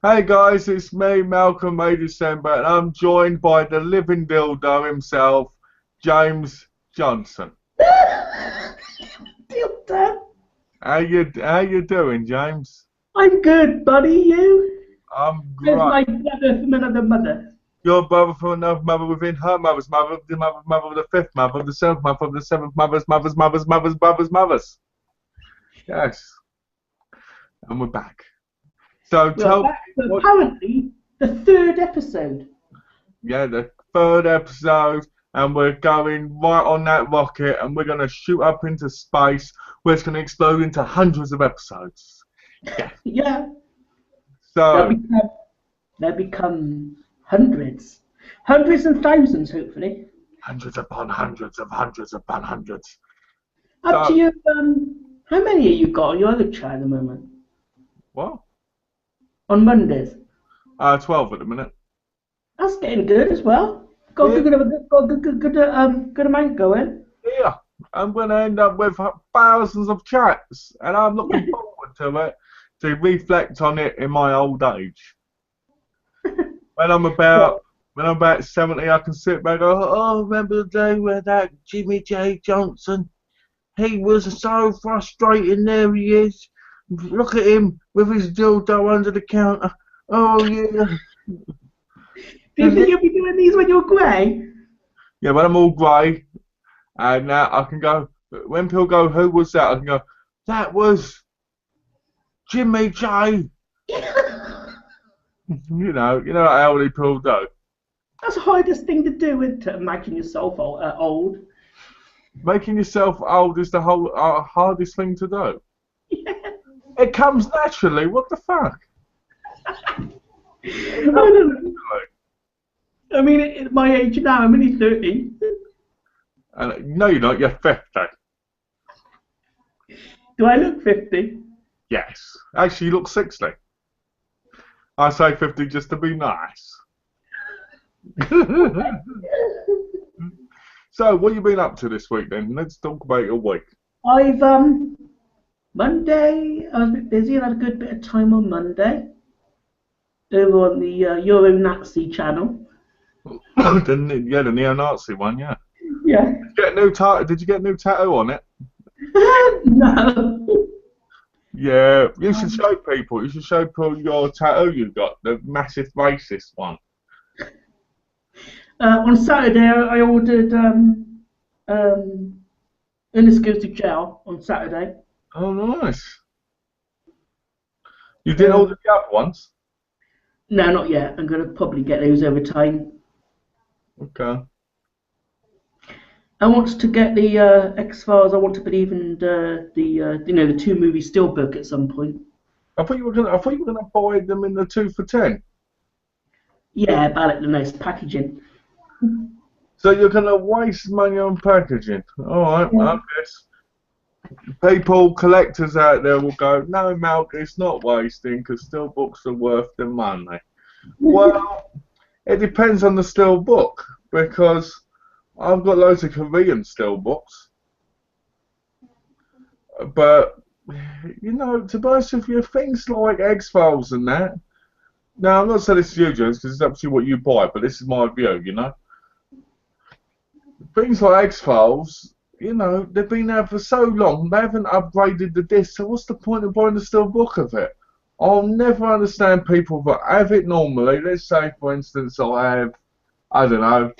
Hey guys, it's me, Malcolm May December, and I'm joined by the living dildo himself, James Johnson. Deal done. How you doing, James? I'm good, buddy. You? I'm Where's great. my brother from another mother? Your brother from another mother within her mother's mother, the mother of the fifth mother, of the seventh mother, of the seventh mother's. Yes, and we're back. So We're tell me back to what? apparently the third episode. Yeah, the third episode, and we're going right on that rocket, and we're gonna shoot up into space, where it's gonna explode into hundreds of episodes. Yeah. Yeah, they'll So become they'll become hundreds, hundreds and thousands, hopefully. hundreds upon hundreds of hundreds upon hundreds. Up to So you. How many have you got on your other chat at the moment? what? On Mondays. 12 at the minute. That's getting good as well. Got Yeah, good amount going. yeah. I'm gonna end up with thousands of chats, and I'm looking forward to it to reflect on it in my old age. When I'm about Well, when I'm about 70, I can sit back and go, oh, remember the day where that Jimmy J. Johnson, he was so frustrating. There he is. Look at him with his dildo under the counter. Oh, yeah. do you think you'll be doing these when you're grey? Yeah, when I'm all grey, and now I can go, when people go, who was that? I can go, that was Jimmy J. You know what elderly people do. That's the hardest thing to do, isn't it? Making yourself old. Making yourself old is the whole hardest thing to do. Yeah. It comes naturally. What the fuck? I It comes don't know. naturally. I mean, at my age now, I'm only 30. And no, you're not. You're 50. Do I look 50? Yes. Actually, you look 60. I say 50 just to be nice. So, what have you been up to this week then? Let's talk about your week. I've Monday. I was a bit busy and had a good bit of time on Monday over on the Euro Nazi channel. The neo-Nazi one, yeah. Yeah. Did you get a new tattoo on it? No. Yeah, you should Um, show people. You should show people your tattoo you got, the massive racist one. on Saturday, I ordered Ernest Goes to Jail on Saturday. Oh, nice. You did all Um, the other ones? no, not yet. I'm going to probably get those over time. Okay. I want to get the X-Files. I want to believe in the two movie steelbook at some point. I thought you were gonna buy them in the 2 for 10. Yeah, but I like the nice packaging. So you're gonna waste money on packaging. All right, Yeah. I guess. People, collectors out there will go, no, Malc, it's not wasting because still books are worth the money. Well, it depends on the still book because I've got loads of Korean still books, but to be honest with you, things like X Files and that. Now, I'm not saying this to you, James, because it's up to you what you buy, but this is my view. Things like X Files, they've been there for so long, they haven't upgraded the disc, so what's the point of buying the still book of it? I'll never understand people that have it normally. Let's say, for instance, I don't know,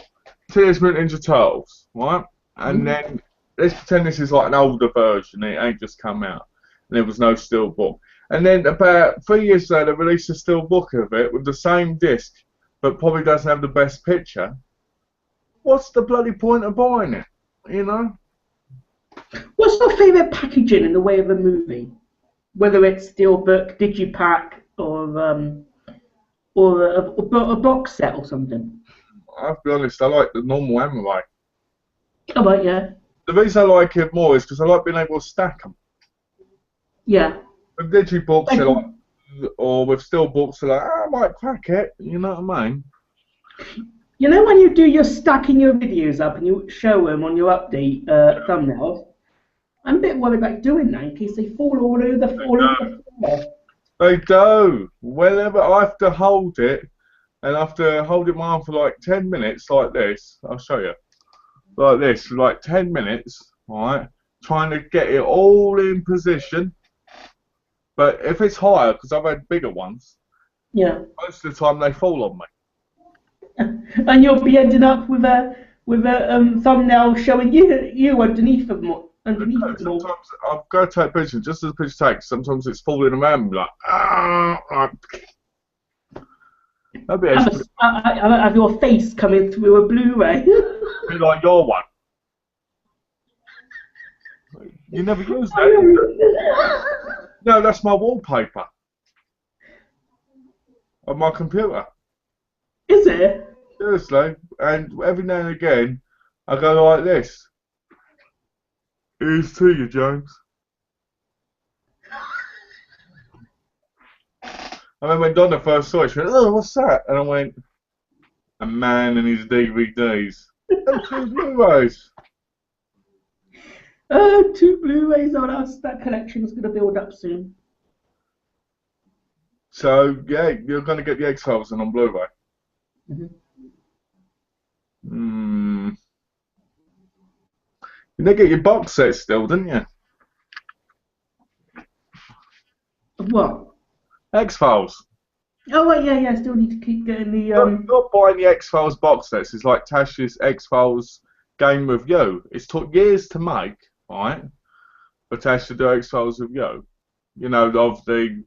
Teenage Mutant Ninja Turtles, right? And Mm. then let's pretend this is like an older version, it ain't just come out, and there was no still book. And then about 3 years later, they released a still book of it with the same disc, but probably doesn't have the best picture. What's the bloody point of buying it? You know? What's your favourite packaging in the way of a movie? Whether it's steelbook, digipack, or a box set or something. I'll be honest, I like the normal anime. Oh, right, yeah. The reason I like it more is because I like being able to stack them. Yeah. With digibooks, Like, or with still books, they're like, I might crack it. You know what I mean? you know when you do your stacking your videos up and you show them on your update thumbnails? I'm a bit worried about doing that in case they fall all over the floor. They do. Whenever I have to hold it, and I have to hold it in my arm for like 10 minutes, like this. I'll show you. Like this, for like 10 minutes, right? Trying to get it all in position. But if it's higher, because I've had bigger ones, Yeah. most of the time they fall on me. And you'll be ending up with a thumbnail showing you underneath them all. Underneath them all. Sometimes I've got to take pictures, just as the picture takes. Sometimes it's falling around me like, that'd be Have your face coming through a Blu-ray. like your one. You never use that. No, that's my wallpaper on my computer. Is it? Seriously. And every now and again, I go like this. Here's to you, James. I remember when Donna first saw it, she went, "Oh, what's that?" And I went, "A man and his DVDs." And 2 Blu-rays. 2 Blu-rays on us. That collection's going to build up soon. So, yeah, you're going to get the X-Files on Blu-ray. You did get your box set still, didn't you? What? X-Files. Oh, wait, yeah. I still need to keep getting the... Not buying the X-Files box sets. It's like Tash's X-Files game review. It's took years to make, right? For Tash to do X-Files review. You know, of the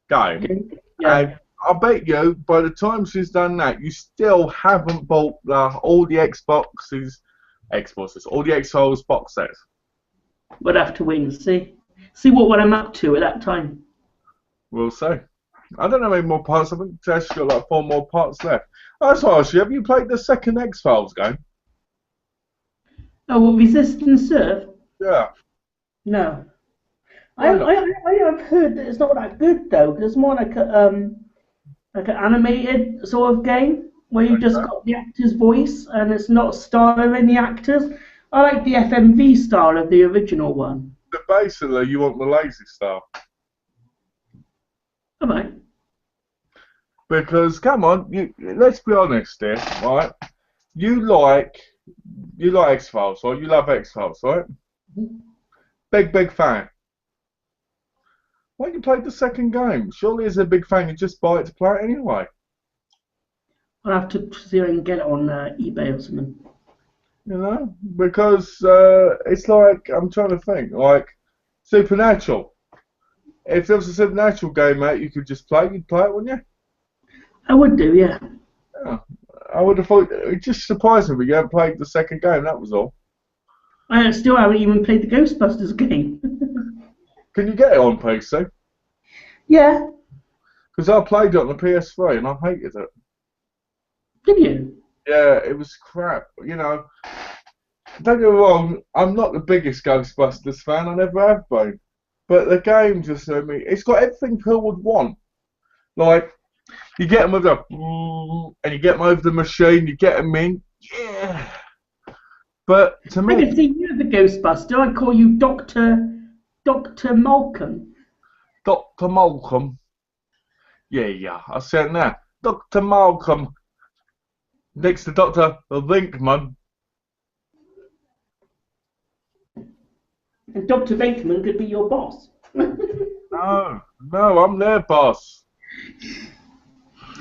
game. Okay. Yeah. And I bet you, by the time she's done that, you still haven't bought all the Xboxes, all the X-Files box sets. We'll have to wait and see. See what I'm up to at that time. We'll see. I don't know how many more parts. I think Tash got like 4 more parts left. That's why I asked you, have you played the second X-Files game? Oh, well, Resist and Serve? Yeah. No. I have heard that it's not that good though, because it's more like an animated sort of game where you just got the actor's voice and it's not starring the actors. I like the FMV style of the original one. So basically, you want the lazy style. Am I? Because come on, let's be honest here, right? You like X-Files, right? You love X-Files, right? Big fan. Why don't you play the second game? Surely as a big fan, you just buy it to play it anyway. I'll have to see if I can get it on eBay or something. You know? Because it's like, I'm trying to think, like Supernatural. If there was a Supernatural game out you could just play, you'd play it, wouldn't you? I would do, yeah. Yeah. I would have thought, it just surprised me, but you haven't played the second game, that was all. I still haven't even played the Ghostbusters game. Can you get it on PC? Yeah. Because I played it on the PS3 and I hated it. Did you? Yeah, it was crap. You know, don't get me wrong, I'm not the biggest Ghostbusters fan, I never have been. But the game just, it's got everything people would want. Like, you get them with the, and you get them over the machine, you get them in, yeah. But to me, I can see you as the Ghostbuster. I'd call you Dr. Malcolm. Dr. Malcolm. Yeah, I said now. Dr. Malcolm. Next to Dr. Winkman. And Dr. Venkman could be your boss. No, I'm their boss.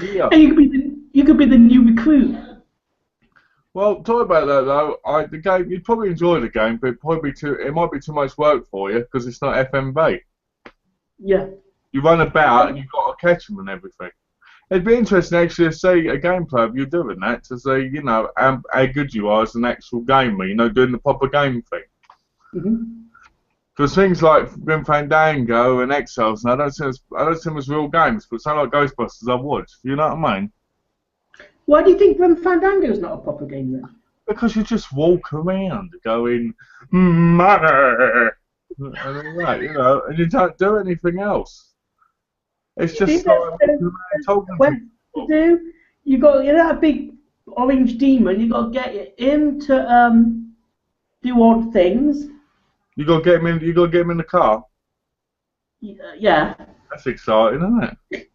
Yeah. And you could be the new recruit. Well, talk about that though. The game, you'd probably enjoy the game, but it might be too much work for you because it's not FMV. Yeah. You run about and you've got to catch them and everything. It'd be interesting actually to see a gameplay of you doing that to see, you know, how good you are as an actual gamer. You know, doing the proper game thing. Because things like Grim Fandango and Exiles, and I don't see them as real games, but something like Ghostbusters, I would. You know what I mean? Why do you think Grim Fandango's not a proper game then? Because you just walk around going, mother, and all that, you know, and you don't do anything else. It's just like talking to people. You got that big orange demon. You got to get him to do odd things. You got to get him in. You got to get him in the car. Yeah. That's exciting, isn't it?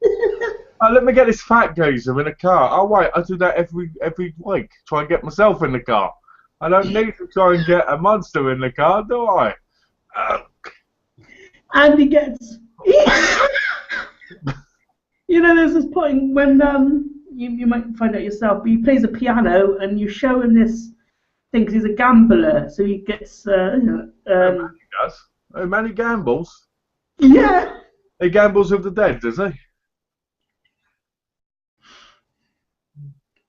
Oh, let me get this fat geezer in a car. Oh wait, I do that every week. Try and get myself in the car. I don't need to try and get a monster in the car, do I? And he gets. You know, there's this point when you might find out yourself, but he plays a piano and you show him this thing 'cause he's a gambler, so he gets. Oh, he does. Oh, man, he gambles. Yeah. He gambles with the dead, does he?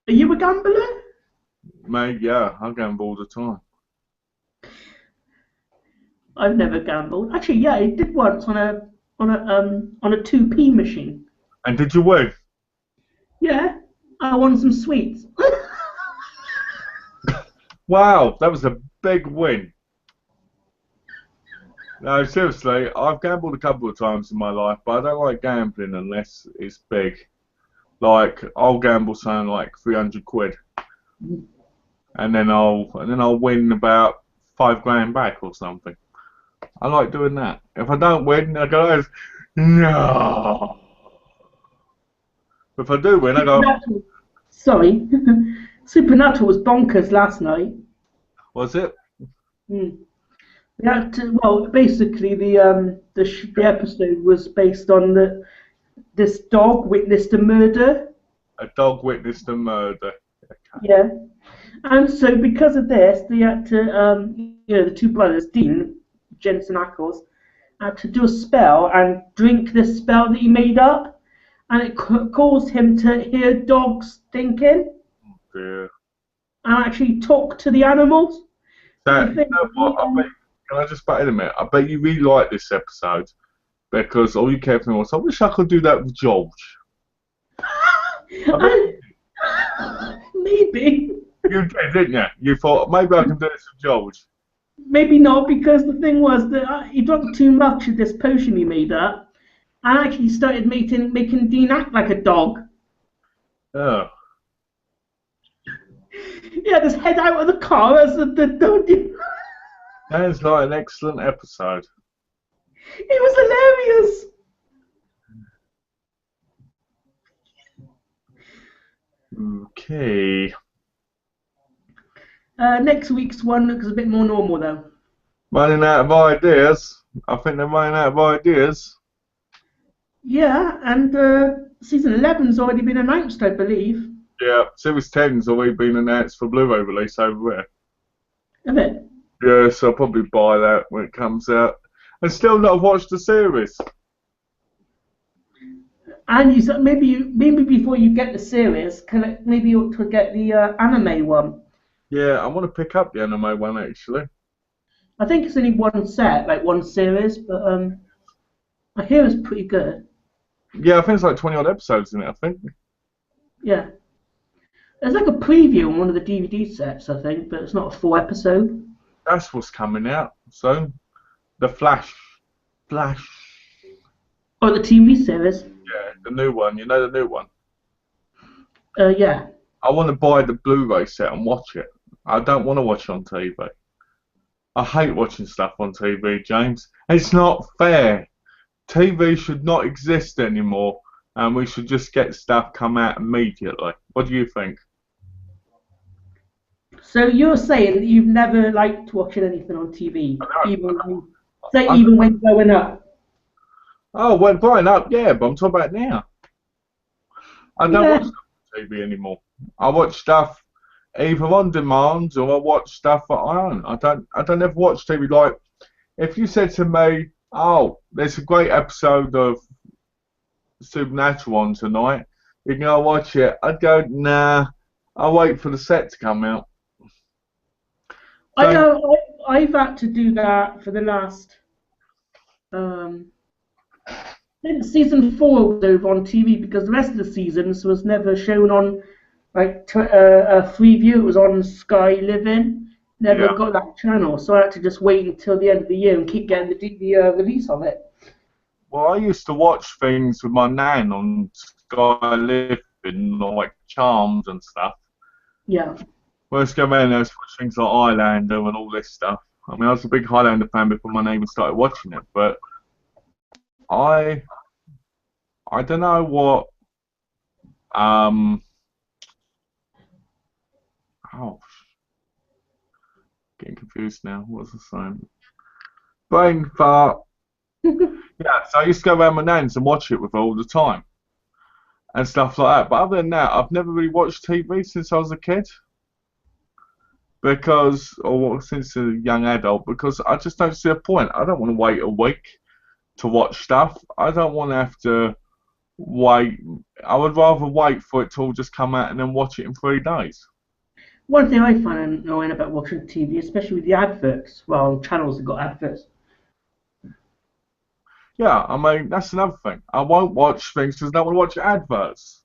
Are you a gambler? Mate, yeah, I gamble all the time. I've never gambled. Actually, yeah, I did once on a 2p machine. And did you win? Yeah, I won some sweets. Wow, that was a big win. No, seriously, I've gambled a couple of times in my life, but I don't like gambling unless it's big. Like, I'll gamble something like 300 quid, and then I'll win about 5 grand back or something. I like doing that. If I don't win, I go, no. If I do win, I go, Supernatural. Sorry, Supernatural was bonkers last night. was it? Mm. Well, basically the episode was based on this dog witnessed a murder. A dog witnessed a murder. Yeah, and so because of this, they had to the two brothers, Dean, Jensen Ackles, had to do a spell and drink this spell that he made up, and it caused him to hear dogs thinking Yeah. and actually talk to the animals. That, you know what? Can I just butt in a minute? I bet you really like this episode because all you kept thinking was, I wish I could do that with George. Maybe. You did, didn't you? You thought, maybe I can do this with George. Maybe not, because the thing was that he drank too much of this potion he made up and actually started making Dean act like a dog. Oh. He had his head out of the car as the dog. Sounds like an excellent episode. It was hilarious. Okay. Next week's one looks a bit more normal, though. Running out of ideas. I think they're running out of ideas. Yeah, and season 11's already been announced, I believe. Yeah, Series 10's already been announced for Blu-ray release over there. Have it? Yeah, so I'll probably buy that when it comes out. And still not watched the series. And maybe before you get the series, maybe you ought to get the anime one. Yeah, I want to pick up the anime one actually. I think it's only one set, like one series, but I hear it's pretty good. Yeah, I think it's like 20 odd episodes in it, I think. Yeah. There's like a preview on one of the DVD sets, I think, but it's not a full episode. That's what's coming out soon. The Flash. Flash. Oh, the TV series? Yeah, the new one. You know the new one? Yeah. I want to buy the Blu-ray set and watch it. I don't want to watch it on TV. I hate watching stuff on TV, James. It's not fair. TV should not exist anymore, and we should just get stuff come out immediately. What do you think? So you're saying that you've never liked watching anything on TV, even when growing up? Oh, when growing up, yeah, but I'm talking about now. I don't watch stuff on TV anymore. I watch stuff either on demand or I watch stuff that I own. I don't ever watch TV. Like, if you said to me, oh, there's a great episode of Supernatural on tonight, you can go watch it, I'd go, nah, I'll wait for the set to come out. So, I know I've had to do that for the last since season 4 was over on TV, because the rest of the seasons was never shown on like Freeview. It was on Sky Living. Never got that channel, so I had to just wait until the end of the year and keep getting the release of it. well, I used to watch things with my nan on Sky Living, like Charms and stuff. Yeah. Let's go around there and watch things like Highlander and all this stuff. I mean, I was a big Highlander fan before my name even started watching it, but I I don't know what. Oh, getting confused now. What's the saying? Brain fart. Yeah, so I used to go around my nan's and watch it with her all the time and stuff like that. But other than that, I've never really watched TV since I was a kid or since a young adult, because I just don't see a point. I don't want to wait a week to watch stuff. I don't want to have to wait. I would rather wait for it to all just come out and then watch it in 3 days. One thing I find annoying about watching TV, especially with the adverts, well, channels that got adverts. Yeah, I mean that's another thing. I won't watch things because I don't want to watch adverts.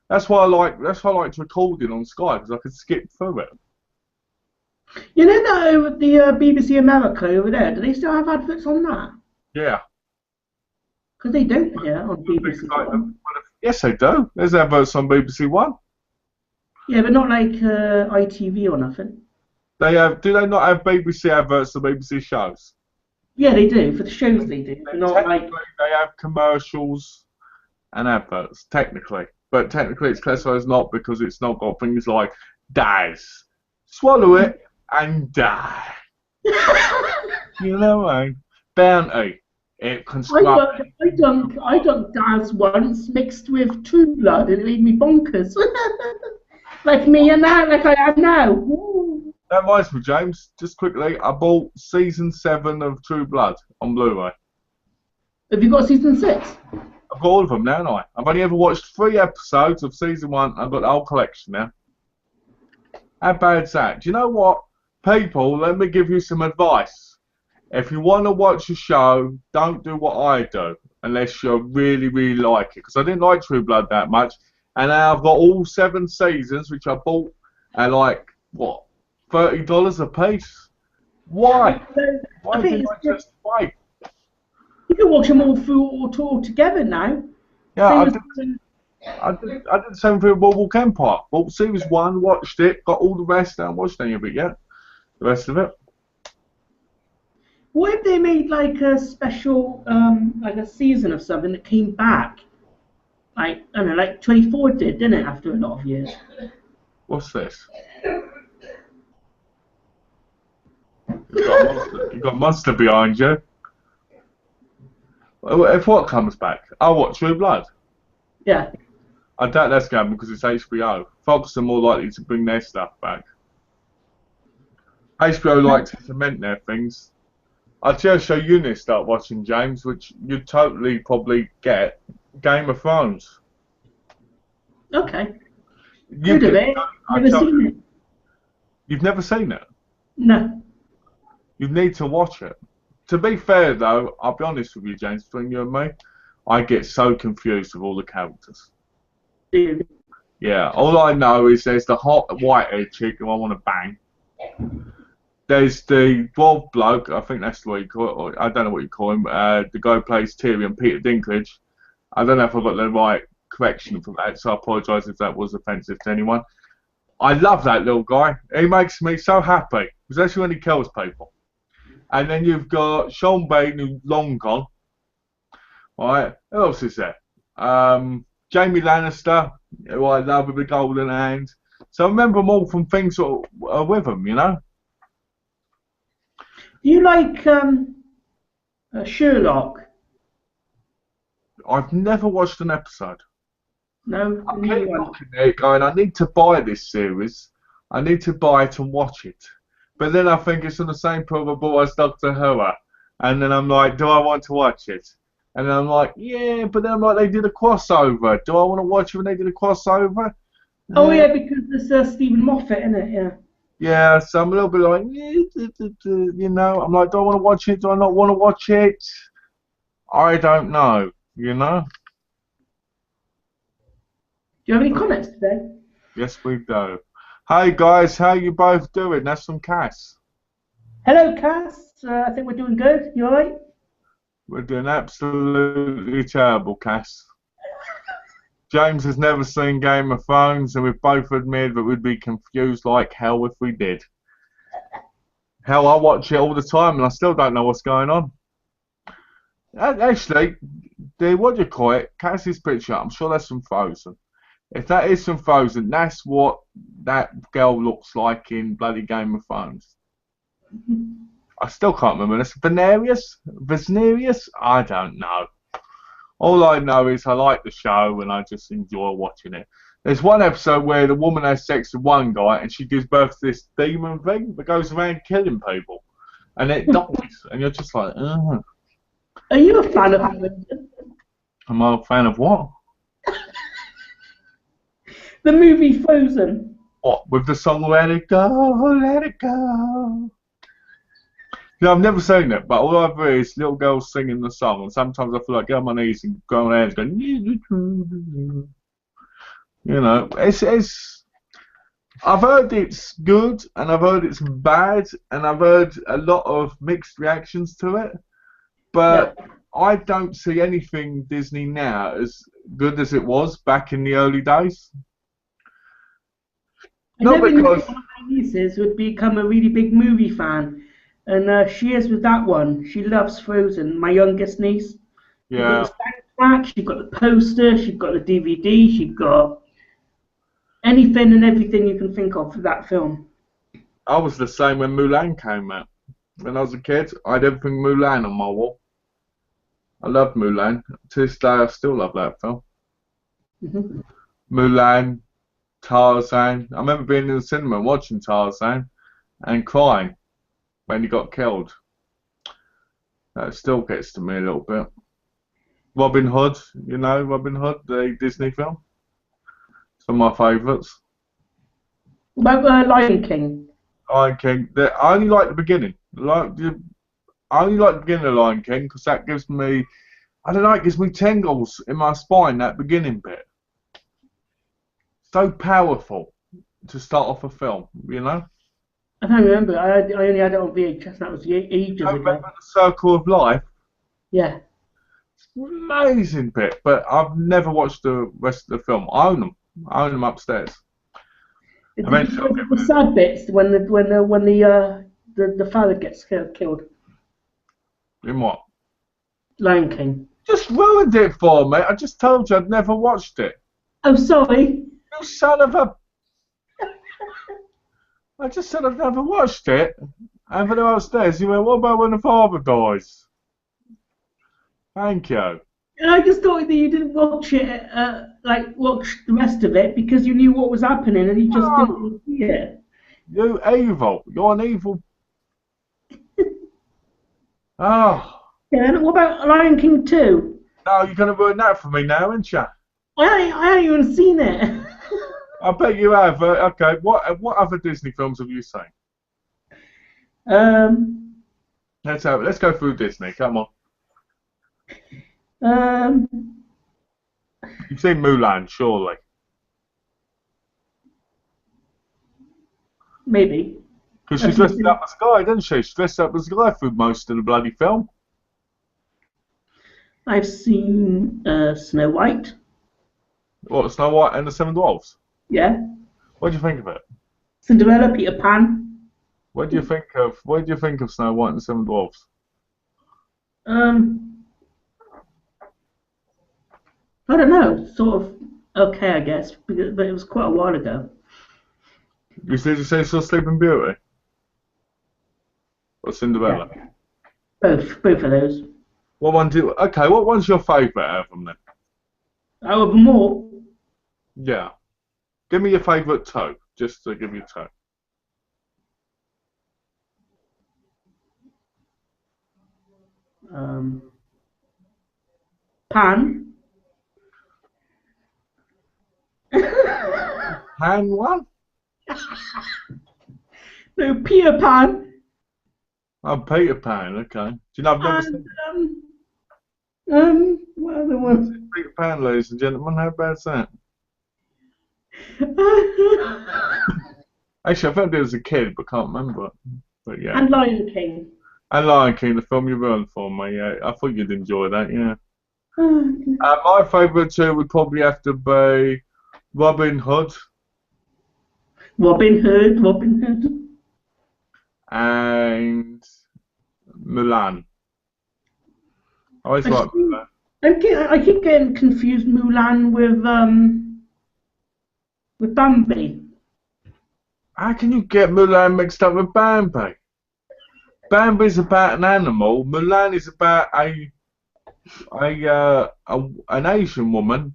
That's why I like. That's why I like to record it on Sky, because I can skip through it. You know that over the BBC America over there, do they still have adverts on that? Yeah. Because they don't here on Things BBC like One. yes, they do. There's adverts on BBC One. Yeah, but not like ITV or nothing. They have. Do they not have BBC adverts for BBC shows? Yeah, they do. For the shows they do. But not like... Technically, they have commercials and adverts. Technically, but technically, it's classified as not because it's not got things like dies, swallow it and die. You know what I mean? Bounty. It can scrub. I done Daz once mixed with True Blood and it made me bonkers. Like me and now, like I am now. Woo. That reminds me, James, just quickly, I bought season 7 of True Blood on Blu-ray. Have you got season 6? I've got all of them now, haven't I? I've only ever watched 3 episodes of season 1. I've got the whole collection now. How bad's that? Do you know what? People, let me give you some advice. If you want to watch a show, don't do what I do, unless you really, really like it. Because I didn't like True Blood that much. And now I've got all 7 seasons, which I bought at like, what, $30 a piece? Why? Why didn't I just wait? You can watch them all together now. Yeah, I did the same thing with Boardwalk Empire. Bought series 1, watched it, got all the rest, I haven't watched any of it yet. The rest of it. What if they made like a special, like a season of something that came back? Like, I don't know, like 24 did, didn't it, after a lot of years? What's this? You've got Monster behind you. If what comes back? Oh, what, True Blood? Yeah. I doubt that's going because it's HBO. Fox are more likely to bring their stuff back. HBO like to cement their things. I'll just show you this start watching, James, which you'd totally probably get. Game of Thrones. Okay. Good of it. Never seen it. You've never seen it? No. You need to watch it. To be fair, though, I'll be honest with you, James, between you and me, I get so confused with all the characters. Dude. Yeah, all I know is there's the hot white-haired chick who I want to bang. There's the dwarf bloke, I think that's what you call it, or I don't know what you call him, the guy who plays Tyrion, Peter Dinklage. I don't know if I got the right correction for that, so I apologise if that was offensive to anyone. I love that little guy. He makes me so happy, especially when he kills people. And then you've got Sean Bain, who's long gone. Right, who else is there? Jamie Lannister, who I love with the golden hand. So I remember them all from things that are with them, you know? Do you like Sherlock? I've never watched an episode. No? I keep looking at it going, I need to buy this series. I need to buy it and watch it. But then I think it's on the same probable as Doctor Who. And then I'm like, do I want to watch it? And then I'm like, yeah, but then I'm like, they did a crossover. Do I want to watch it when they did a crossover? Oh, yeah, because it's Stephen Moffat, isn't it? Yeah. Yeah, so I'm a little bit like, you know, I'm like, do I want to watch it? Do I not want to watch it? I don't know, you know? Do you have any comments today? Yes, we do. Hey guys, how you both doing? That's from Cass. Hello, Cass. I think we're doing good. You alright? We're doing absolutely terrible, Cass. James has never seen Game of Thrones, and we've both admitted that we'd be confused like hell if we did. Hell, I watch it all the time, and I still don't know what's going on. Actually, what do you call it? Cassie's picture. I'm sure that's from Frozen. If that is from Frozen, that's what that girl looks like in bloody Game of Thrones. I still can't remember. That's Venerius? Vesnerius? I don't know. All I know is I like the show and I just enjoy watching it. There's one episode where the woman has sex with one guy and she gives birth to this demon thing that goes around killing people. And it dies. And you're just like, ugh. Are you a fan of Frozen? Am I a fan of what? The movie Frozen. What? With the song Let It Go, Let It Go. Yeah, I've never seen it, but all I've heard is little girls singing the song, and sometimes I feel like get on my knees and go on hands going, it's. I've heard it's good, and I've heard it's bad, and I've heard a lot of mixed reactions to it, Yeah. but I don't see anything Disney now as good as it was back in the early days. I Not never knew one because, of my nieces would become a really big movie fan, and she is with that one. She loves Frozen. My youngest niece. She got yeah, the soundtrack. She got the poster. She got the DVD. She got anything and everything you can think of for that film. I was the same when Mulan came out. When I was a kid, I had everything Mulan on my wall. I loved Mulan. To this day, I still love that film. Hmm. Mulan, Tarzan. I remember being in the cinema and watching Tarzan and crying when he got killed. That still gets to me a little bit. Robin Hood, Robin Hood, the Disney film. It's one of my favourites. What about Lion King? Lion King. I only like the beginning. I only like the beginning of Lion King because that gives me, I don't know, it gives me tingles in my spine, that beginning bit. So powerful to start off a film, you know? I don't remember. I only had it on VHS. And that was ages I ago. remember the Circle of Life. Yeah. Amazing bit, but I've never watched the rest of the film. I own them upstairs. Did you Eventually, go I'll to get the rid of them. sad bits when the father gets killed? In what? Lion King. Just ruined it for me. I just told you I'd never watched it. Oh, sorry. You son of a! I just said I've never watched it. And then upstairs, you went, what about when the father dies? Thank you. I just thought that you didn't watch it, like watch the rest of it because you knew what was happening and you just didn't No, want to see it. you evil. You're an evil. Oh, Yeah. And what about Lion King 2? no, you're going to ruin that for me now, aren't you? I haven't even seen it. I bet you have. Okay, what other Disney films have you seen? um, Let's go through Disney. Come on. um, You've seen Mulan, surely. maybe. Because she's I've dressed seen, up as a guy, doesn't she? She's dressed up as a guy through most of the bloody film. I've seen Snow White. What, Snow White and the Seven Dwarfs? Yeah. What do you think of it? Cinderella, Peter Pan. What do you think of Snow White and the Seven Dwarfs? Um, I don't know. Sort of okay, I guess, but it was quite a while ago. Did you say saw Sleeping Beauty? Or Yeah. Cinderella? Both of those. What one's your favourite out of them then? Out of them all, Yeah. Give me your favourite two, just to give you two. um, Pan. Han one? No, Peter Pan. Oh, Peter Pan, okay. Do you know I've never And seen what other one? Peter Pan, ladies and gentlemen, how bad's that? Actually, I felt it as a kid, but can't remember it. But yeah. And Lion King. And Lion King, the film you ruined for me, yeah. I thought you'd enjoy that, yeah. Oh, My favourite two would probably have to be Robin Hood Robin Hood. Robin Hood. and Mulan. I always like Mulan. I keep getting confused Mulan with Bambi. How can you get Mulan mixed up with Bambi? Bambi's about an animal. Mulan is about an Asian woman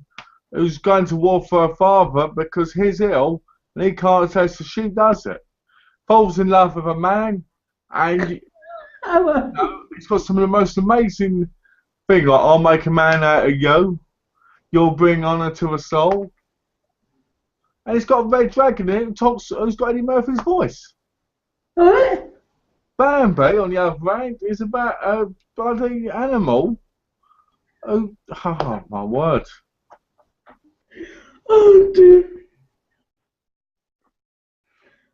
who's going to war for her father because he's ill and he can't say, so she does it. Falls in love with a man, and it's got some of the most amazing things, like I'll make a man out of you, you'll bring honour to us all. And it's got a red dragon in it who talks, who's got Eddie Murphy's voice. What? Bambi, on the other hand, is about a bloody animal. Oh my word. Oh dear.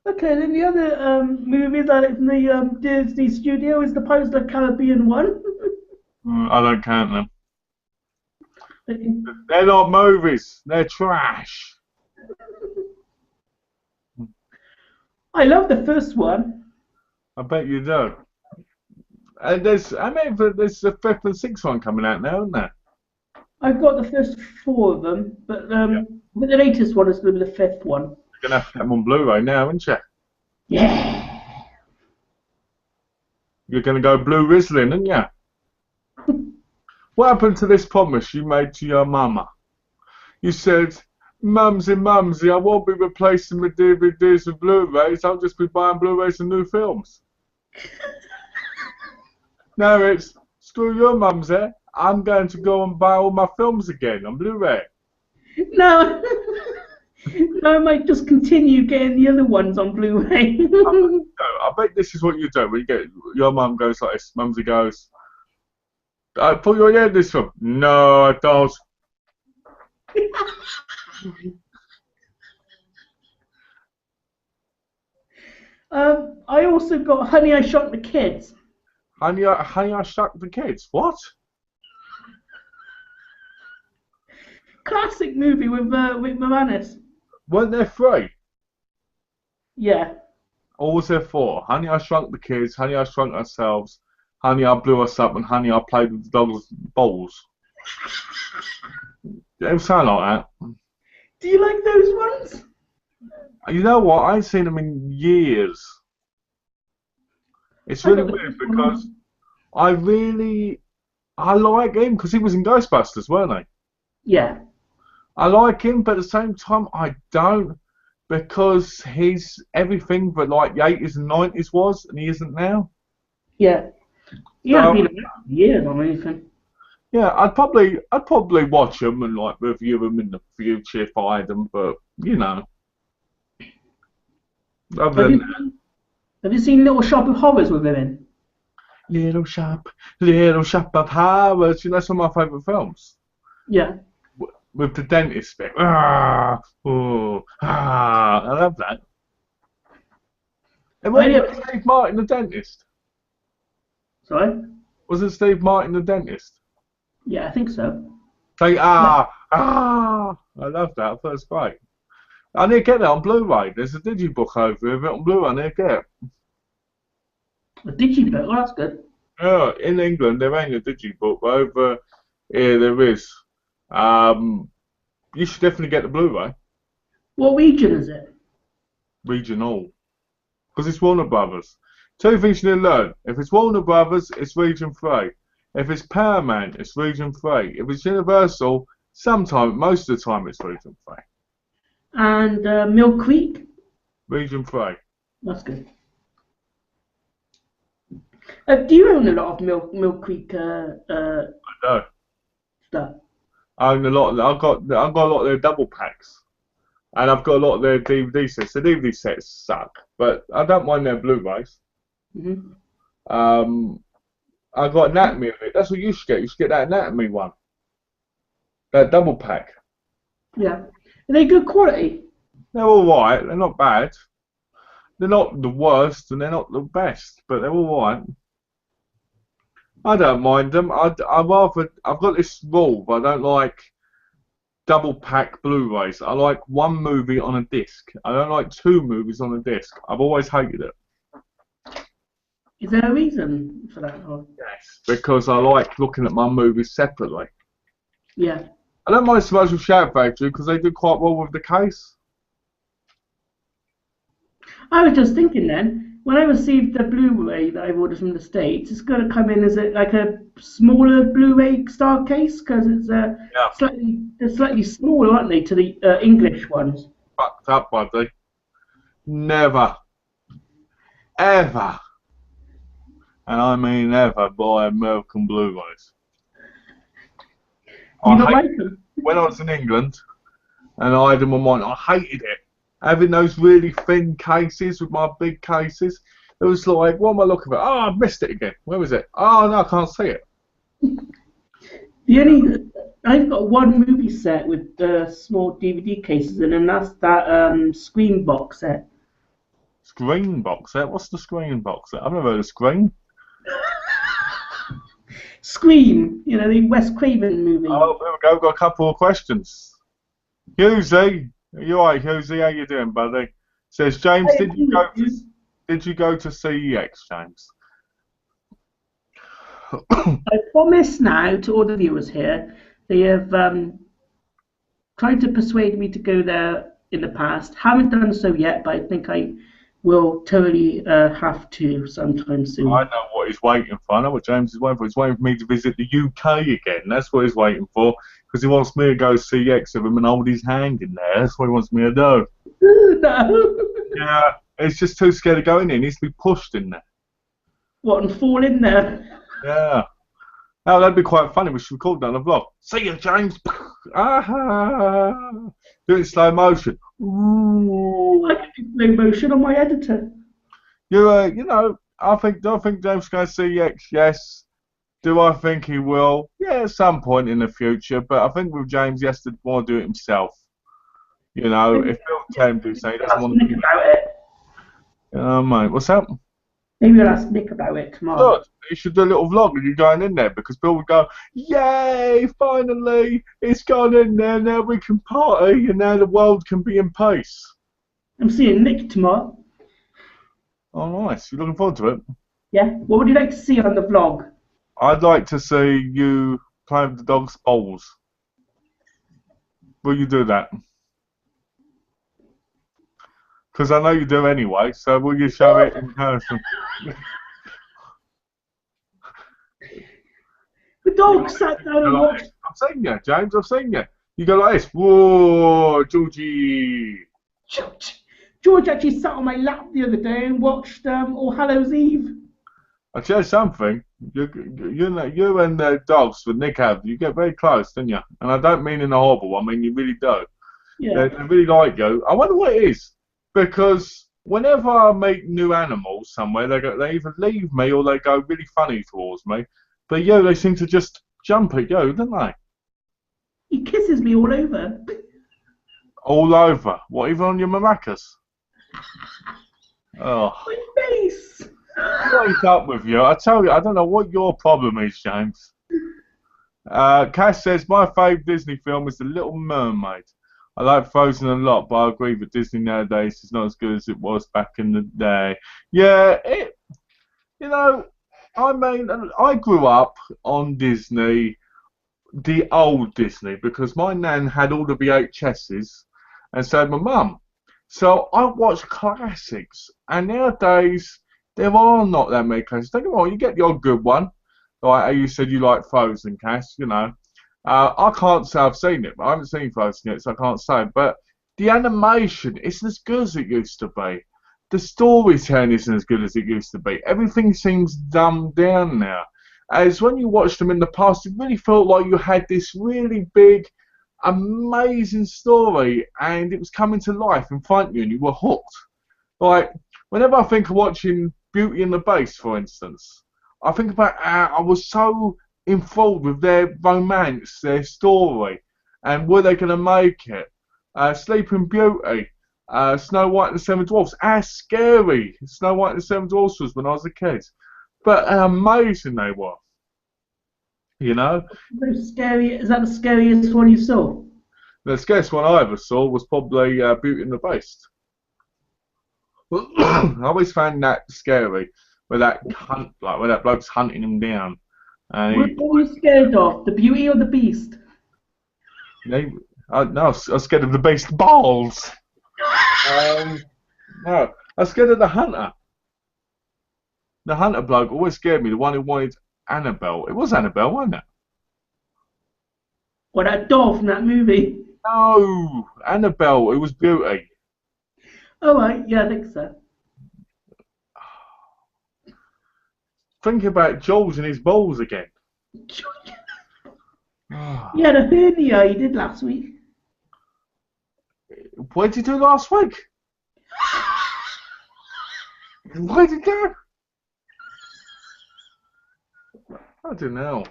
Okay, then the other movie that is from the Disney studio is the Pirates of the Caribbean one. I don't count them. They're not movies. They're trash. I love the first one. I bet you do. And there's the fifth and sixth one coming out now, isn't there? I've got the first four of them, but the latest one is going to be the fifth one. You're going to have to get them on Blu-ray now, aren't you? Yeah. You're going to go blue Riesling, aren't you? What happened to this promise you made to your mama? You said, Mumsy, I won't be replacing my DVDs with Blu-rays, I'll just be buying Blu-rays and new films. Now it's, screw your Mumsy, I'm going to go and buy all my films again on Blu-ray. No. No, I might just continue getting the other ones on Blu-ray. I bet this is what you do when you get your mum goes like this. Mumsy goes, I thought you had this film. No, I don't. I also got Honey, I Shrunk the Kids. Honey, I Shrunk the Kids. What? Classic movie with Moranis. Weren't there three? Yeah. Or was there four? Honey, I Shrunk the Kids, Honey, I Shrunk Ourselves, Honey, I Blew Us Up, and Honey, I Played with the Dog's Balls. It would sound like that. Do you like those ones? You know what? I ain't seen them in years. It's really weird because I like him because he was in Ghostbusters, weren't he? Yeah. I like him, but at the same time, I don't, because he's everything but like the 80s and 90s was, and he isn't now. Yeah. He hasn't been around for years or anything. Yeah, I'd probably watch them and like review them in the future if I had them, but you know. Have you seen Little Shop of Horrors with him in? Little Shop of Horrors. You know, some of my favourite films. Yeah. With the dentist bit. I love that. And wasn't Steve Martin the dentist? Sorry? Wasn't Steve Martin the dentist? Yeah, I think so. Say, I love that. I thought it was great. I need to get that on Blu-ray. There's a digibook over of it on Blu-ray. I need to get it. A digibook? Oh, that's good. Yeah, in England there ain't a digibook, but over here there is. You should definitely get the Blu-ray. What region is it? Regional. Because it's Warner Brothers. Two things you need to learn. If it's Warner Brothers, it's Region 3. If it's Paramount, it's Region 3. If it's Universal, most of the time it's Region 3. And Mill Creek? Region 3. That's good. Do you own a lot of Mill Creek I know. stuff? I own a lot. I've got a lot of their double packs, and I've got a lot of their DVD sets. The DVD sets suck, but I don't mind their Blu-rays. I got Anatomy of it. That's what you should get. You should get that Anatomy one. That double pack. Yeah. Are they good quality? They're all right. They're not bad. They're not the worst, and they're not the best, but they're all right. I don't mind them. I've got this rule, but I don't like double pack Blu-rays. I like one movie on a disc. I don't like two movies on a disc. I've always hated it. Is there a reason for that? Or... Yes, because I like looking at my movies separately. Yeah. I don't mind so much with Shout Factory because they do quite well with the case. I was just thinking then, when I received the Blu-ray that I've ordered from the States, it's going to come in as like a smaller Blu-ray style case because it's Yeah. they're slightly smaller, aren't they, to the English ones? Fucked up, buddy. Never, ever, and I mean ever, buy American Blu-rays. Do you I not hate like them? when I was in England and I had them on mine. I hated it. Having those really thin cases with my big cases. It was like, what am I looking for? Oh, I've missed it again. Where was it? Oh, no, I can't see it. The only I've got one movie set with small DVD cases in, and that's that Screen box set. Screen box set? What's the Screen box set? I've never heard of Screen. Scream, you know, the Wes Craven movie. Oh, there we go. We've got a couple of questions. Husey, are you alright, Husey? How you doing, buddy? Says James, did you go to CEX, James? I promise now to all the viewers here, they have tried to persuade me to go there in the past. Haven't done so yet, but I think I will totally have to sometime soon. I know what he's waiting for. I know what James is waiting for. He's waiting for me to visit the UK again. That's what he's waiting for. Because he wants me to go CX of him and hold his hand in there. That's what he wants me to do. No. Yeah, he's just too scared of going in. He needs to be pushed in there. What, and fall in there? Yeah. Oh, that'd be quite funny. We should record that on the vlog. See you, James. Ah, do it in slow motion. Ooh. I can do slow motion on my editor. You know, do I think James going to CX? Yes. Do I think he will? Yeah, at some point in the future. But I think with James, he has to want to do it himself. You know, if Bill can do so, he doesn't want to do it. About it. Mate, what's that? Maybe I'll ask Nick about it tomorrow. Good. You should do a little vlog of you going in there because Bill would go, "Yay! Finally, it's gone in there. Now we can party, and now the world can be in peace." I'm seeing Nick tomorrow. Oh, nice. You looking forward to it? Yeah. What would you like to see on the vlog? I'd like to see you play with the dog's bowls. Will you do that? Because I know you do anyway, so will you show it in person? The dog sat down and watched. I've seen you, James, I've seen you. You go like this. Whoa, Georgie. George actually sat on my lap the other day and watched All Hallows Eve. I'll tell you something. You and the dogs with Nick have, you get very close, don't you? And I don't mean in a horrible, I mean you really do. Yeah. They really like you. I wonder what it is. Because whenever I meet new animals somewhere, they either leave me or they go really funny towards me. But they seem to just jump at you, don't they? He kisses me all over. All over. What, even on your maracas? Oh. My face. What's up with you? I tell you, I don't know what your problem is, James. Cass says, my favourite Disney film is The Little Mermaid. I like Frozen a lot, but I agree that Disney nowadays is not as good as it was back in the day. Yeah, you know, I mean, I grew up on Disney, the old Disney, because my nan had all the VHSs, and so had my mum. So I watched classics, and nowadays there are not that many classics. Don't get me wrong, you get the odd good one. Like how you said you like Frozen, Cass, you know. I can't say I've seen it, but I haven't seen Frozen yet, so I can't say. But the animation isn't as good as it used to be. The storytelling isn't as good as it used to be. Everything seems dumbed down now. As when you watched them in the past, it really felt like you had this really big, amazing story, and it was coming to life in front of you, and you were hooked. Like, whenever I think of watching Beauty and the Beast, for instance, I think about how I was so enthralled with their romance, their story, and were they going to make it? Sleeping Beauty, Snow White and the Seven Dwarfs. How scary Snow White and the Seven Dwarfs was when I was a kid, but how amazing they were. You know. Scary. Is that the scariest one you saw? The scariest one I ever saw was probably Beauty and the Beast. I always found that scary where that cunt, like where that bloke's hunting him down. And What were you scared of? The Beauty or the Beast? no, I was scared of the beast balls. No, I was scared of the hunter. The hunter bloke always scared me. The one who wanted Annabelle. It was Annabelle, wasn't it? Or that doll from that movie? No, Annabelle. It was Beauty. Oh, right, yeah, I think so. Think about Jules and his balls again. Yeah, the hernia you did last week. What did you do last week? Where did you go? I don't know.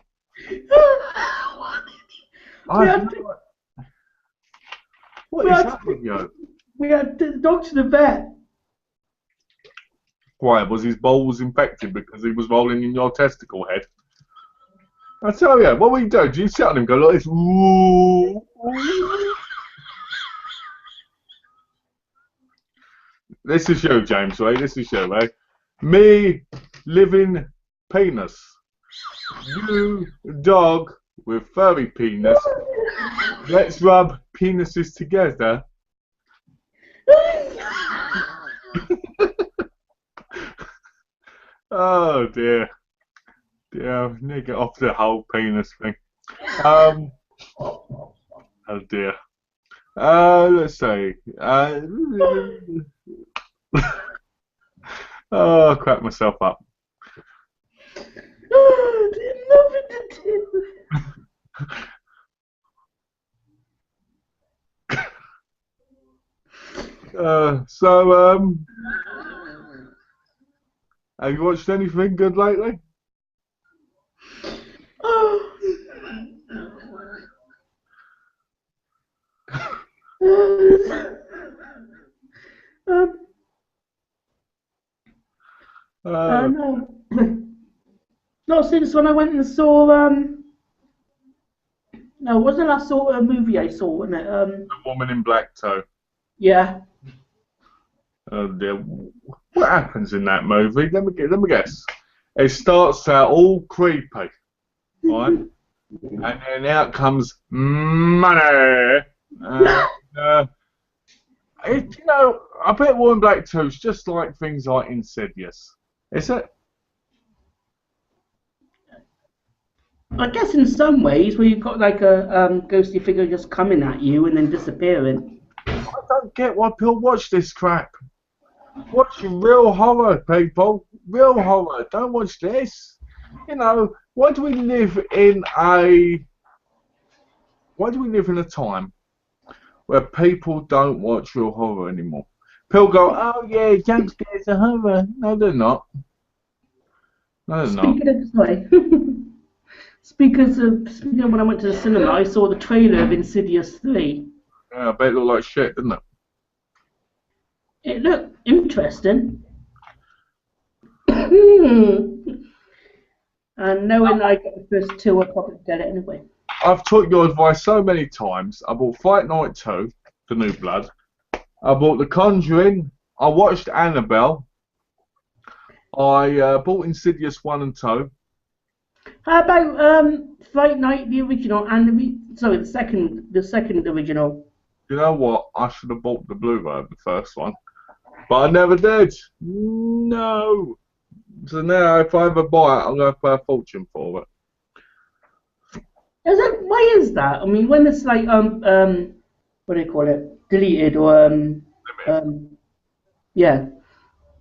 What is that with you? We had the dog to the vet. Why, was his balls infected because he was rolling in your testicle head? I tell you, what will you do? Do you sit on him and go like this? Ooh. This is you, James, right? This is you, right? Me, living penis. You, dog, with furry penis. Let's rub penises together. Oh dear. Yeah, I need to get off the whole penis thing. Oh dear. Let's see. Oh, I cracked myself up. Oh, nothing to do. Have you watched anything good lately? Oh. No. Not since when I went and saw no, wasn't the last sort of movie I saw, wasn't it? The Woman in Black Toe. Yeah. Oh dear. What happens in that movie? Let me guess. It starts out all creepy, right? And then out comes money. You know, I bet Woman in Black 2 is just like things like Insidious. Is it? I guess in some ways, where you've got like a ghostly figure just coming at you and then disappearing. I don't get why people watch this crap. Watch real horror, people. Real horror. Don't watch this. You know, why do we live in a time where people don't watch real horror anymore? People go, oh yeah, jump scares are horror. No, they're not. No, they're not. Speaking of when I went to the cinema, I saw the trailer of Insidious 3. Yeah, I bet it looked like shit, didn't it? It looked interesting. And knowing I got the first two, I'll probably get it anyway. I've took your advice so many times. I bought Fight Night 2, The New Blood. I bought The Conjuring. I watched Annabelle. I bought Insidious 1 and 2. How about Fight Night, the original, and the second original? You know what? I should have bought the Blu-ray of the first one, but I never did. No. So now, if I ever buy it, I'm going to pay a fortune for it. Why is that? I mean, when it's like what do you call it? Deleted or yeah.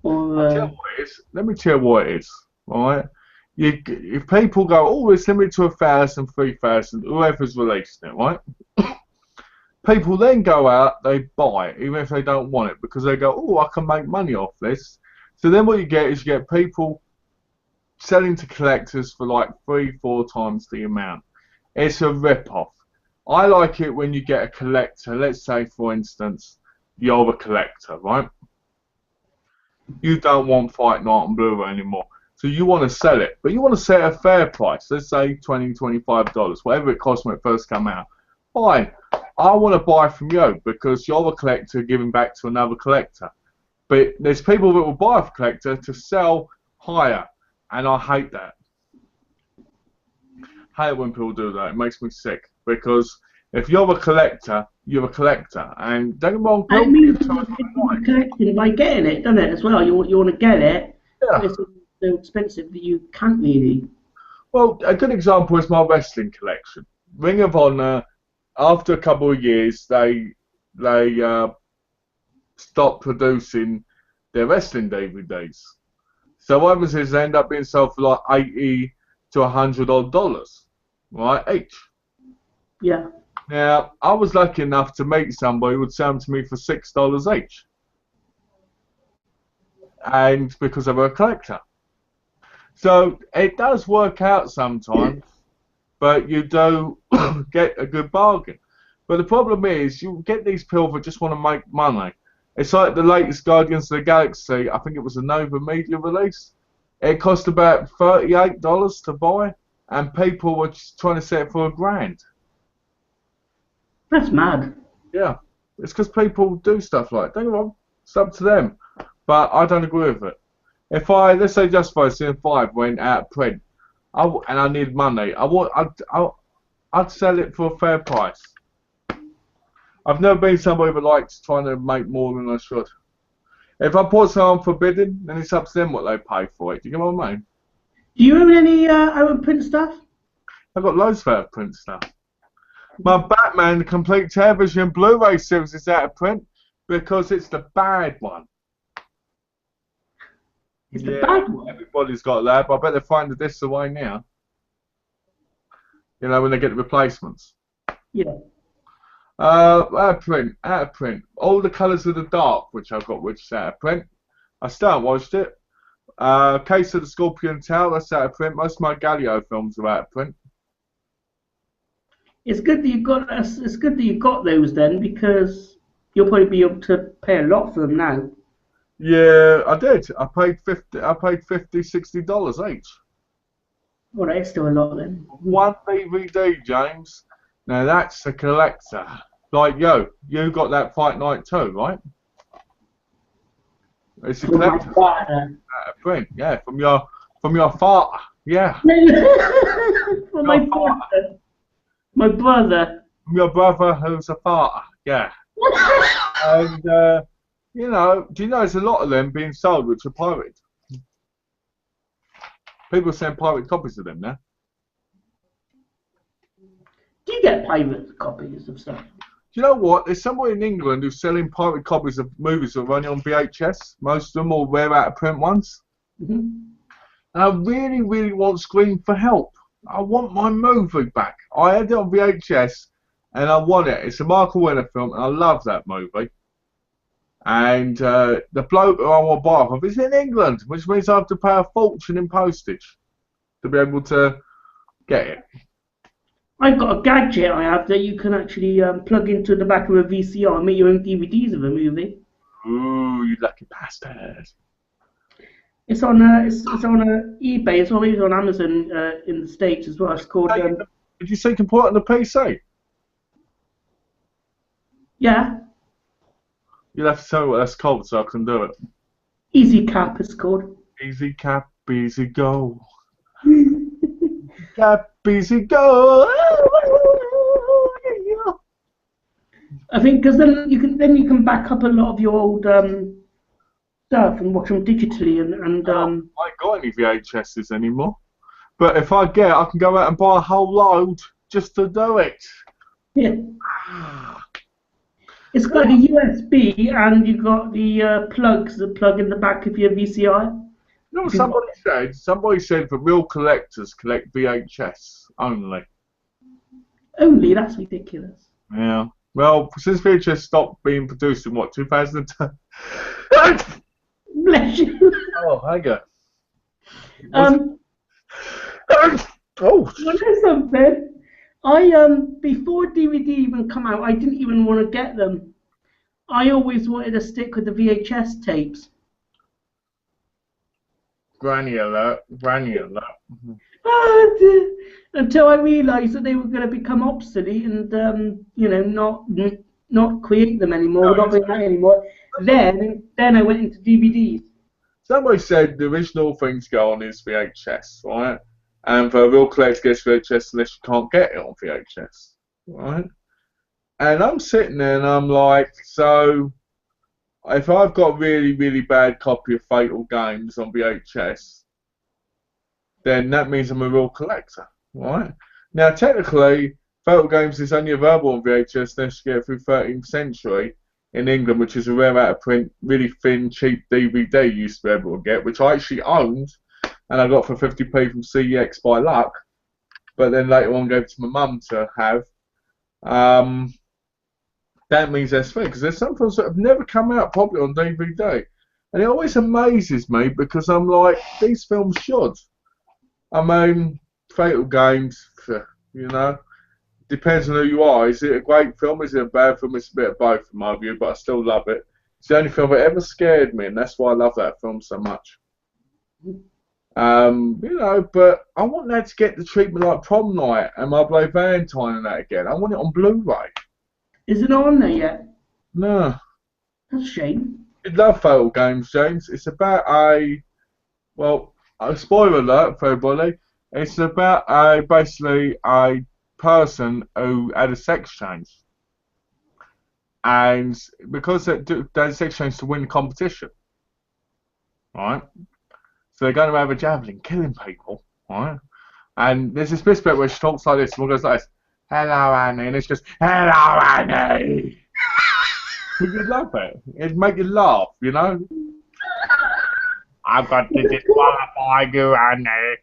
Or I'll tell you what it is. Let me tell you what it is. Right? If people go, oh, it's limited to 1,000, 3,000, whoever's releasing it, right? People then go out, they buy it, even if they don't want it, because they go, oh, I can make money off this. So then what you get is you get people selling to collectors for like 3-4 times the amount. It's a rip-off. I like it when you get a collector. Let's say, for instance, you're a collector, right? You don't want Fight Night on Blu-ray anymore. So you want to sell it, but you want to sell it at a fair price. Let's say $20, $25, whatever it cost when it first came out. Fine. I want to buy from you because you're a collector giving back to another collector. But there's people that will buy a collector to sell higher, and I hate that. Hate when people do that. It makes me sick because if you're a collector, you're a collector, and don't get me wrong, I people mean, can charge what they you're like. collecting by getting it, doesn't it, as well? You want to get it, but Yeah. it's so expensive that you can't really. Well, a good example is my wrestling collection. Ring of Honor, after a couple of years, they stopped producing their wrestling DVDs. So what happens is they end up being sold for like $80 to $100 odd, right, each. Yeah. Now, I was lucky enough to meet somebody who would sell them to me for $6 each. And because they were a collector. So it does work out sometimes, but you do get a good bargain. But the problem is, you get these people that just want to make money. It's like the latest Guardians of the Galaxy, I think it was a Nova Media release. It cost about $38 to buy, and people were just trying to sell it for $1,000. That's mad. Yeah, it's because people do stuff like that. Don't get me wrong, it's up to them. But I don't agree with it. If let's say Justified Sin 5 went out of print, and I need money, I'd sell it for a fair price. I've never been somebody that likes trying to make more than I should. If I put something on Forbidden, then it's up to them what they pay for it. Do you get what I mean? Do you own any out of print stuff? I've got loads of out of print stuff. My Batman, the complete television Blu-ray series is out of print because it's the bad one. It's the bad one. Everybody's got that, but I bet they're finding the discs away now. You know, when they get the replacements. Yeah. Out of print. All the Colours of the Dark, which I've got, which is out of print. I still haven't watched it. Case of the Scorpion Tail, that's out of print. Most of my Galileo films are out of print. It's good that you've got those then, because you'll probably be able to pay a lot for them now. Yeah, I did. I paid $50, $60 each. Well, that is still a lot then. One DVD, James. Now that's a collector. Like you got that Fight Night 2, right? It's a collector. Print, yeah, from your father, yeah. From my father. My brother. From your brother who's a father, yeah. And you know, do you know there's a lot of them being sold which are pirated? People send pirate copies of them now. Do you get pirate copies of stuff? Do you know what? There's somewhere in England who's selling pirate copies of movies that are only on VHS. Most of them are rare out of print ones. Mm-hmm. I really, really want Scream for help. I want my movie back. I had it on VHS and I want it. It's a Michael Winner film and I love that movie. And the bloke who I want to buy off of is in England, which means I have to pay a fortune in postage to be able to get it. I've got a gadget I have that you can actually plug into the back of a VCR and make your own DVDs of a movie. Ooh, you lucky bastard! It's on eBay. It's on Amazon in the States as well. It's called. Did you say you can put it on the PC? Yeah. You'll have to tell me what that's called so I can do it. Easy Cap, it's called. Easy cap, easy go. Cap, easy go. I think because then you can back up a lot of your old stuff and watch them digitally and I ain't got any VHSs anymore. But if I can go out and buy a whole load just to do it. Yeah. It's got a USB and you've got the plugs that plug in the back of your VCR. You know what somebody said that real collectors collect VHS only. Only? That's ridiculous. Yeah. Well, since VHS stopped being produced in what, 2010? Bless you. Oh, hang on. Oh. You know something? Before DVD even come out, I didn't even want to get them. I always wanted to stick with the VHS tapes. Granny alert. Until I realised that they were going to become obsolete and not create them anymore, not doing that anymore. Then I went into DVDs. somebody said the original thing to go on is VHS, right? And for a real collector gets VHS unless you can't get it on VHS, right? And I'm sitting there and I'm like, so if I've got a really, really bad copy of Fatal Games on VHS, then that means I'm a real collector, right? Now, technically, Fatal Games is only available on VHS unless you get it through 13th Century in England, which is a rare out of print, really thin, cheap DVD you used to be able to get, which I actually owned, and I got for 50p from CEX by luck, but then later on gave it to my mum to have. That means that's fair, because there's some films that have never come out properly on DVD. And it always amazes me, because I'm like, these films should. I mean, Fatal Games, you know, depends on who you are. Is it a great film? Is it a bad film? It's a bit of both, in my view, but I still love it. It's the only film that ever scared me, and that's why I love that film so much. You know, but I want that to get the treatment like Prom Night and My Bloody Valentine and that again. I want it on Blu-ray. Is it on there yet? No. That's a shame. I love Fatal Games, James. It's about a spoiler alert for everybody. It's about basically a person who had a sex change, and because they had a sex change to win the competition, right? So they're going to have a javelin, killing people, right? And there's this bit where she talks like this, and one goes like this, "Hello, Annie," and it's just, "Hello, Annie." You'd love it. It'd make you laugh, you know. I've got to disqualify you, Annie.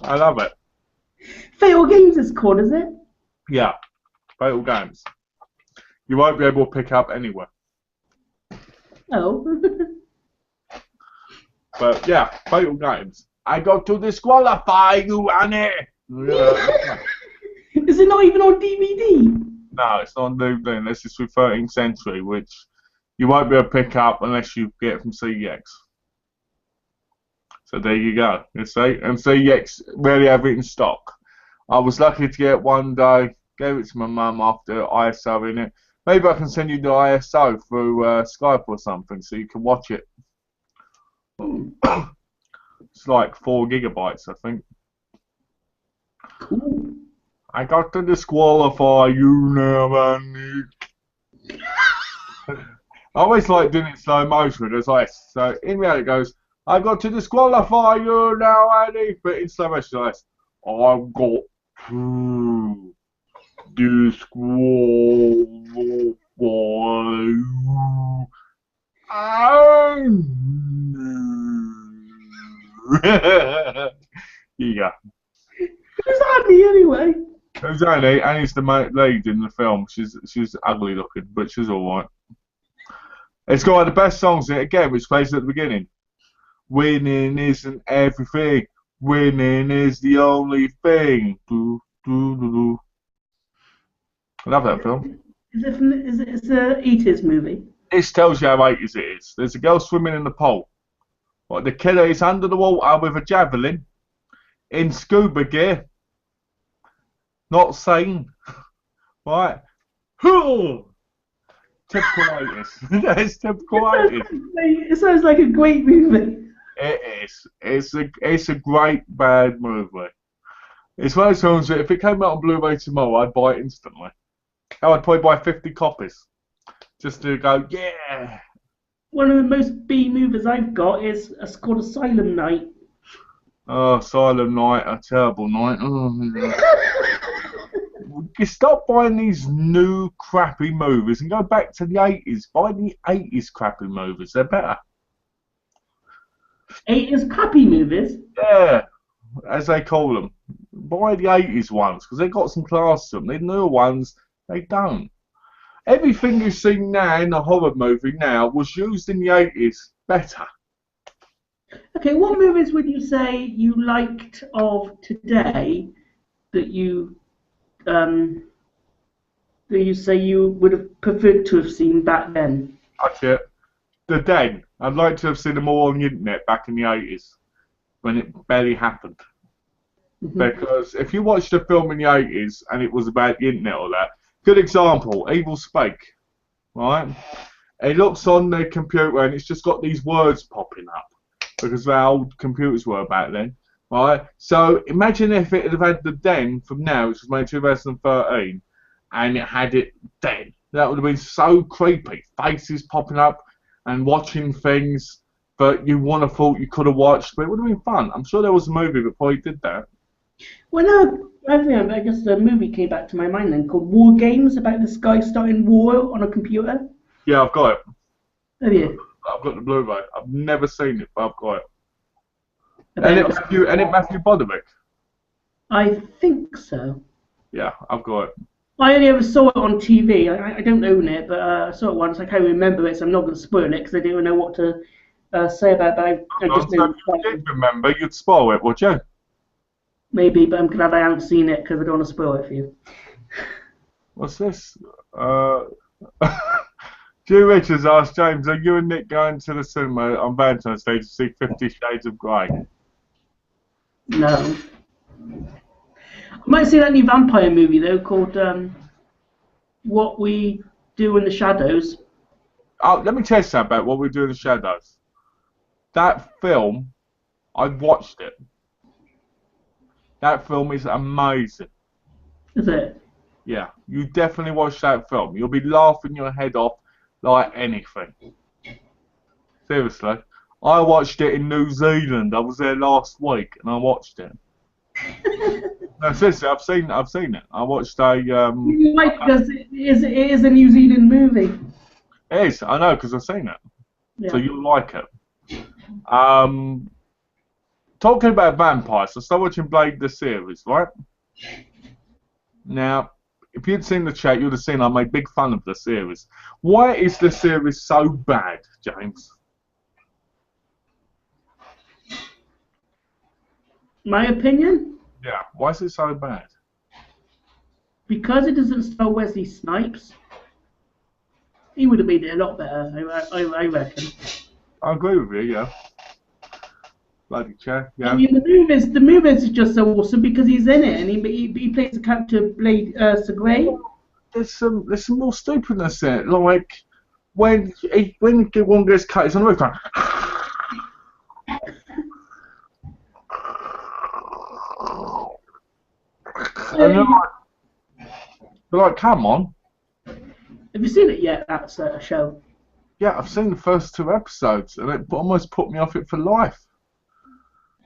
I love it. Fatal Games is called, is it? Yeah, Fatal Games. You won't be able to pick up anywhere. Oh. But yeah, Fatal Games. I got to disqualify you, Annie. Is it not even on DVD? No, it's not on DVD unless it's through 13th Century, which you won't be able to pick up unless you get it from CEX. So there you go. You see? And CEX rarely have it in stock. I was lucky to get it one day, gave it to my mum after ISO in it. Maybe I can send you the ISO through Skype or something so you can watch it. It's like 4 gigabytes, I think. Cool. I got to disqualify you now, Annie. I always like doing it in slow motion. It goes like this. So in reality it goes, I got to disqualify you now, Annie. But in slow motion like this. I've got to disqualify you. Yeah. Who's Annie anyway? Who's Annie? Annie's the lead in the film. She's ugly looking, but she's alright. It's got one of the best songs in it again, which plays at the beginning. Winning isn't everything. Winning is the only thing. Do, do, do, do. I love that film. It's a 80s movie. This tells you how 80s it is. There's a girl swimming in the pool. Right, the killer is under the water with a javelin, in scuba gear, not sane. Right? Typical 80s. That's typical 80s. It sounds like a great movie. It is. It's a great bad movie. It's one of those films that if it came out on Blu-ray tomorrow, I'd buy it instantly. I'd probably buy 50 copies just to go, yeah. One of the most B movies I've got is called Asylum Night. Oh, Silent Night, a terrible night. Oh, you stop buying these new crappy movies and go back to the 80s. Buy the 80s crappy movies. They're better. 80s crappy movies? Yeah, as they call them. Buy the 80s ones because they've got some class to them. The newer ones, they don't. Everything you see now in a horror movie now was used in the 80s better. Okay, what movies would you say you liked of today that you say you would have preferred to have seen back then? That's it. The Den. I'd like to have seen them all on the internet back in the 80s when it barely happened. Mm-hmm. Because if you watched a film in the 80s and it was about the internet or that, good example, Evil Spake, right? It looks on the computer and it's just got these words popping up. because of how old computers were back then, right? So imagine if it had had the den from now, which was made 2013, and it had it then. That would have been so creepy. Faces popping up and watching things that you would have thought you could have watched, but it would have been fun. I'm sure there was a movie before he did that. Well, no, I guess the movie came back to my mind then called War Games about this guy starting war on a computer. Yeah, I've got it. Have you? I've got the Blu-ray. I've never seen it, but I've got it. About And it Matthew Boddick. I think so. Yeah, I've got it. I only ever saw it on TV. I don't own it, but I saw it once. I can't remember it, so I'm not going to spoil it because I don't even know what to say about it. I just know If you did remember, you'd spoil it, would you? maybe, but I'm glad I haven't seen it because I don't want to spoil it for you. What's this? Drew Richards asked James, are you and Nick going to the cinema on Valentine's Day to see 50 Shades of Grey? No. I might see that new vampire movie though called What We Do in the Shadows. Oh, let me tell you something about What We Do in the Shadows. That film, I watched it. That film is amazing. Is it? Yeah, you definitely watch that film. You'll be laughing your head off like anything. Seriously. I watched it in New Zealand. I was there last week and I watched it. No, seriously, I've seen it. I watched a. You like because it is a New Zealand movie. It is, I know, because I've seen it. Yeah. So you'll like it. Talking about vampires, I started watching Blade the series, right? Now, if you'd seen the chat, you'd have seen I made big fun of the series. Why is the series so bad, James? My opinion? Yeah, why is it so bad? Because it doesn't star Wesley Snipes. He would have made it a lot better, I reckon. I agree with you, yeah. Bloody chat, yeah. I mean, the movies are just so awesome because he's in it and he plays the character Blade Segray. There's some more stupidness in it. Like when one gets cut, it's on the roof going. And they're like, come on. Have you seen it yet? That's a show. Yeah, I've seen the first 2 episodes, and it almost put me off it for life.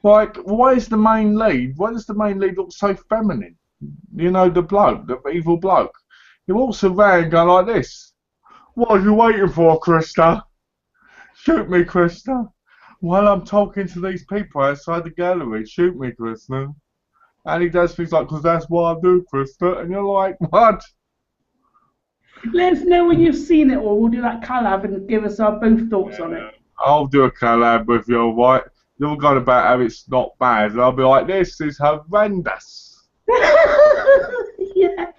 Like, why does the main lead look so feminine? You know, the bloke, the evil bloke. He walks around going like this. What are you waiting for, Krista? Shoot me, Krista. While I'm talking to these people outside the gallery, shoot me, Krista. And he does things like, because that's what I do, Krista. And you're like, what? Let us know when you've seen it, or we'll do that collab and give us our both thoughts on it. I'll do a collab with you, alright? You're going about how it's not bad, and I'll be like, this is horrendous. Yeah.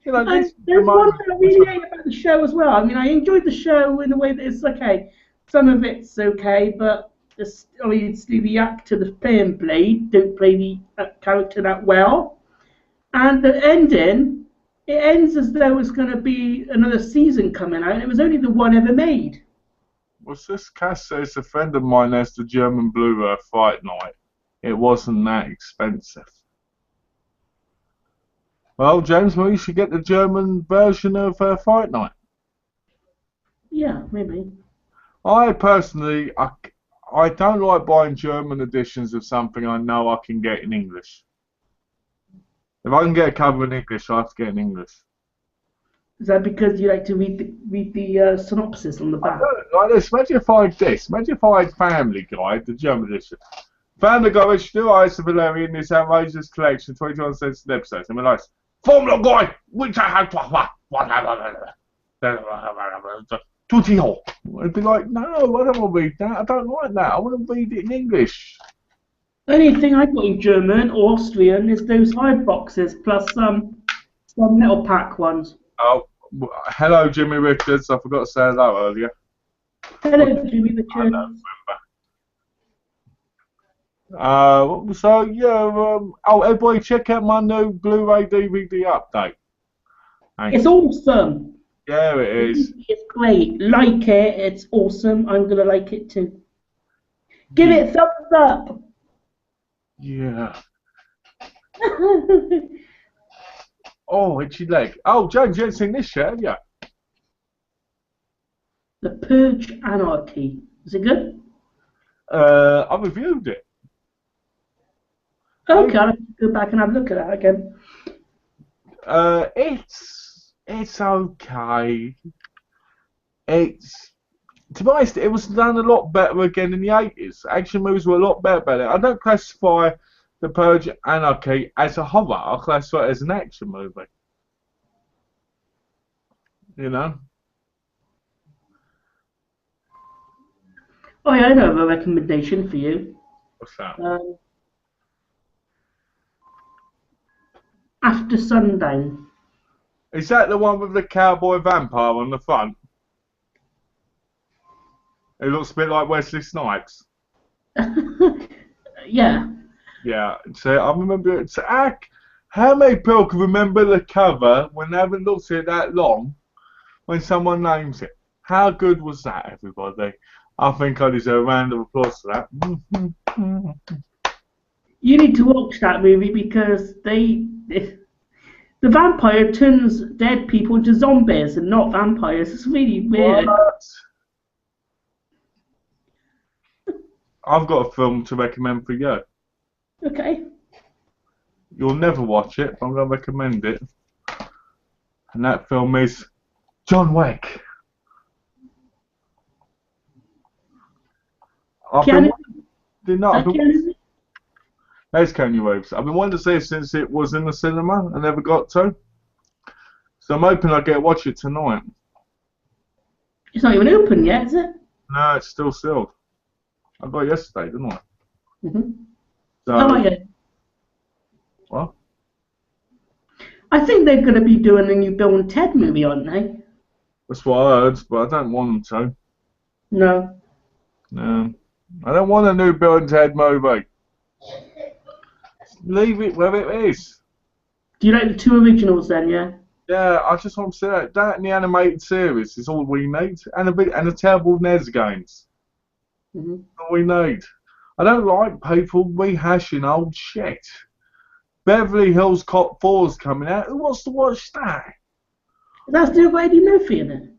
You know, There's one thing I really hate about the show as well. I mean, I enjoyed the show in the way that it's okay. Some of it's okay, but obviously the actor that's playing Blade don't play the character that well. And the ending, it ends as though it's going to be another season coming out, and it was only the one ever made. What's this? Cass says a friend of mine has the German Blu-ray Fight Night. It wasn't that expensive. Well, James, well, you should get the German version of Fight Night. Yeah, maybe. I personally, I don't like buying German editions of something I know I can get in English. If I can get a cover in English, I have to get in English. Is that because you like to read the synopsis on the back? Like this. Imagine if I had this. Imagine if I had Family Guide, the German edition. Family Guide, which new eyes of Valeria in this outrageous collection, 21 cents an episode. And we're like, Formula Guide, which I have to. I'd be like, no, I don't want to read that. I don't like that. I want to read it in English. Only thing I got in German or Austrian is those hard boxes plus some metal pack ones. Oh, hello, Jimmy Richards. I forgot to say hello earlier. Hello, Jimmy Richards. So yeah. Everybody, check out my new Blu-ray DVD update. Thanks. It's awesome. Yeah, it is. It's great. Like it. It's awesome. I'm gonna like it too. Give it thumbs up. Yeah. Oh, itchy leg. Oh, James, you haven't seen this yet, have you? The Purge Anarchy. Is it good? I reviewed it. Okay, I'll have to go back and have a look at that again. It's okay. It's, to be honest, it was done a lot better again in the 80s. Action movies were a lot better back then. I don't classify The Purge Anarchy as a horror. I classify it as an action movie. You know? Oh yeah, I know of a recommendation for you. What's that? After Sundown. Is that the one with the cowboy vampire on the front? It looks a bit like Wesley Snipes. Yeah. Yeah, so I remember it. So how many people can remember the cover when they haven't looked at it that long when someone names it? How good was that, everybody? I think I deserve a round of applause for that. You need to watch that movie because the vampire turns dead people into zombies and not vampires. It's really weird. What? I've got a film to recommend for you. Okay. You'll never watch it, but I'm going to recommend it. And that film is John Wick. There's Keanu Reeves. I've been wanting to see it since it was in the cinema. I never got to. So I'm hoping I get to watch it tonight. It's not even open yet, is it? No, it's still sealed. I got it yesterday, didn't I? Mm-hmm. So, How about you? What? I think they're going to be doing a new Bill and Ted movie, aren't they? That's what I heard, but I don't want them to. No. No. I don't want a new Bill and Ted movie. Leave it where it is. Do you like the two originals then, yeah? Yeah, I just want to say that. That and the animated series is all we need. And the terrible NES games. Mm-hmm. All we need. I don't like people rehashing old shit. Beverly Hills Cop 4's coming out. Who wants to watch that? That's still got Eddie Murphy in it.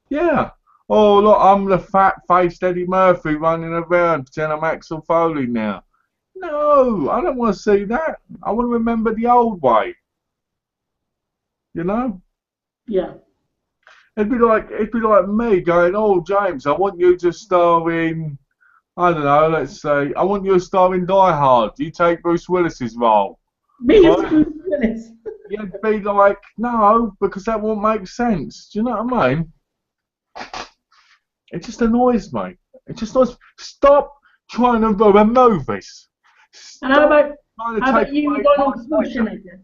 Yeah. Oh, look, I'm the fat-faced Eddie Murphy running around pretending I'm Axel Foley now. No, I don't want to see that. I want to remember the old way. You know? Yeah. It'd be like me going, oh, James, I want you to star in, I don't know, let's say, I want you to star in Die Hard. You take Bruce Willis's role. Me as Bruce Willis. You'd be like, no, because that won't make sense. Do you know what I mean? It just annoys me. It just annoys me. Stop trying to ruin movies. And how about you, Arnold Schwarzenegger?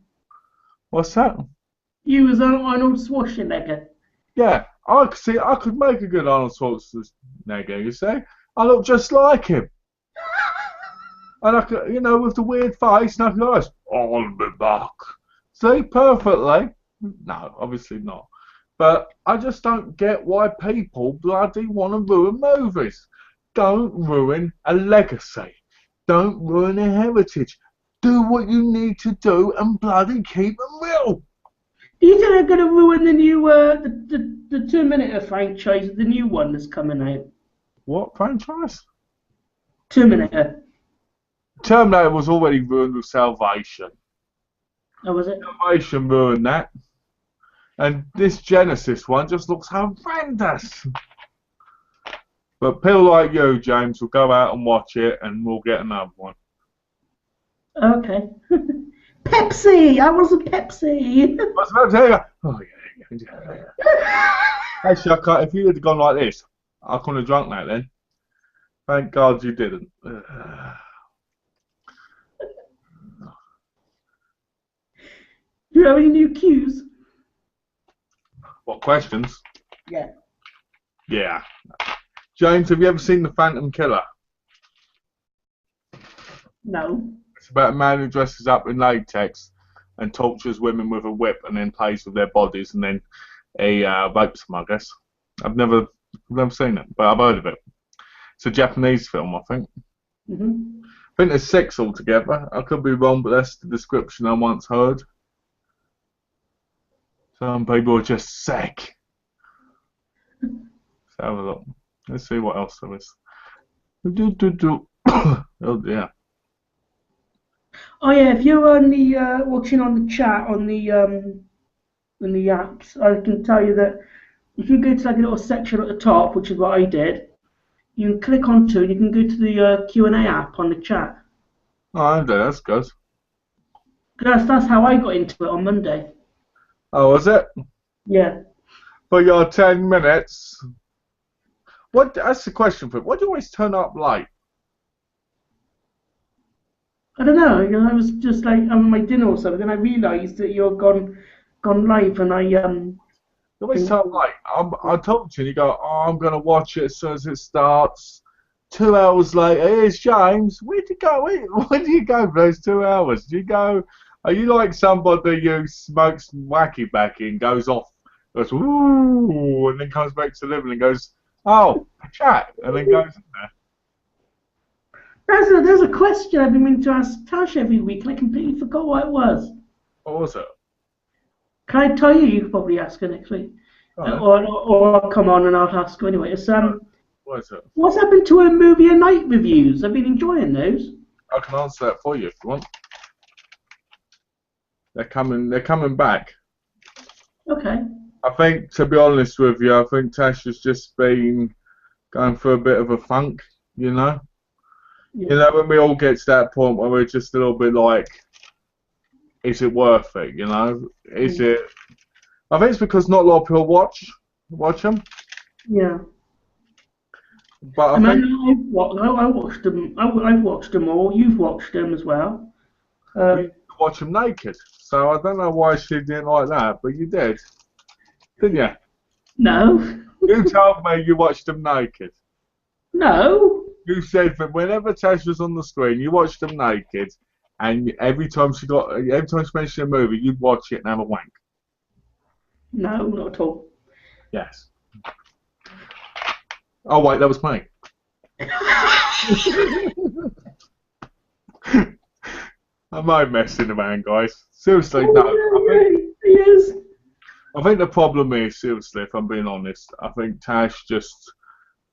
What's that? You as Arnold Schwarzenegger. Yeah, I could make a good Arnold Schwarzenegger, you see? I look just like him. And I could, with the weird face, and I could go, I'll be back. See, perfectly. No, obviously not. But I just don't get why people bloody want to ruin movies. Don't ruin a legacy. Don't ruin a heritage. Do what you need to do and bloody keep them real. Do you think they're going to ruin the new, the Terminator franchise, the new one that's coming out? What franchise? Terminator. Terminator was already ruined with Salvation. Oh, was it? Salvation ruined that. And this Genesis one just looks horrendous. But people like you, James, will go out and watch it and we'll get another one. Okay. Pepsi! I was a Pepsi! What's about to tell you? Oh, yeah. Actually, if you had gone like this, I couldn't have drunk that then. Thank God you didn't. Do you have any new cues? What, questions? Yeah. Yeah. James, have you ever seen The Phantom Killer? No. It's about a man who dresses up in latex and tortures women with a whip and then plays with their bodies and then he rapes them, I guess. I've never seen it, but I've heard of it. It's a Japanese film, I think. Mhm. I think there's 6 altogether. I could be wrong, but that's the description I once heard. Some people are just sick. Let's have a look. Let's see what else there is. Oh yeah. Oh yeah, if you're on the watching on the chat on the apps, I can tell you that if you go to like a little section at the top, which is what I did, you can click onto it. You can go to the Q&A app on the chat. Oh, that's good. That's how I got into it on Monday. Oh, was it? Yeah. For your 10 minutes. What? That's the question for you. Why do you always turn up late? I don't know. I was just like having my dinner or something. Then I realised that you're gone live, and I You always think, turn up late. I told you, and you go, oh, I'm going to watch it as soon as it starts. 2 hours later, here's James. Where'd you go? Where do you go for those 2 hours? Do you go? Are you like somebody who smokes wacky backy and goes off, goes ooh, and then comes back to living and goes, oh, a chat, and then goes in there? there's a question I've been meaning to ask Tash every week, and I completely forgot what it was. What was it? Can I tell you? You could probably ask her next week, Oh, or I'll come on and I'll ask her anyway. It's what is it? what's happened to her movie and night reviews? I've been enjoying those. I can answer that for you if you want. They're coming back. Okay. I think, to be honest with you, I think Tash has just been going through a bit of a funk, you know? Yeah. You know, when we all get to that point where we're just a little bit like, is it worth it, you know? Is it... I think it's because not a lot of people watch them. Yeah. But I I think mean, I watched them. I've watched them all. You've watched them as well. we watch them naked. So I don't know why she didn't like that, but you did. Didn't you? No. You told me you watched them naked. No. You said that whenever Tash was on the screen, you watched them naked, and every time she mentioned a movie, you'd watch it and have a wank. No, not at all. Yes. Oh wait, that was me. Am I messing around, guys? Seriously, no. Yes. I think the problem is, seriously, if I'm being honest, I think Tash just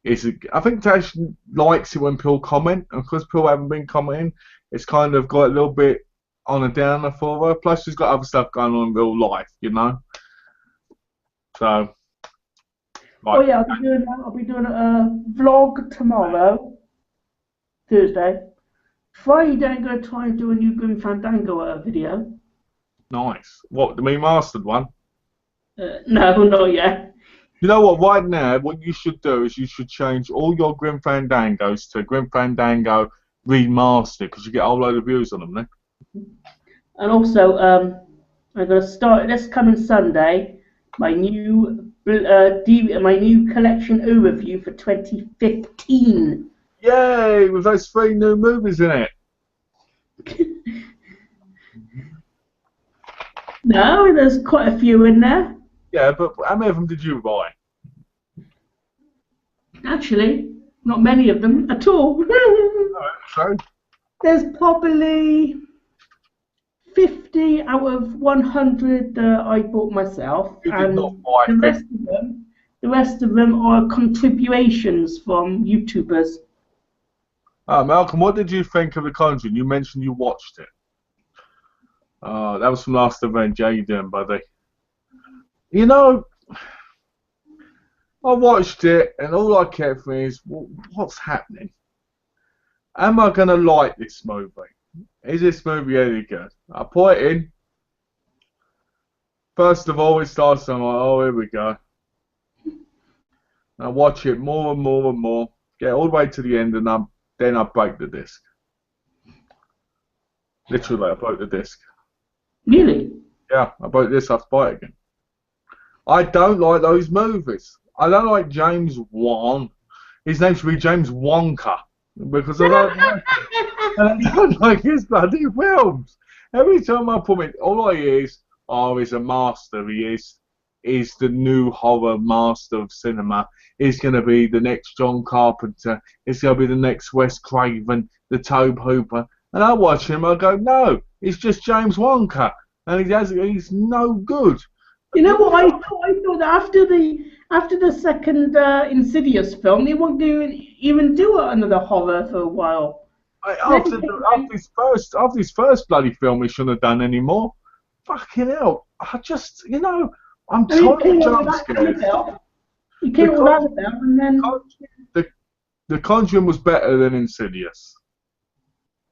I think Tash likes it when people comment, and because people haven't been commenting, it's kind of got a little bit on a downer for her. Plus, she's got other stuff going on in real life, you know. So. Oh yeah, I'll be doing a vlog tomorrow, Thursday. Friday, I'm going to try and do a new Grim Fandango video. Nice. What, the remastered one? No, not yet. You know what? Right now, what you should do is you should change all your Grim Fandangos to Grim Fandango Remastered, because you get a whole load of views on them, then. And also, I'm going to start this coming Sunday my new collection overview for 2015. Yay! With those 3 new movies in it. No, there's quite a few in there. Yeah, but how many of them did you buy? Actually, not many of them at all. So? There's probably 50 out of 100 that I bought myself, You did and not buy the rest of them are contributions from YouTubers. Malcolm, what did you think of The Conjuring? You mentioned you watched it. That was from last event. How you doing, buddy? You know, I watched it, and all I kept thinking is, what's happening? Am I going to like this movie? Is this movie any good? I put it in. First of all, it starts, and I'm like, oh, here we go. And I watch it more and more and more, get all the way to the end, and then I break the disc. Literally, I broke the disc. Really? Yeah, I broke this, I have to buy it again. I don't like those movies. I don't like James Wan. His name should be James Wonka, because I don't like his bloody films. Every time I put it, all I hear is, oh, he's a master, he is. is the new horror master of cinema. He's going to be the next John Carpenter. He's going to be the next Wes Craven, the Tobe Hooper. And I watch him, I go, no, it's just James Wonka. And he's no good. You know what I thought? I thought after the second Insidious film, they won't even do another horror for a while. After his first bloody film, he shouldn't have done any more. Fucking hell! I'm tired of jump scares. You came all that about, and then the Conjuring was better than Insidious.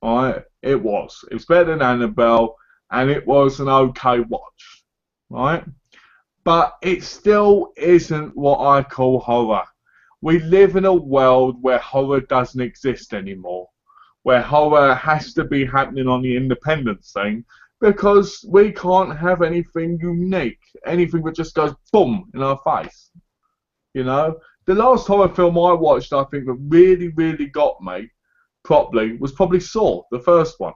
Right? It was. It was better than Annabelle, and it was an okay watch. Right? But it still isn't what I call horror. We live in a world where horror doesn't exist anymore, where horror has to be happening on the independent scene because we can't have anything unique, anything that just goes boom in our face. You know, the last horror film I watched, I think, that really, really got me properly was probably Saw, the first one.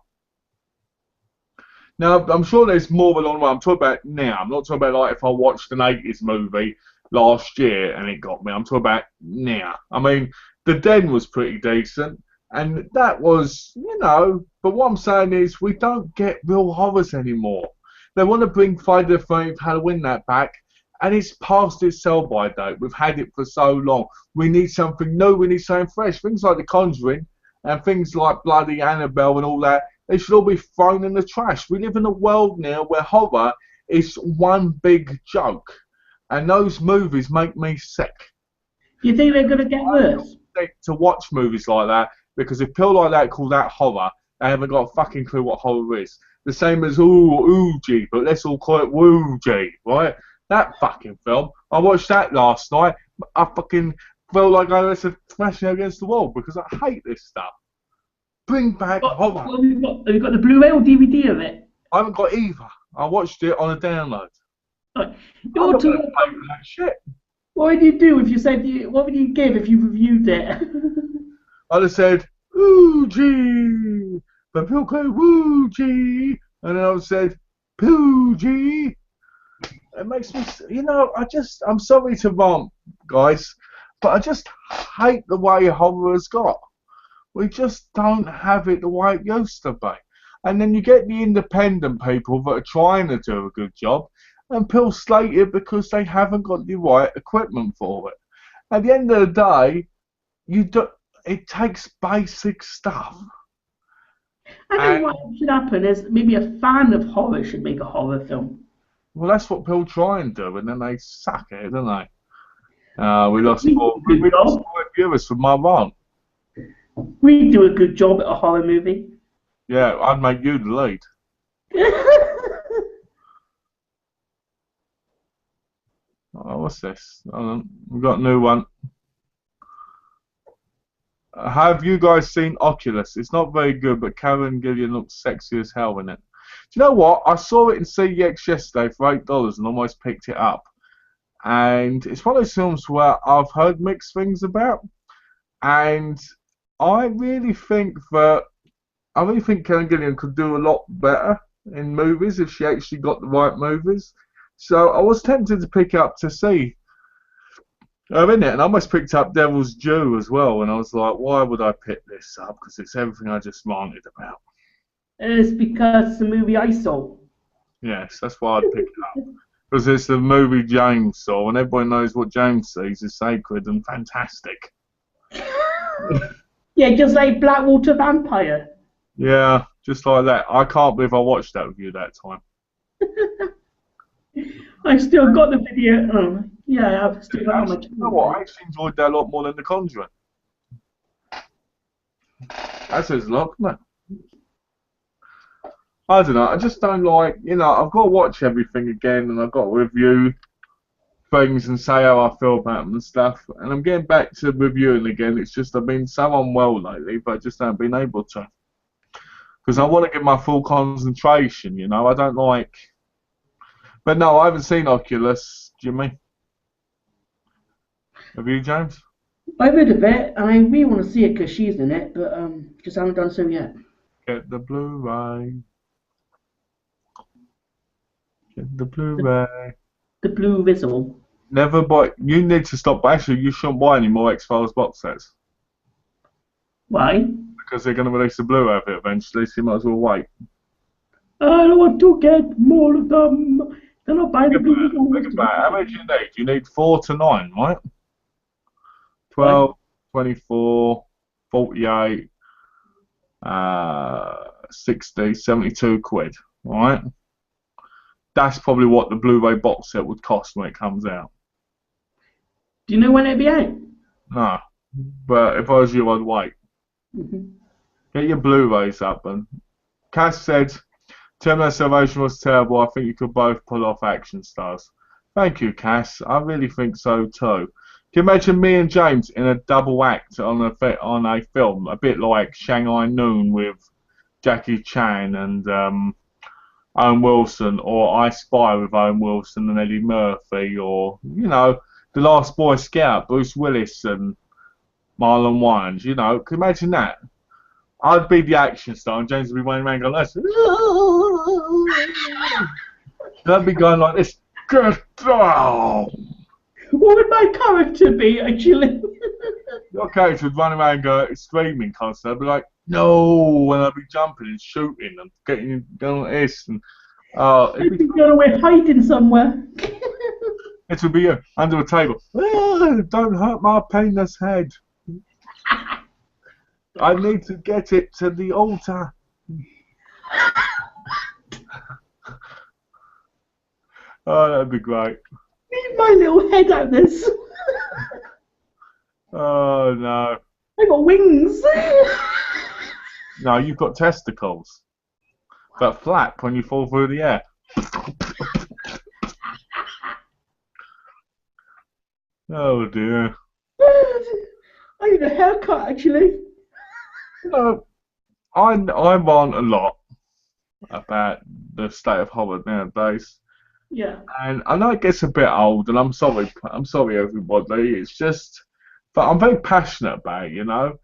Now, I'm sure there's more along the way. I'm talking about now. I'm not talking about like if I watched an 80s movie last year and it got me. I'm talking about now. I mean, The Den was pretty decent, and that was, but what I'm saying is we don't get real horrors anymore. They want to bring Friday the 13th Halloween that back, and it's past its sell-by date. We've had it for so long. We need something new. We need something fresh. Things like The Conjuring and things like bloody Annabelle and all that, they should all be thrown in the trash. We live in a world now where horror is one big joke, and those movies make me sick. You think they're going to get worse? To watch movies like that, because if people like that call that horror, they haven't got a fucking clue what horror is. The same as Ouija, but let's all call it Woo-Gee, right? That fucking film, I watched that last night. I fucking felt like I was smashing against the wall because I hate this stuff. Bring back horror. Have you got the Blu-ray or DVD of it? I haven't got either. I watched it on a download. Right. I'm not going to pay for that shit. What would you do if you said what would you give if you reviewed it? I'd have said, Ooh-Gee, but people go, Woo-Gee, and then I would have said, Poo-Gee. It makes me, I'm sorry to rant, guys, but I just hate the way horror's got. We just don't have it the way it used to be. And then you get the independent people that are trying to do a good job, and people slate it because they haven't got the right equipment for it. At the end of the day, it takes basic stuff. I think what should happen is maybe a fan of horror should make a horror film. Well, that's what people try and do, and then they suck at it, don't they? We lost 4 viewers from my rant. We do a good job at a horror movie. Yeah, I'd make you the lead. Oh, what's this? We've got a new one. Have you guys seen Oculus? It's not very good, but Karen Gillian looks sexy as hell in it. Do you know what? I saw it in CEX yesterday for $8 and almost picked it up. And it's one of those films where I've heard mixed things about. And I really think Karen Gillian could do a lot better in movies if she actually got the right movies. So I was tempted to pick up to see her in it, and I almost picked up Devil's Due as well, and I was like, why would I pick this up? Because it's everything I just ranted about. It's because the movie I saw. Yes, that's why I'd pick it up. Because it's the movie James saw, and everybody knows what James sees is sacred and fantastic. Yeah, just like Blackwater Vampire. Yeah, just like that. I can't believe I watched that with you that time. I still got the video. Oh, yeah, I've still got it. You know what? I actually enjoyed that a lot more than The Conjuring. That says a lot, doesn't it? I don't know. I just don't like, I've got to watch everything again, and I've got to review things and say how I feel about them and stuff. And I'm getting back to reviewing again. It's just I've been so unwell lately, but I just haven't been able to. Because I want to get my full concentration, I don't like... But no, I haven't seen Oculus, Jimmy. Have you, James? I've heard of it, and I really want to see it because she's in it, but just haven't done so yet. Get the Blu-ray. Get the Blu-ray. The blue visual. Never buy. You need to stop. Actually, you shouldn't buy any more X-Files box sets Why? because they're going to release the Blu-ray of it eventually. So you might as well wait. I don't want to get more of them. Then I'll buy the blue visual. Look at that. How many do you need? You need 4 to 9, right? Right. 12, 24, 48, 60, 72 quid, right? That's probably what the Blu-ray box set would cost when it comes out. Do you know when it'll be out? No, but if I was you, I'd wait. Get your Blu-rays up. And Cass said, Terminator Salvation was terrible. I think you could both pull off action stars. Thank you, Cass. I really think so too. Can you imagine me and James in a double act on a film, a bit like Shanghai Noon with Jackie Chan and Owen Wilson, or I Spy with Owen Wilson and Eddie Murphy, or, you know, The Last Boy Scout, Bruce Willis and Marlon Wayans, you know. Can you imagine that? I'd be the action star and James would be running around going like this. I'd be going like this. Oh. What would my character be, actually? Your character would run around screaming constantly. I'd be like, no, and I'd be jumping and shooting and getting going like this. And, I'd be going away hiding somewhere. It would be under a table. Don't hurt my penis head. I need to get it to the altar. Oh, that'd be great. Leave my little head out this. Oh, no. I got wings. No, you've got testicles that flap when you fall through the air. Oh, dear. I need a haircut, actually. No, I rant a lot about the state of Hollywood nowadays. Yeah. And I know it gets a bit old, and I'm sorry everybody. It's just, but I'm very passionate about it, you know.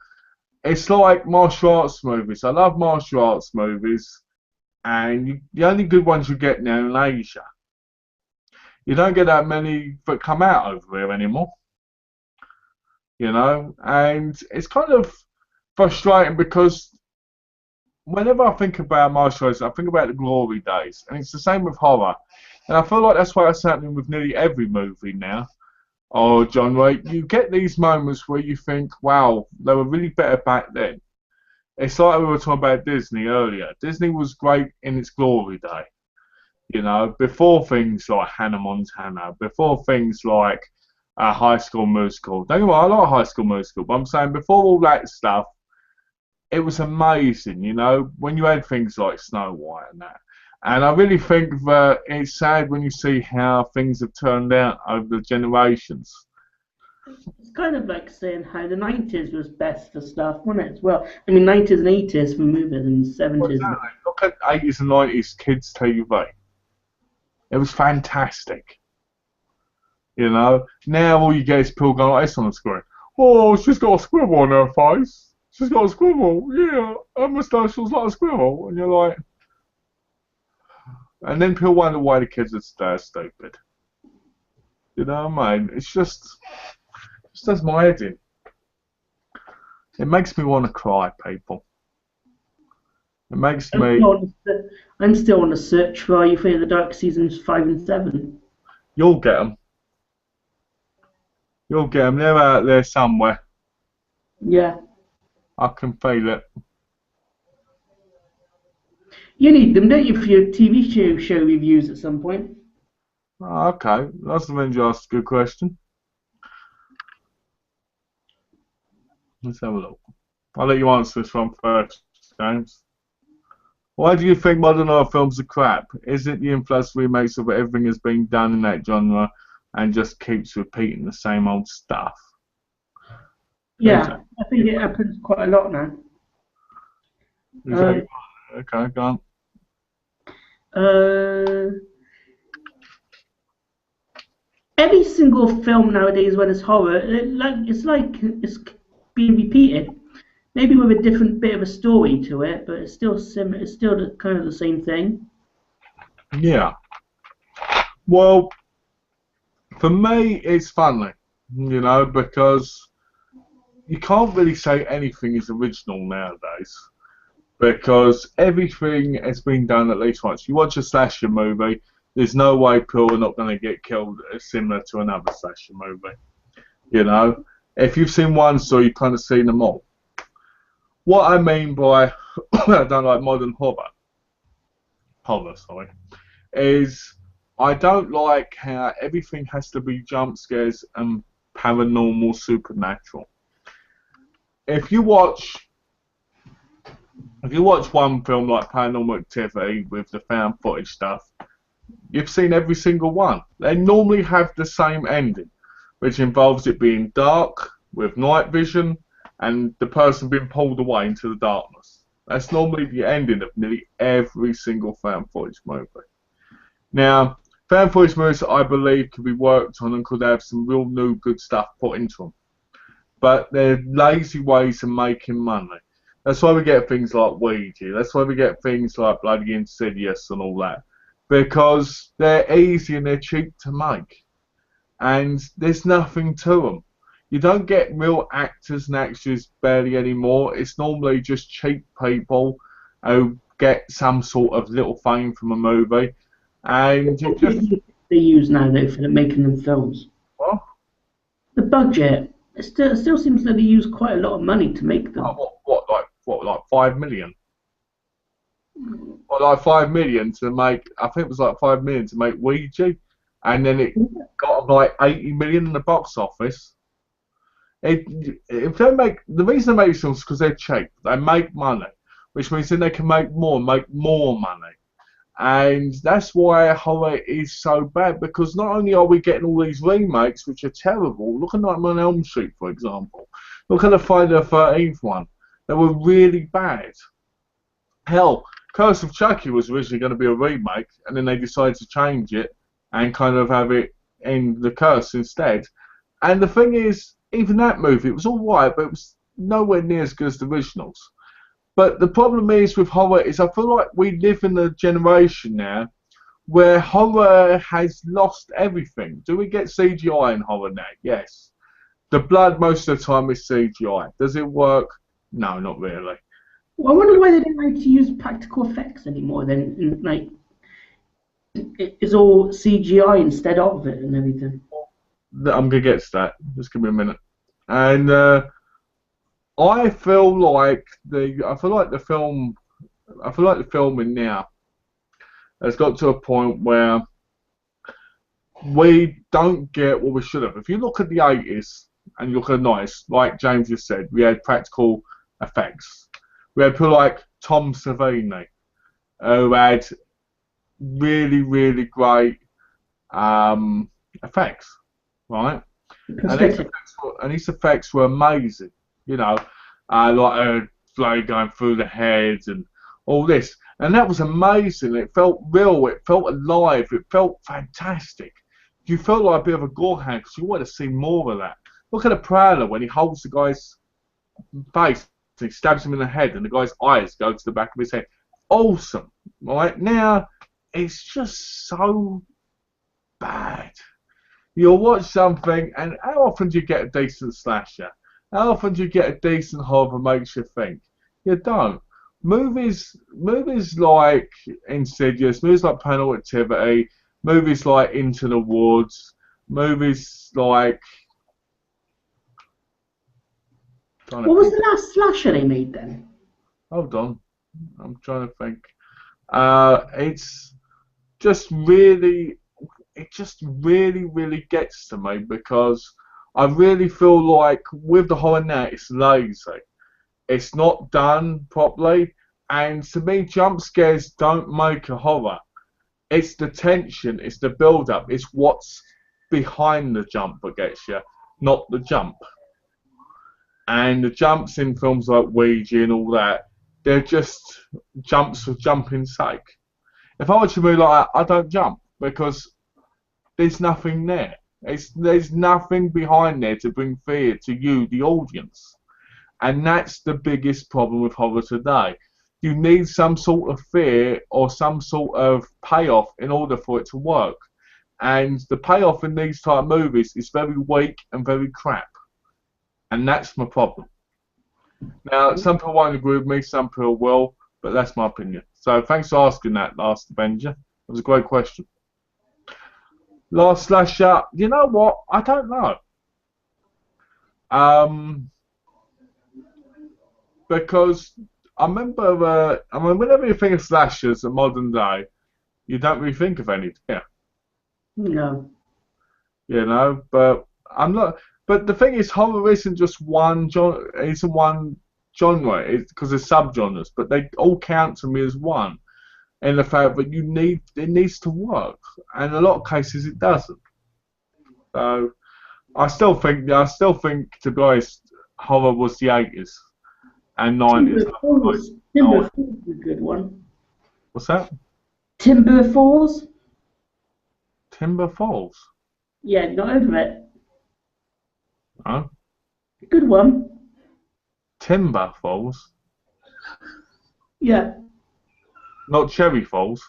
It's like martial arts movies. I love martial arts movies, and the only good ones you get now in Asia. You don't get that many that come out over here anymore, you know. And it's kind of frustrating because whenever I think about martial arts, I think about the glory days, and it's the same with horror. And I feel like that's what's happening with nearly every movie now, or genre. You get these moments where you think, wow, they were really better back then. It's like we were talking about Disney earlier. Disney was great in its glory day, you know, before things like Hannah Montana, before things like High School Musical. Don't get me wrong, I like High School Musical, but I'm saying before all that stuff, it was amazing, you know, when you had things like Snow White and that. And I really think that it's sad when you see how things have turned out over the generations. It's kind of like saying how the 90s was best for stuff, wasn't it, as well? I mean, 90s and 80s for movies and 70s. Well, exactly. Look at 80s and 90s kids' TV. It was fantastic. You know, now all you get is people going like this on the screen. Oh, she's got a squirrel on her face. She's got a squirrel. Yeah, her moustache looks like a squirrel. And you're like... And then people wonder why the kids are stupid. You know what I mean? It's just does my head in. It makes me want to cry, people. It makes me... I'm still on the search for Are You Afraid of the Dark seasons 5 and 7. You'll get them. You'll get them. They're out there somewhere. Yeah. I can feel it. You need them, don't you, for your TV show reviews at some point? Oh, okay, that's the one you asked a good question. Let's have a look. I'll let you answer this one first, James. Why do you think modern horror films are crap? Is it the influence remakes of everything has been done in that genre and just keeps repeating the same old stuff? Yeah, I think it happens quite a lot now. Okay, go on. Every single film nowadays, when it's horror, it's being repeated. Maybe with a different bit of a story to it, but it's still similar. It's still kind of the same thing. Yeah. Well, For me, it's funny, you know, because you can't really say anything is original nowadays. Because everything has been done at least once. You watch a slasher movie, there's no way people are not going to get killed similar to another slasher movie. You know, if you've seen one story, you've kind of seen them all. What I mean by I don't like modern horror, sorry, is I don't like how everything has to be jump scares and paranormal, supernatural. If you watch if you watch one film like Paranormal Activity with the found footage stuff, you've seen every single one. They normally have the same ending, which involves it being dark with night vision and the person being pulled away into the darkness. That's normally the ending of nearly every single found footage movie. Now, found footage movies, I believe, could be worked on and could have some real new good stuff put into them. But they're lazy ways of making money. That's why we get things like Ouija. That's why we get things like bloody Insidious and all that. Because they're easy and they're cheap to make. And there's nothing to them. You don't get real actors and actresses barely anymore. It's normally just cheap people who get some sort of little fame from a movie. And you just... They use now though for making them films. What? The budget. It still seems that they use quite a lot of money to make them. Like 5 million? Or like 5 million to make, I think it was like 5 million to make Ouija, and then it got like 80 million in the box office. If they make, the reason they make films is because they're cheap. They make money, which means then they can make more money. And that's why horror is so bad, because not only are we getting all these remakes, which are terrible, look at Nightmare on Elm Street, for example. Look at the Friday the 13th one. They were really bad. Hell, Curse of Chucky was originally going to be a remake, and then they decided to change it and kind of have it in The Curse instead. And the thing is, even that movie, it was alright, but it was nowhere near as good as the originals. But the problem is with horror is I feel like we live in a generation now where horror has lost everything. Do we get CGI in horror now? Yes. The blood most of the time is CGI. Does it work? No, not really. Well, I wonder why they don't like to use practical effects anymore. Then, like, it's all CGI instead of it and everything. I'm gonna get to that. Just give me a minute. And I feel like the filming now has got to a point where we don't get what we should have. If you look at the 80s and you look at the 90s, like James just said, we had practical effects. We had people like Tom Savini, who had really, really great effects, right? And these effects were amazing, you know, like a blade going through the head and all this. And that was amazing. It felt real. It felt alive. It felt fantastic. You felt like a bit of a gorehound because you wanted to see more of that. Look at the Prowler when he holds the guy's face. He stabs him in the head and the guy's eyes go to the back of his head. Awesome. Right? Now, it's just so bad. You'll watch something, and how often do you get a decent slasher? How often do you get a decent horror that makes you think? You don't. Movies like Insidious, movies like Paranormal Activity, movies like Into the Woods, movies like... What was the last slasher they made then? Hold on, I'm trying to think. It's just really, really gets to me because I really feel like with the horror now, it's lazy. It's not done properly, and to me, jump scares don't make a horror. It's the tension, it's the build-up, it's what's behind the jump that gets you, not the jump. And the jumps in films like Ouija and all that, they're just jumps for jumping's sake. If I watch a movie like that, I don't jump because there's nothing there. There's nothing behind there to bring fear to you, the audience. And that's the biggest problem with horror today. You need some sort of fear or some sort of payoff in order for it to work. And the payoff in these type of movies is very weak and very crap. And that's my problem. Now, some people won't agree with me, some people will, but that's my opinion. So thanks for asking that, Last Avenger. It was a great question. Last slasher, you know what? I don't know. Because I remember, whenever you think of slashers in modern day, you don't really think of any, yeah. No. You know, but I'm not. But the thing is, horror isn't just one genre. It isn't one genre. It's because there's subgenres, but they all count to me as one. In the fact that it needs to work, and in a lot of cases it doesn't. So I still think, to be honest, horror was the 80s and 90s. Timber Falls is a good one. What's that? Timber Falls? Timber Falls. Yeah, not heard of it. No. Good one. Timber Falls. Yeah. Not Cherry Falls.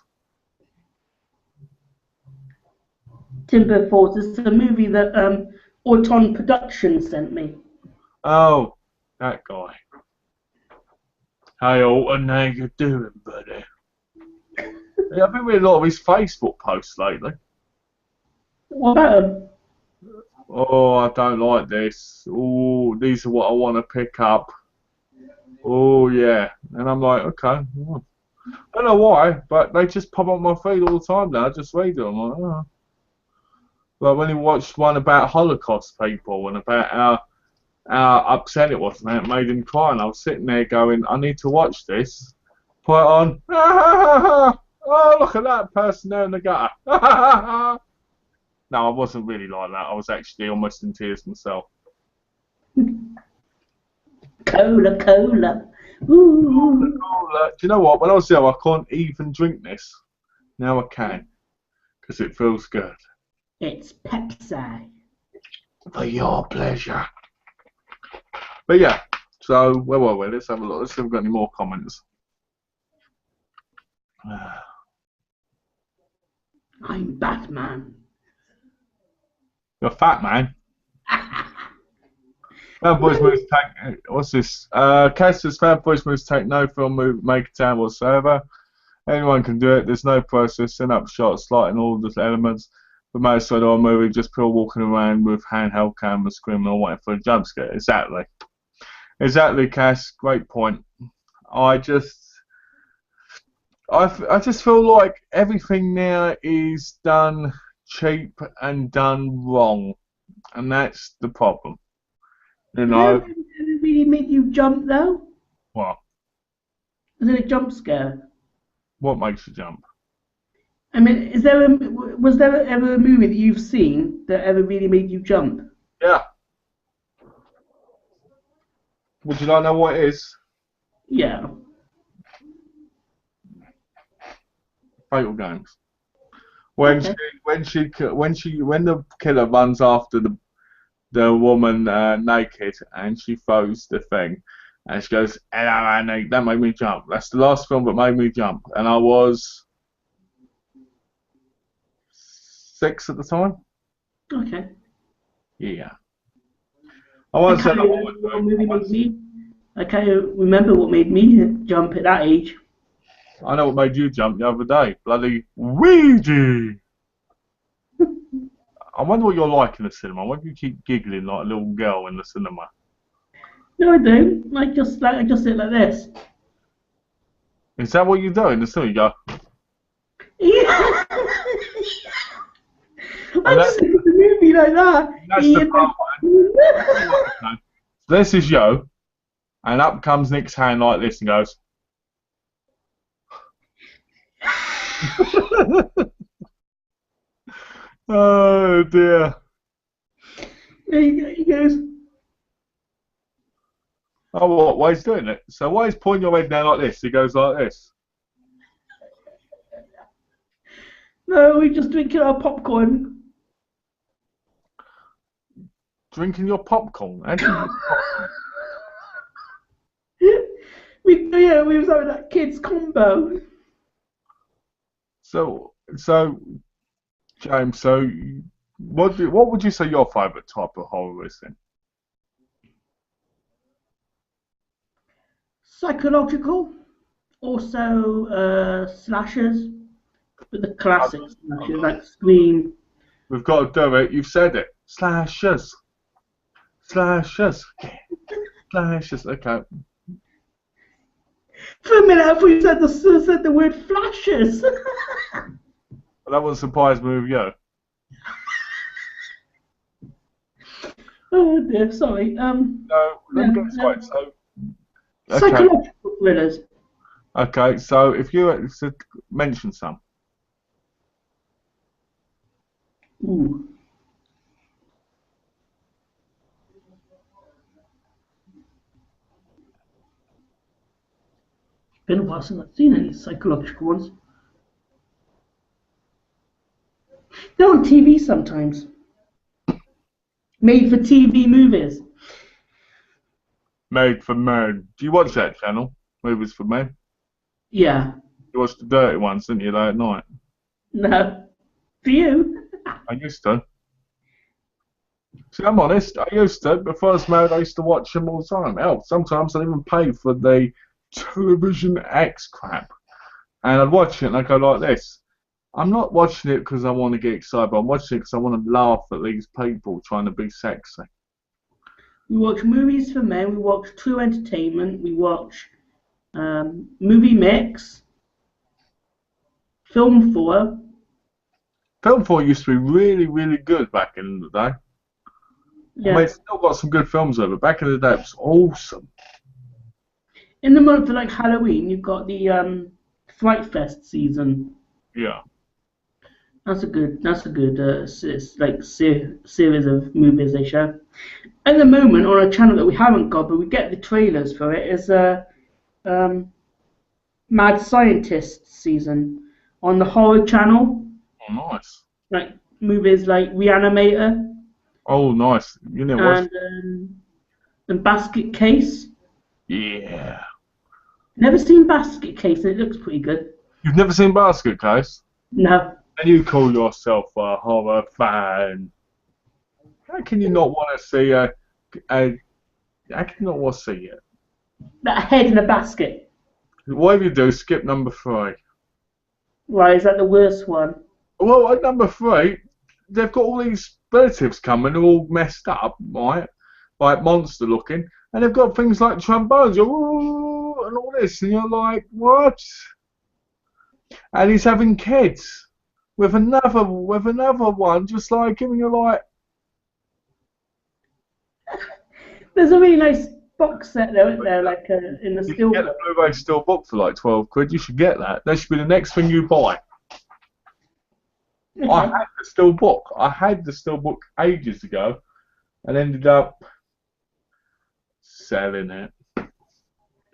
Timber Falls is a movie that Auton Productions sent me. Oh, that guy. Hey, Alton, how you doing, buddy? Yeah, I've been reading a lot of his Facebook posts lately. What about him? Oh, I don't like this. Oh, these are what I want to pick up. Oh, yeah. And I'm like, okay. I don't know why, but they just pop on my feed all the time now. I just read them. I'm like, oh. Like when he watched one about Holocaust people and about how upset it was and how it made him cry, and I was sitting there going, I need to watch this. Put it on. Oh, look at that person there in the gutter. No, I wasn't really like that. I was actually almost in tears myself. Cola. Ooh. Do you know what? When I was young, I couldn't even drink this. Now I can, because it feels good. It's Pepsi. For your pleasure. But yeah, so where were we? Let's have a look. Let's see if we've got any more comments. I'm Batman. You're a fat man. Fanboys moves take. What's this? Caster's fanboys moves take no film move, make a town whatsoever. Anyone can do it. There's no process. Send up shots, lighting all the elements. But most of the movie, just people walking around with handheld cameras, screaming or waiting for a jump scare. Exactly, Cass. Great point. I just feel like everything now is done cheap and done wrong, and that's the problem. You know. Did it really make you jump though? What? Was it a jump scare? What makes you jump? I mean, was there ever a movie that you've seen that ever really made you jump? Yeah. Would you like to know what it is? Yeah. Fatal Games. When Okay. when the killer runs after the woman naked and she throws the thing and she goes, "Hello, Annie," that made me jump. That's the last film that made me jump, and I was 6 at the time. Okay. Yeah. I once said I would. I can't remember what made me jump at that age. I know what made you jump the other day. Bloody Ouija! I wonder what you're like in the cinema. I wonder if you keep giggling like a little girl in the cinema. No, I don't. I just sit like this. Is that what you do in the cinema? You go. Yeah. I just look at the movie like that. That's the part. This is you, and up comes Nick's hand like this and goes. Oh dear. He goes. Oh, what? Why he's doing it? So why he's pointing your head down like this? He goes like this. No, we're just drinking our popcorn. Drinking your popcorn? How do you drink popcorn? We was having that kids combo. So James, so what would you say your favourite type of horror is then? Psychological, also slashers, but the classic slashers like Scream. We've got to do it. You've said it. Slashers. Slashers. Slashers. Okay. For a minute, I thought you said the word flashes. That wouldn't surprise me with you. Oh dear, sorry. No, let me get this right. So, okay. Psychological thrillers. Okay, so if you were to mention some. Ooh. Been a while since I've seen any psychological ones. They're on TV sometimes. Made for TV movies. Made for Men. Do you watch that channel? Movies for Men? Yeah. You watched the dirty ones, didn't you, late at night? No. For you? I used to. See, I'm honest, I used to. Before I was married, I used to watch them all the time. Hell, sometimes I even pay for the television X crap. And I'd watch it and I'd go like this. I'm not watching it because I want to get excited, but I'm watching it because I want to laugh at these people trying to be sexy. We watch movies for men. We watch True Entertainment. We watch Movie Mix. Film 4. Film 4 used to be really, really good back in the day. Yeah. I mean, it's still got some good films over, but back in the day it was awesome. In the month of like Halloween, you've got the Fright Fest season. Yeah. That's a good series of movies they show. At the moment, on a channel that we haven't got, but we get the trailers for it, is Mad Scientist season on the horror channel. Oh, nice. Like movies like Reanimator. Oh, nice. You know what? And Basket Case. Yeah. Never seen Basket Case, and it looks pretty good. You've never seen Basket Case? No. And you call yourself a horror fan. How can you not want to see how can you not want to see it? That head in a basket. Whatever you do, skip number 3. Right, is that the worst one? Well, at number 3, they've got all these relatives coming, they're all messed up, right? Like monster looking, and they've got things like trombones, ooh, and all this, and you're like, what? And he's having kids with another one just like him, and you're like, there's a really nice box set though, isn't there? Like in the you steel. can get a Blu-ray Steelbook for like 12 quid. You should get that. That should be the next thing you buy. I had the Steelbook. I had the Steelbook ages ago, and ended up selling it.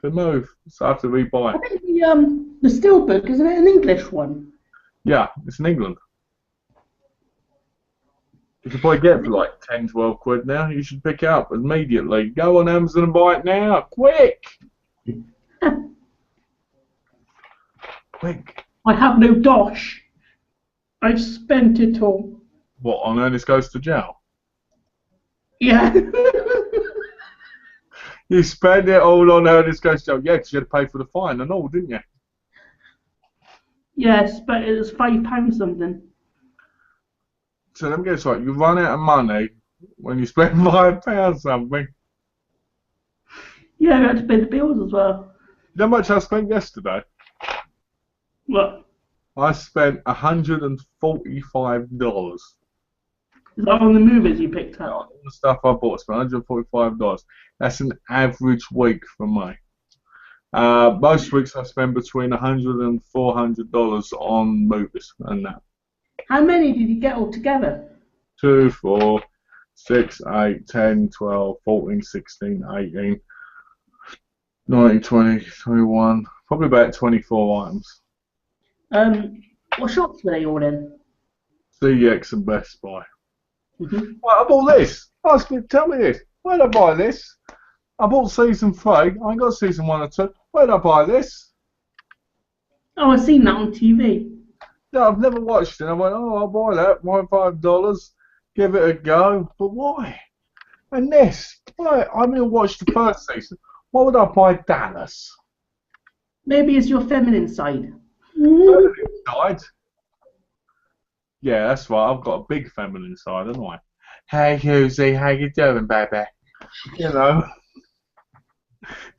To move, so I have to rebuy I it. think the steelbook, isn't it an English one? Yeah, it's in England. You can probably get it for like 10, 12 quid now. You should pick it up immediately. Go on Amazon and buy it now. Quick! Quick. I have no dosh. I've spent it all. What, on Ernest Goes to Jail? Yeah. You spent it all on Ernest Goes to Jail. Yeah, because you had to pay for the fine and all, didn't you? Yes, but it was £5 something. So let me get this right. You run out of money when you spend £5 something. Yeah, I had to pay the bills as well. You know how much I spent yesterday? What? I spent $145. Is that on the movies you picked up? All the stuff I bought, I spent $145. That's an average week for me. Most weeks I spend between $100 and $400 on movies and that. How many did you get altogether? 2, 4, 6, 8, 10, 12, 14, 16, 18, 19, 20, 21, probably about 24 items. What shops were they all in? CX and Best Buy. Mm-hmm. Well, I bought this. Tell me this. Where did I buy this? I bought season 3. I ain't got season 1 or 2. Where did I buy this? Oh, I've seen that on TV. No, I've never watched it. I went, oh, I'll buy that. My $5, give it a go. But why? And this, why? I haven't even watched the first season. Why would I buy Dallas? Maybe it's your feminine side. Side? Yeah, that's right. I've got a big feminine side, haven't I? Hey, Husey, how you doing, baby? You know.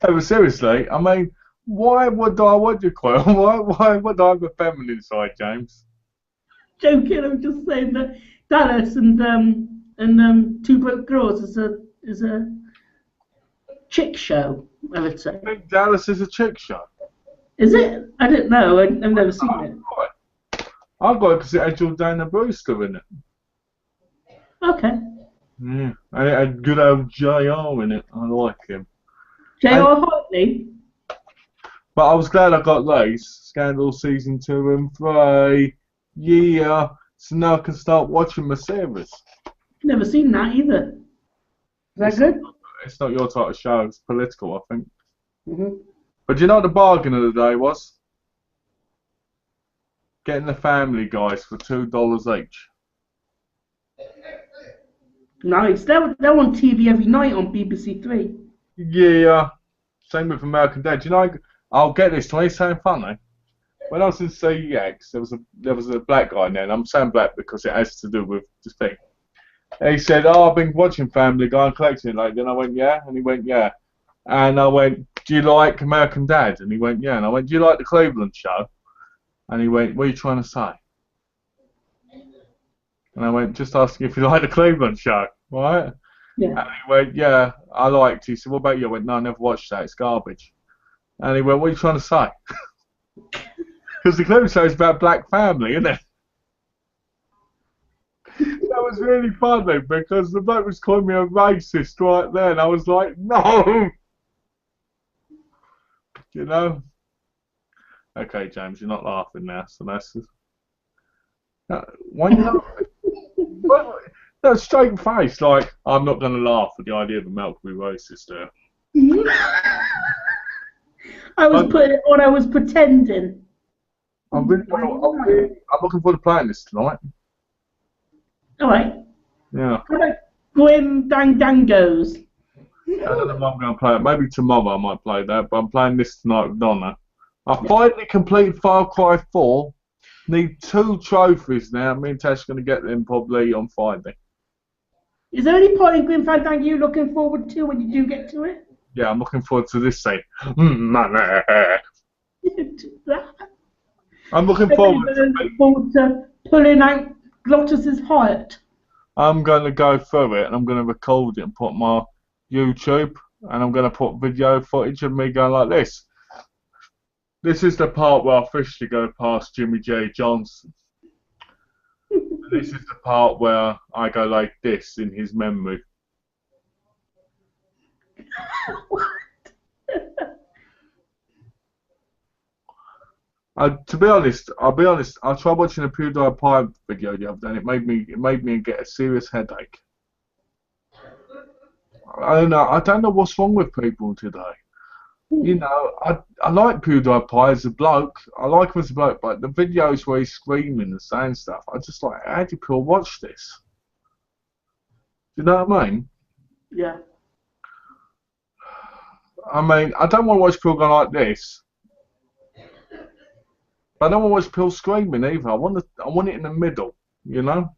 No, but seriously, I mean, why would I want you, Quill? Why would I have a feminine side, James? Joking, I'm just saying that Dallas and Two Broke Girls is a chick show, I would say. I think Dallas is a chick show. Is it? I don't know. I've never seen it. I got it because it had Jordana Brewster in it. Okay. Yeah, and it had good old JR in it. I like him. J.R. Hartley. But I was glad I got those. Scandal season 2 and 3. Yeah. So now I can start watching my series. Never seen that either. Is that good? It's not your type of show. It's political, I think. Mm-hmm. But do you know what the bargain of the day was? Getting the Family Guys for $2 each. Nice. They're on TV every night on BBC Three. Yeah. Same with American Dad. Do you know? I'll get this. To me, sound funny. When I was in CEX, there was a black guy in there, and I'm saying black because it has to do with the thing. And he said, "Oh, I've been watching Family Guy and collecting it lately." And I went, "Yeah," and he went, "Yeah." And I went, "Do you like American Dad?" And he went, "Yeah." And I went, "Do you like the Cleveland Show?" And he went, "What are you trying to say?" And I went, "Just asking if you like the Cleveland Show, right?" Yeah. And he went, "Yeah, I liked it." He said, "What about you?" I went, "No, I never watched that. It's garbage." And he went, "What are you trying to say?" Because the Cleveland Show is about black family, isn't it? That was really funny because the bloke was calling me a racist right there, and I was like, "No!" You know? Okay, James, you're not laughing now, so that's just... Why you laughing? Well, no, straight face, like, I'm not going to laugh at the idea of a Malc being racist there. I was putting it on. I was pretending. I'm looking forward to playing this tonight. All right. Yeah. How about Grim Dangos? I don't know if I'm going to play it. Maybe tomorrow I might play that, but I'm playing this tonight with Donna. I finally completed Far Cry 4. Need 2 trophies now. Me and Tash are going to get them probably on Friday. Is there any part in Grim Fandango you're looking forward to when you do get to it? Yeah, I'm looking forward to this scene. Money. I'm looking forward to pulling out Glottis's heart. I'm going to go through it and I'm going to record it and put my YouTube, and I'm going to put video footage of me going like this. This is the part where I officially go past Jimmy J. Johnson. This is the part where I go like this in his memory. To be honest, I'll be honest. I tried watching a PewDiePie video the other day, and it made me get a serious headache. I don't know what's wrong with people today. You know, I like PewDiePie as a bloke. I like him as a bloke, but the videos where he's screaming and saying stuff, I just like, how do people watch this? Do you know what I mean? Yeah. I mean, I don't want to watch people go like this. But I don't want to watch people screaming either. I want it in the middle, you know?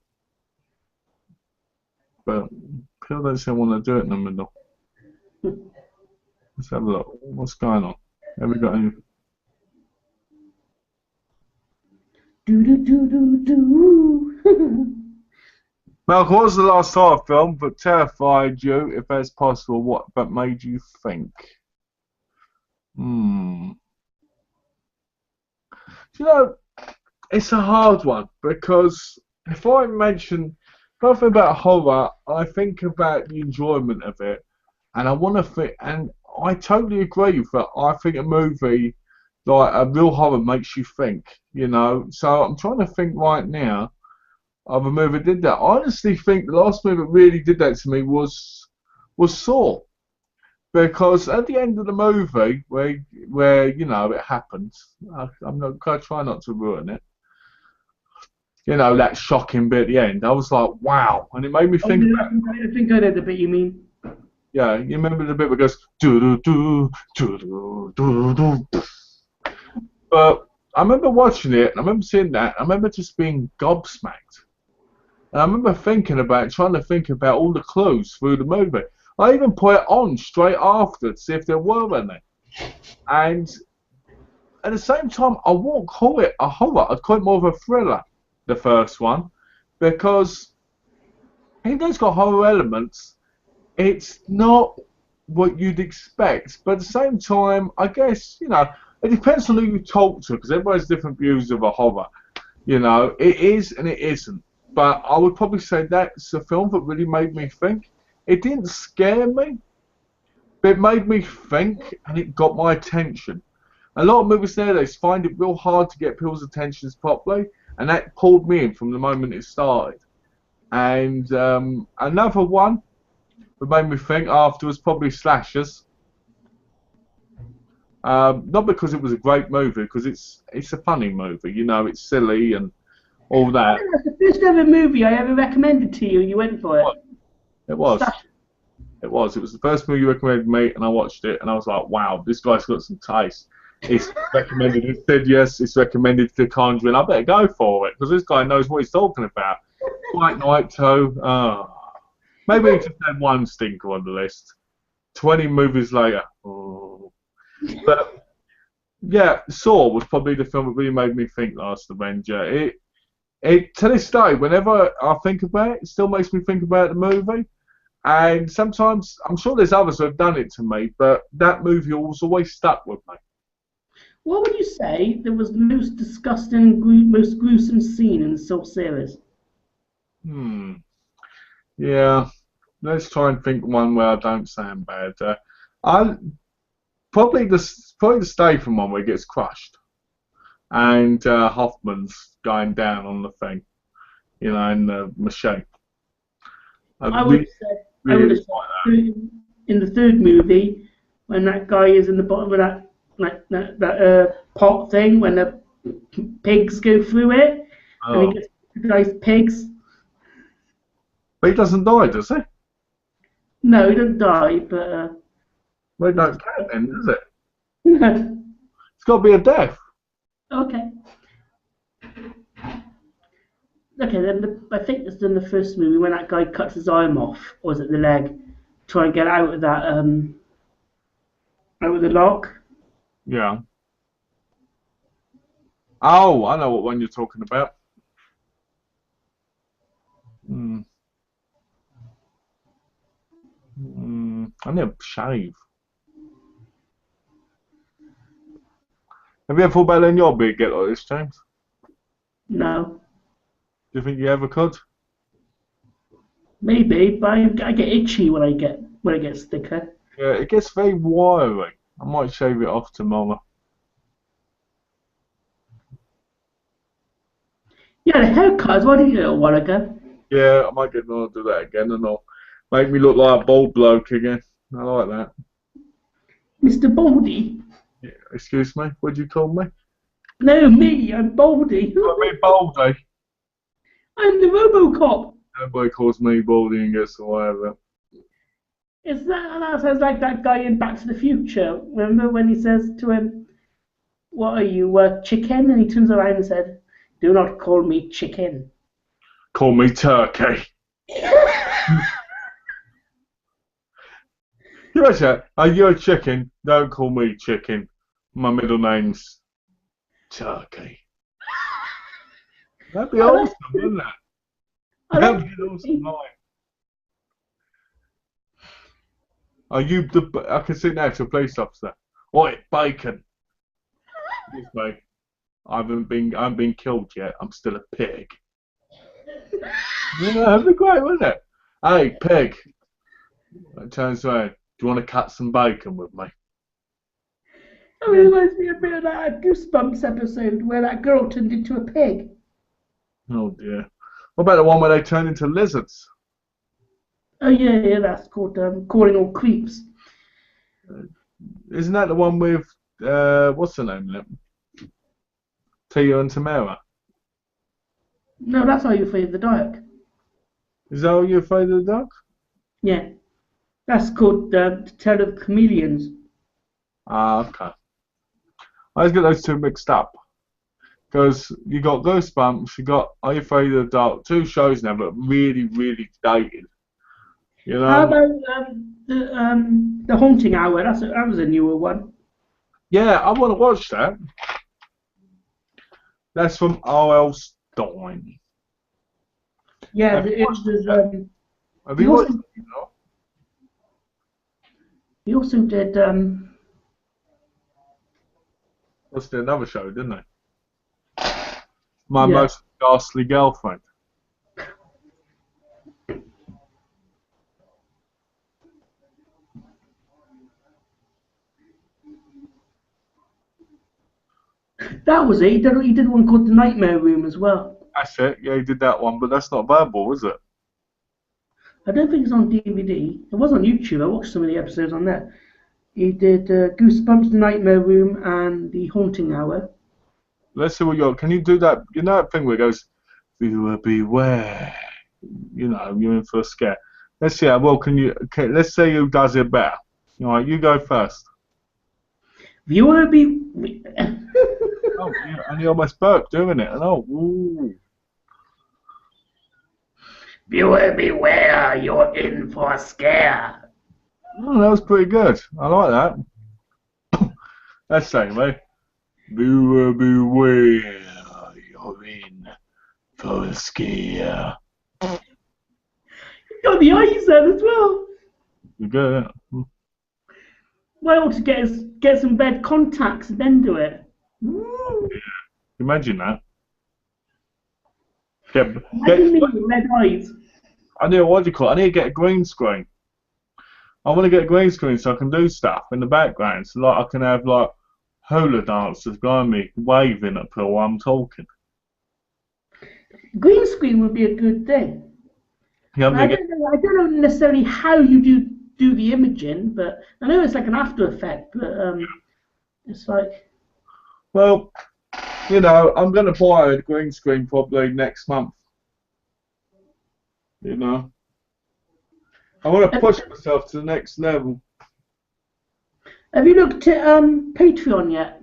But people don't seem to want to do it in the middle. Let's have a look. What's going on? Have we got any? Malc, what was the last horror film that terrified you, if that's possible, but made you think? Do you know, it's a hard one, because if I think about horror, I think about the enjoyment of it, and I want to think, and I totally agree with that. I think a movie, like a real horror, makes you think, you know. So I'm trying to think right now of a movie that did that. I honestly think the last movie that really did that to me was Saw. Because at the end of the movie, where you know it happens, I'm not. I try not to ruin it. you know, that shocking bit at the end. I was like, wow, and it made me Oh, think yeah, about, I think I know the bit you mean. yeah, you remember the bit where it goes do do do do do do do. But I remember watching it, and I remember seeing that. I remember just being gobsmacked. And I remember trying to think about all the clues through the movie. I even put it on straight after to see if there were any. And at the same time, I won't call it a horror. I'd call it more of a thriller, the first one, because even though it's got horror elements, it's not what you'd expect. But at the same time, I guess, you know, it depends on who you talk to, because everybody has different views of a horror. You know, it is and it isn't. But I would probably say that's a film that really made me think. It didn't scare me, but it made me think, and it got my attention. A lot of movies nowadays find it real hard to get people's attentions properly, and that pulled me in from the moment it started. And another one that made me think after was probably Slashers. Not because it was a great movie, because it's a funny movie. You know, it's silly and all that. That's the first ever movie I ever recommended to you. You went for it. It was. Slash. It was. It was the first movie you recommended me, and I watched it, and I was like, wow, this guy's got some taste. It's recommended. It said yes. It's recommended to Conjuring. I better go for it because this guy knows what he's talking about. White Knight too. Maybe he just had one stinker on the list. 20 movies later. Oh. But yeah, Saw was probably the film that really made me think. Last Avenger. It to this day, whenever I think about it, it still makes me think about the movie. And sometimes, I'm sure there's others who have done it to me, but that movie was always stuck with me. What would you say there was the most disgusting, most gruesome scene in the Saw series? Hmm. Yeah. Let's try and think one where I don't sound bad. I probably the Statham one where he gets crushed, and Hoffman's going down on the thing, you know, in the machine. I I would really, say, I would really have like said in the third movie when that guy is in the bottom of that pot thing when the pigs go through it that. and he Oh, gets the guy's pigs. but he doesn't die, does he? No, he doesn't die, but Well, it don't count then, does it? It's got to be a death. okay. Okay, then I think it's in the first movie when that guy cuts his arm off, or is it the leg, trying to get out of that out of the lock. Yeah. Oh, I know what one you're talking about. Hmm. I need a shave. Have you ever thought about letting your beard get like this, James? No, Do you think you ever could? maybe, but I get itchy when I get thicker. Yeah, it gets very wiry. I might shave it off tomorrow. Yeah, the haircut. Why didn't you do it a while ago? Yeah, I might get on to do that again and I'll make me look like a bald bloke again. I like that. Mr. Baldy. Yeah, excuse me, what do you call me? No, me. I'm Baldy. Call me Baldy. I'm the RoboCop. Everybody calls me Baldy and gets whatever. That sounds like that guy in Back to the Future. Remember when he says to him, "What are you, chicken?" And he turns around and said, "Do not call me chicken." Call me Turkey. You know that? Are you a chicken? Don't call me chicken. My middle name's Turkey. That'd be Oh, awesome, wouldn't it? oh, That'd that's be an awesome funny. line. Are you the? I can sit next to a police officer. Oi, bacon. Yes, mate. I haven't been killed yet. I'm still a pig. Yeah, that'd be great, wouldn't it? Hey, pig. It turns around. Do you want to cut some bacon with me? That reminds me a bit of that Goosebumps episode where that girl turned into a pig. Oh dear. What about the one where they turn into lizards? Oh yeah, that's called Calling All Creeps. Isn't that the one with what's her name in it? Tia and Tamara. No, that's Are You Afraid of the Dark? Is that Are You Afraid of the Dark? Yeah, that's called Tale of Chameleons. Ah, okay. I always get those two mixed up. Because you got Goosebumps, you got Are You Afraid of the Dark, two shows now, but really, really dated. You How know? about the Haunting Hour? That was a newer one. Yeah, I want to watch that. That's from R.L. Stein. Yeah, Have you it watched it was. yet? Have He you watched also it? You know? he also did. Watched another show, didn't they? My Yeah, Most Ghastly Girlfriend. that was it. He did one called The Nightmare Room as well. That's it. Yeah, he did that one, but that's not available, is it? I don't think it's on DVD. It was on YouTube. I watched some of the episodes on there. He did Goosebumps, The Nightmare Room, and The Haunting Hour. Let's see what you got. Can you do that? You know that thing where it goes, "Viewer beware." You know, you're in for a scare. Let's see how well can you. Okay, let's see who does it better. All right, you go first. Viewer be. Oh, yeah, and you almost burped doing it. And oh, ooh. Viewer beware, you're in for a scare. Oh, that was pretty good. I like that. Let's say, mate. Viewer beware, you're in for a scare. You got the eyes then as well. You good, innit? Why ought to get some bed contacts and then do it? Oh, Woo. yeah. Imagine that. Get, Imagine get, me with red eyes. I need, what do you call it? I need to get a green screen. I want to get a green screen so I can do stuff in the background. So like I can have like hula dancers behind me waving at people while I'm talking. Green screen would be a good thing. Yeah, I'm I gonna get. don't know. I don't know necessarily how you do the imaging, but I know it's like an After Effect. But it's like Well, you know, I'm gonna buy a green screen probably next month. You know, I want to have, push myself to the next level. have you looked at Patreon yet?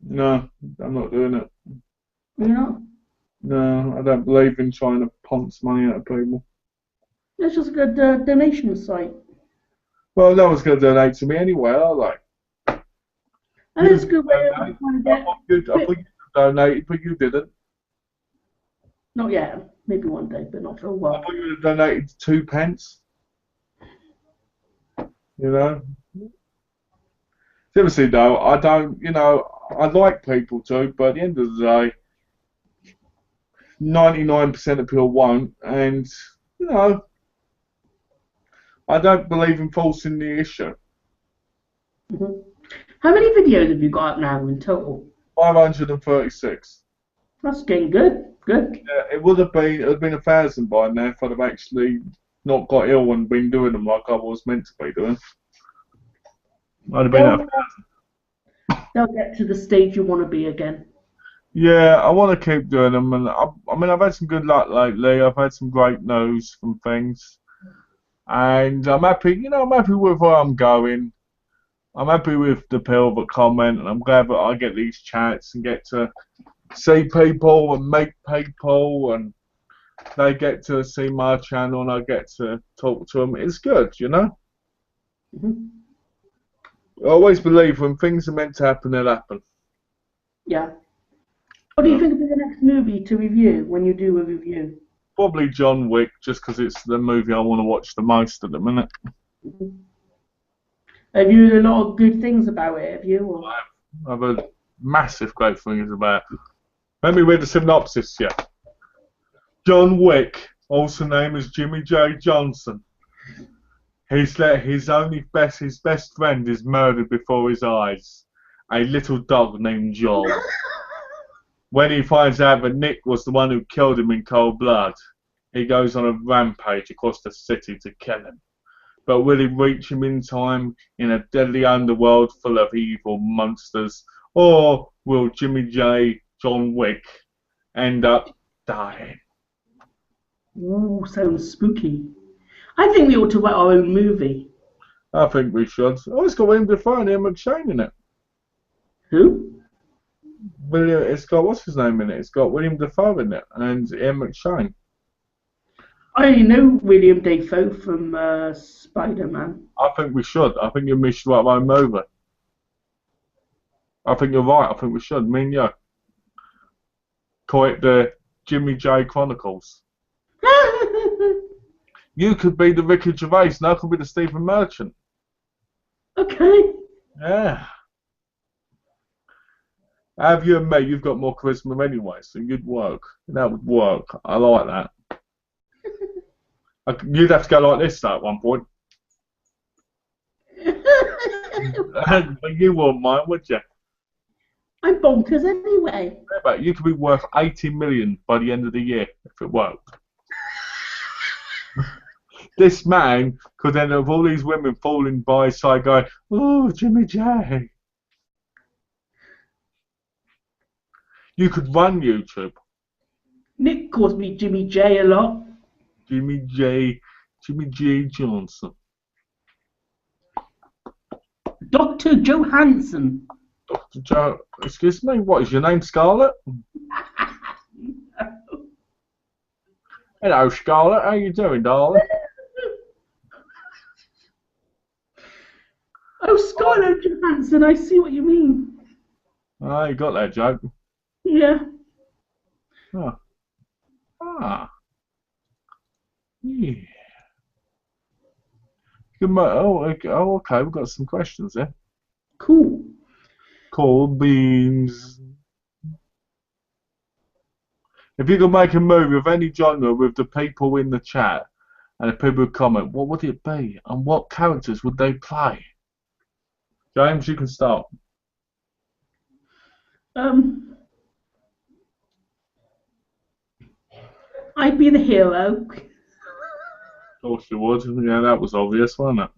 No, I'm not doing it. You know, No, I don't believe in trying to ponce money out of people. it's just a good donation site, Well, no one's gonna donate to me anyway, are they? and You it's a good way donate. of trying to I get. thought you donated, but you didn't. Not yet, maybe one day, but not for a I while. thought you would have donated 2 pence. You know. Seriously though, I don't. You know, I like people to, but at the end of the day, 99% of people won't, and you know, I don't believe in forcing the issue. Hmm. How many videos have you got up now in total? 536. That's getting good. Good. Yeah, it would have been 1,000 by now if I'd have actually not got ill and been doing them like I was meant to be doing. I'd have been They'll at. they'll get to the stage you want to be again. Yeah, I want to keep doing them, and I mean, I've had some good luck lately. I've had some great news from things, and I'm happy. You know, I'm happy with where I'm going. I'm happy with the people that comment, and I'm glad that I get these chats and get to see people and meet people, and they get to see my channel, and I get to talk to them. It's good, you know. Hmm. I always believe when things are meant to happen, they'll happen. Yeah. What do you Yeah. think of the next movie to review when you do a review? Probably John Wick, just because it's the movie I want to watch the most at the minute. Mhm. Have you heard a lot of good things about it? Have you? Or? I've heard massive great things about it. Let me read the synopsis, yeah. John Wick, also known as Jimmy J. Johnson. His best friend is murdered before his eyes. A little dog named Joel. When he finds out that Nick was the one who killed him in cold blood, he goes on a rampage across the city to kill him. But will he reach him in time in a deadly underworld full of evil monsters? Or will Jimmy J. John Wick end up dying. Ooh, sounds spooky. I think we ought to write our own movie. I think we should. Oh, it's got William Dafoe and Ian McShane in it. Who? It's got, what's his name in it? It's got William Dafoe in it and Ian McShane. I only know William Dafoe from Spider-Man. I think we should. I think you should write my own movie. I think you're right. I think we should. Me and you. Call it the Jimmy J Chronicles. You could be the Ricky Gervais and I could be the Stephen Merchant. Okay. Yeah. Have you and me, you've got more charisma anyway, so you'd work. That would work. I like that. You'd have to go like this though, at one point. But you wouldn't mind, would you? I'm bonkers anyway. But you could be worth 80 million by the end of the year if it worked. This man could end up with all these women falling by his side going, "Oh, Jimmy J." You could run YouTube. Nick calls me Jimmy J a lot. Jimmy J Johnson. Dr. Johansson. Dr. Joe, excuse me, what is your name, Scarlett? Hello, Scarlett, how you doing, darling? Oh, Scarlett Johansson, I see what you mean. Ah, you got that joke. Yeah. Oh. Ah. Yeah. Okay, we've got some questions there. Cool. Cool beans. If you could make a movie of any genre with the people in the chat and the people who comment, what would it be? And what characters would they play? James, you can start. I'd be the hero. Of course you would. Yeah, that was obvious, wasn't it?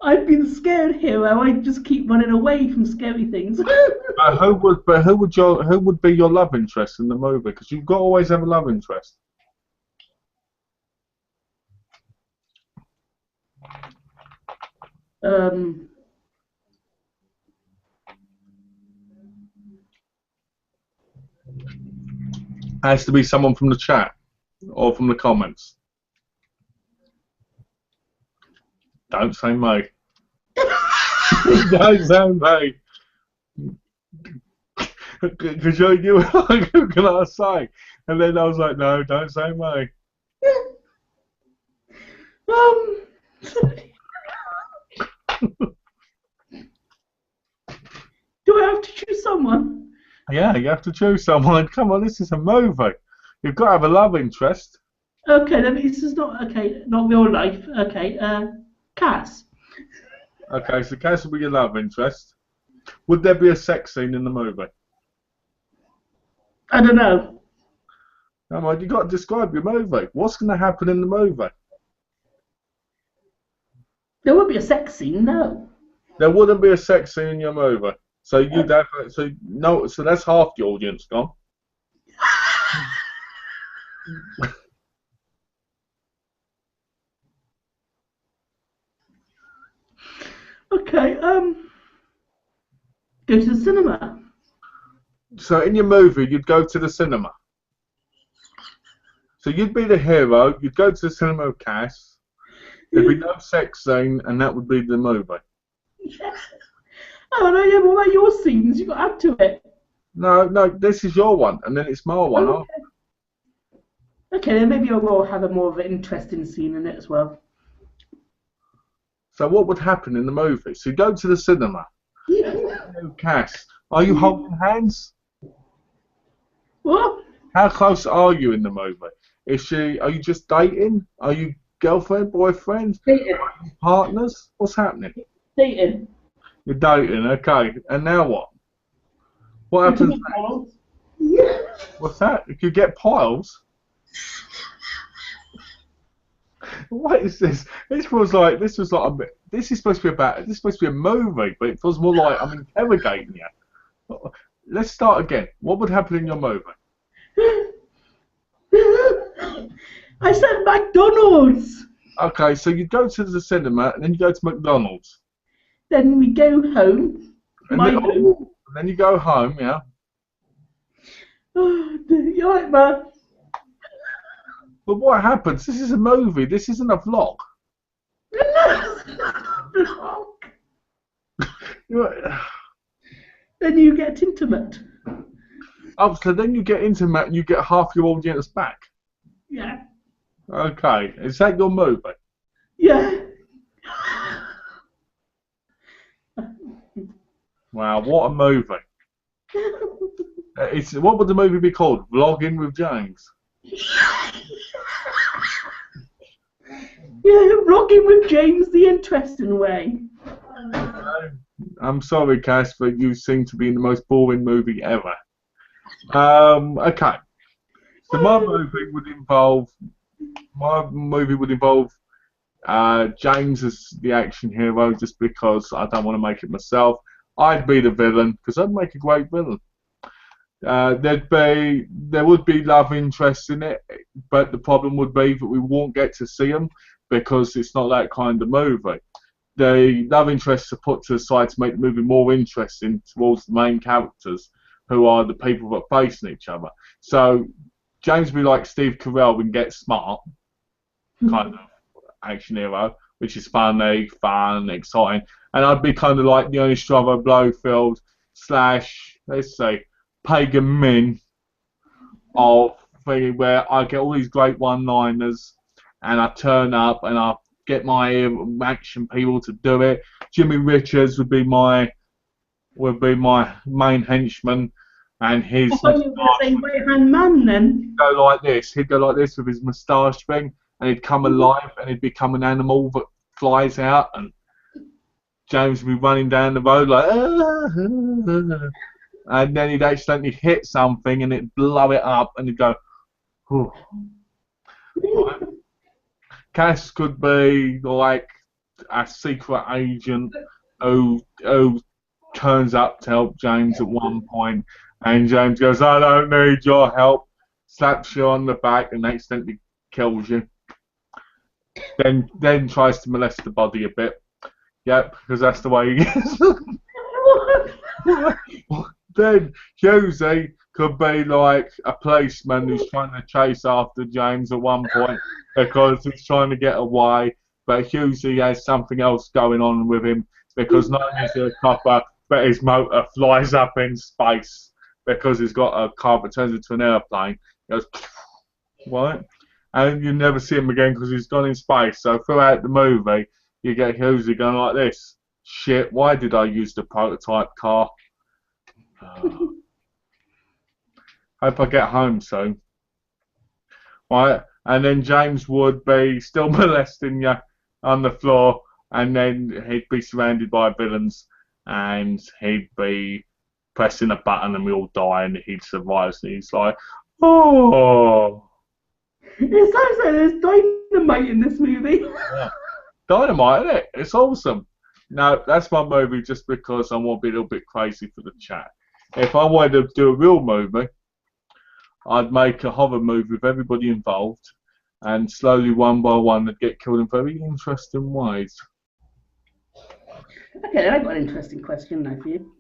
I'd be the scared hero. I'd just keep running away from scary things. Who would be your love interest in the movie? Because you've got to always have a love interest. Has to be someone from the chat or from the comments. Don't say me. Don't say me. Because you were like, who can I say? And then I was like, no, don't say me. Do I have to choose someone? Yeah, you have to choose someone. Come on, this is a movie. You've got to have a love interest. Okay, then this is not not real life. Okay, Cass. Okay, so Cass will be your love interest. Would there be a sex scene in the movie? I don't know. Come on, you've got to describe your movie. What's going to happen in the movie? There won't be a sex scene, no. There wouldn't be a sex scene in your movie. So you'd have so that's half the audience gone. Okay, go to the cinema. So in your movie, you'd go to the cinema. So you'd be the hero. You'd go to the cinema with Cass. There'd be no sex scene, and that would be the movie. Oh no, yeah, what about your scenes? You got to add to it. No, this is your one, and then it's my one. Okay. Okay, then maybe I will have a more of an interesting scene in it as well. So what would happen in the movie? So you go to the cinema. Cass, are you holding hands? What? How close are you in the movie? Are you just dating? Are you girlfriend, boyfriend? Dating. Partners? What's happening? Dating. You're dating, okay. And now what? What happens next? What's that? If you get piles? What is this? This is supposed to be a movie, but it feels more like I'm interrogating you. Let's start again. What would happen in your movie? I said McDonald's. Okay, so you go to the cinema and then you go to McDonald's. Then we go home. And My then, home. and then you go home, yeah? Oh, you like that? But what happens? This is a movie. This isn't a vlog. Then you get intimate. Oh, so then you get intimate and you get half your audience back. Yeah. Okay, is that your movie? Yeah. Wow, what a movie. What would the movie be called? Vlogging with James. Yeah, vlogging with James the interesting way. I'm sorry, Cass, but you seem to be in the most boring movie ever. Okay. So my movie would involve James as the action hero, just because I don't want to make it myself. I'd be the villain because I'd make a great villain. There would be love interest in it, but the problem would be that we won't get to see them because it's not that kind of movie. The love interests are put to the side to make the movie more interesting towards the main characters, who are the people that are facing each other. So James would be like Steve Carell in Get Smart, kind of action hero, which is funny, fun, exciting. And I'd be kind of like the only Strabo Blowfield / let's say, Pagan Min of thing where I get all these great one-liners and I turn up and I get my action people to do it. Jimmy Richards would be my main henchman, and his I thought you were going to say right-hand man then. He'd go like this. He'd go like this with his moustache thing, and he'd come alive, and he'd become an animal that flies out, and James would be running down the road like, and then he'd accidentally hit something, and it'd blow it up, and he'd go, oh. Right. Cass could be like a secret agent who turns up to help James at one point, and James goes, I don't need your help, slaps you on the back and accidentally kills you. Then tries to molest the body a bit. Yep, because that's the way he is. Then Husey could be like a policeman who's trying to chase after James at one point because he's trying to get away, but Husey has something else going on with him because not only is he a copper, but his motor flies up in space because he's got a car that turns into an airplane. He goes, what? And you never see him again because he's gone in space. So throughout the movie, you get Husey going like this. Shit, why did I use the prototype car? Hope I get home soon. Right, and then James would be still molesting you on the floor, and then he'd be surrounded by villains, and he'd be pressing a button, and we all die, and he'd survive. And he's like, oh. It sounds like there's dynamite in this movie. Yeah. Dynamite, isn't it? It's awesome. No, that's my movie just because I want to be a little bit crazy for the chat. If I wanted to do a real movie, I'd make a horror movie with everybody involved, and slowly, one by one, they'd get killed in very interesting ways. Okay, I've got an interesting question now for you.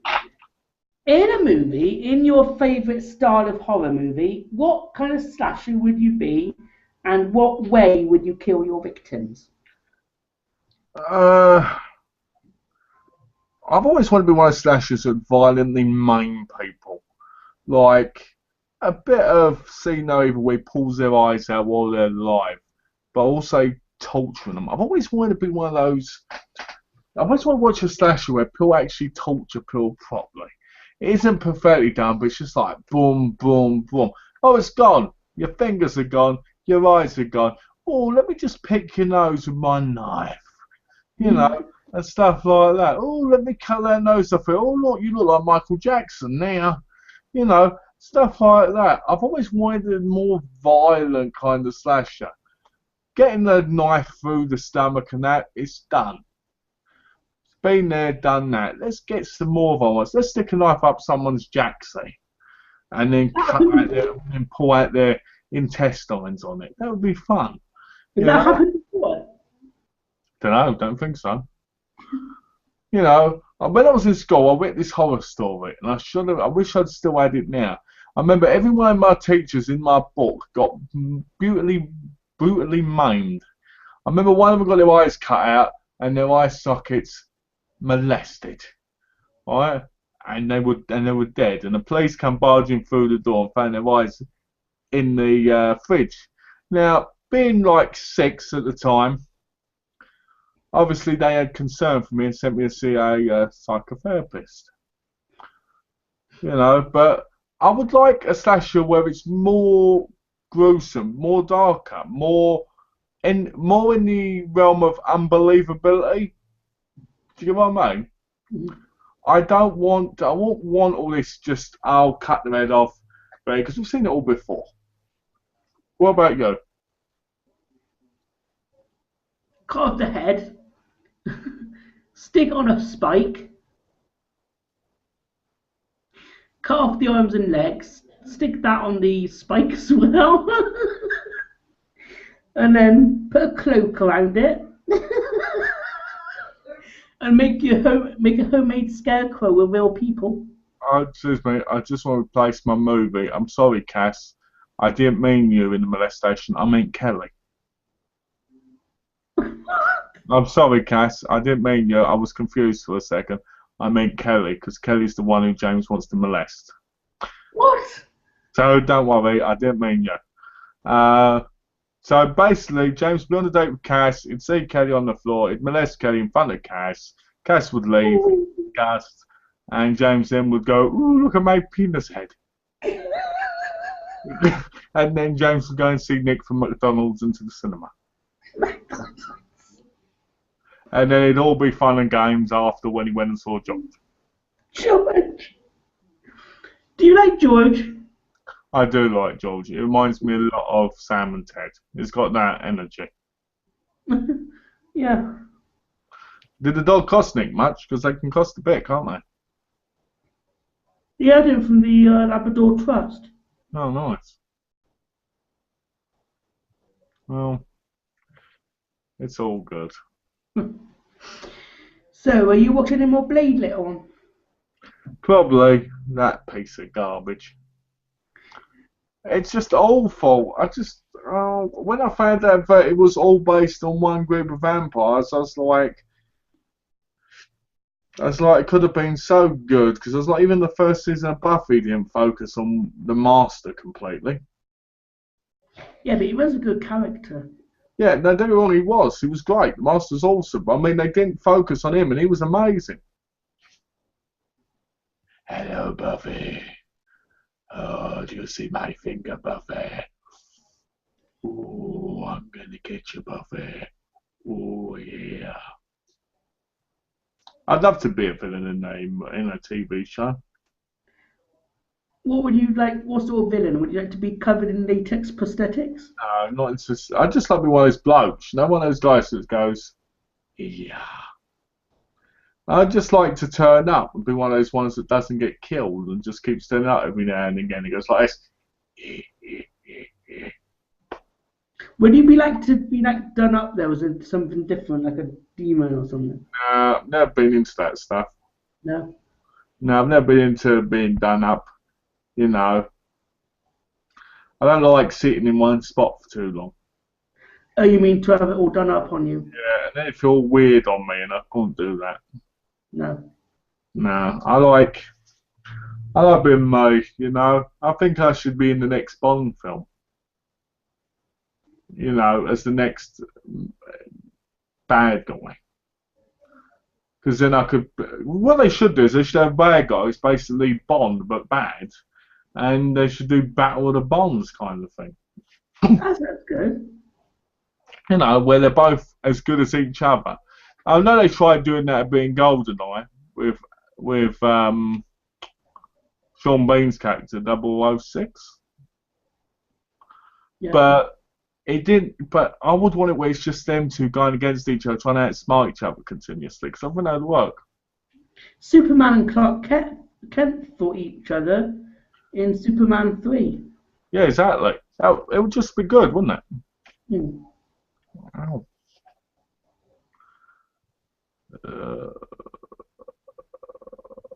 In a movie, in your favourite style of horror movie, what kind of slasher would you be, and what way would you kill your victims? I've always wanted to be one of those slashers that violently maim people. Like a bit of See No Evil where he pulls their eyes out while they're alive, but also torturing them. I've always wanted to be one of those. I've always wanted to watch a slasher where people actually torture people properly. It isn't perfectly done, but it's just like boom, boom, boom. Oh, it's gone. Your fingers are gone. Your eyes are gone. Oh, let me just pick your nose with my knife. You know, and stuff like that. Oh, let me cut that nose off it. Oh, look, you look like Michael Jackson now. You know, stuff like that. I've always wanted a more violent kind of slasher. Getting the knife through the stomach and that, it's done. It's been there, done that. Let's get some more violence. Let's stick a knife up someone's jacksie. and then cut out and pull out their intestines on it. That would be fun. Has that happened before? Don't think so. You know, when I was in school, I read this horror story, and I wish I'd still had it now. I remember every one of my teachers in my book got brutally maimed. I remember one of them got their eyes cut out and their eye sockets molested, right? And they were dead. And the police come barging through the door and found their eyes in the fridge. Now, being like 6 at the time, obviously they had concern for me and sent me to see a psychotherapist. You know, but I would like a slasher where it's more gruesome, more darker, more in the realm of unbelievability. Do you get what I mean? I won't want all this just, I'll cut the head off, because we've seen it all before. What about you? Cut off the head, stick on a spike, cut off the arms and legs, stick that on the spike as well, and then put a cloak around it. And make a homemade scarecrow with real people. Excuse me, I just want to replace my movie. I'm sorry, Cass. I didn't mean you in the molestation. I meant Kelly. I'm sorry, Cass. I didn't mean you. I was confused for a second. I meant Kelly, because Kelly's the one who James wants to molest. What? So don't worry, I didn't mean you. So basically, James would be on a date with Cass. He'd see Kelly on the floor. He'd molest Kelly in front of Cass. Cass would leave, disgust, and James then would go, "Ooh, look at my penis head." And then James would go and see Nick from McDonald's into the cinema. And then it'd all be fun and games after when he went and saw George. George. Do you like George? I do like George. It reminds me a lot of Sam and Ted. It's got that energy. Yeah. Did the dog cost Nick much? Because they can cost a bit, can't they? He had him from the Labrador Trust. Oh, nice. Well, it's all good. So, are you watching any more Blade later on? Probably that piece of garbage. It's just awful. When I found out that it was all based on one group of vampires, I was like, it could have been so good, because I was like, even the first season of Buffy didn't focus on the Master completely. Yeah, but he was a good character. Yeah, no, don't get me wrong, he was. He was great. The Master's awesome. I mean, they didn't focus on him, and he was amazing. Hello, Buffy. Oh, do you see my finger, Buffy? Oh, I'm gonna get you, Buffy. Oh, yeah. I'd love to be a villain in a TV show. What would you like? What sort of villain? Would you like to be covered in latex prosthetics? No, not just. I'd just like to be one of those blokes. No one of those guys that goes, yeah. I'd just like to turn up and be one of those ones that doesn't get killed and just keeps turning up every now and again. It goes like this. Would you be like to be like done up there? Was it something different, like a demon or something? No, I've never been into that stuff. No. No, I've never been into being done up. You know, I don't like sitting in one spot for too long. Oh, you mean to have it all done up on you? Yeah, and then it feels weird on me, and I can't do that. No. No, I like being me. You know, I think I should be in the next Bond film. You know, as the next bad guy. Because then I could. What they should do is they should have bad guys, basically Bond but bad, and they should do Battle of the Bonds kind of thing. That sounds good. You know, where they're both as good as each other. I know they tried doing that at being GoldenEye with Sean Bean's character 006, Yeah. but it didn't. But I would want it where it's just them two going against each other, trying to outsmart each other continuously. Because I think that would work. Superman and Clark Kent fought each other in Superman 3. Yeah, exactly. It would just be good, wouldn't it? Hmm. Ow. Uh,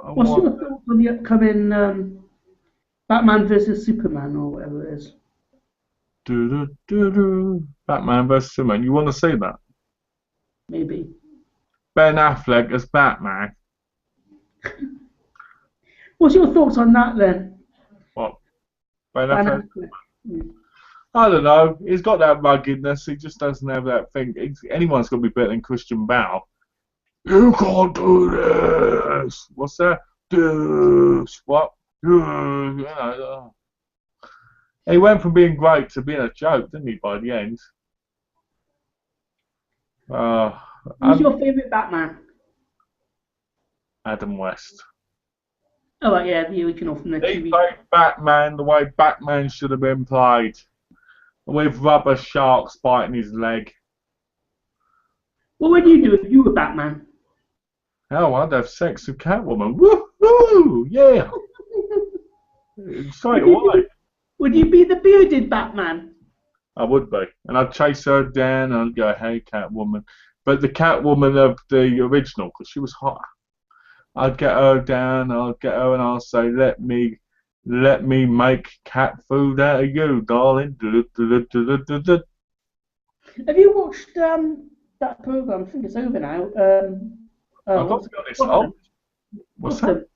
I What's want your thoughts on the upcoming Batman versus Superman or whatever it is? Batman vs Superman. You want to see that? Maybe. Ben Affleck as Batman. What's your thoughts on that then? What? Ben Ben Affleck? Affleck. Hmm. I don't know. He's got that ruggedness. He just doesn't have that thing. Anyone's got to be better than Christian Bale. You can't do this. What's that? This. What? He went from being great to being a joke, didn't he, by the end? Uh, Who's I'm your favourite Batman? Adam West. Oh, right, yeah, the original from the He TV. played Batman the way Batman should have been played, with rubber sharks biting his leg. What would you do if you were Batman? Hell, I'd have sex with Catwoman. Woohoo! Yeah! Straight Would you away. be, would you be the bearded Batman? I would be. And I'd chase her down and I'd go, hey, Catwoman. But the Catwoman of the original, because she was hot. I'd get her down, I'd get her and I'll say, let me make cat food out of you, darling. Have you watched that program? I think it's over now. I've got What's to be honest. Gotham? What's that?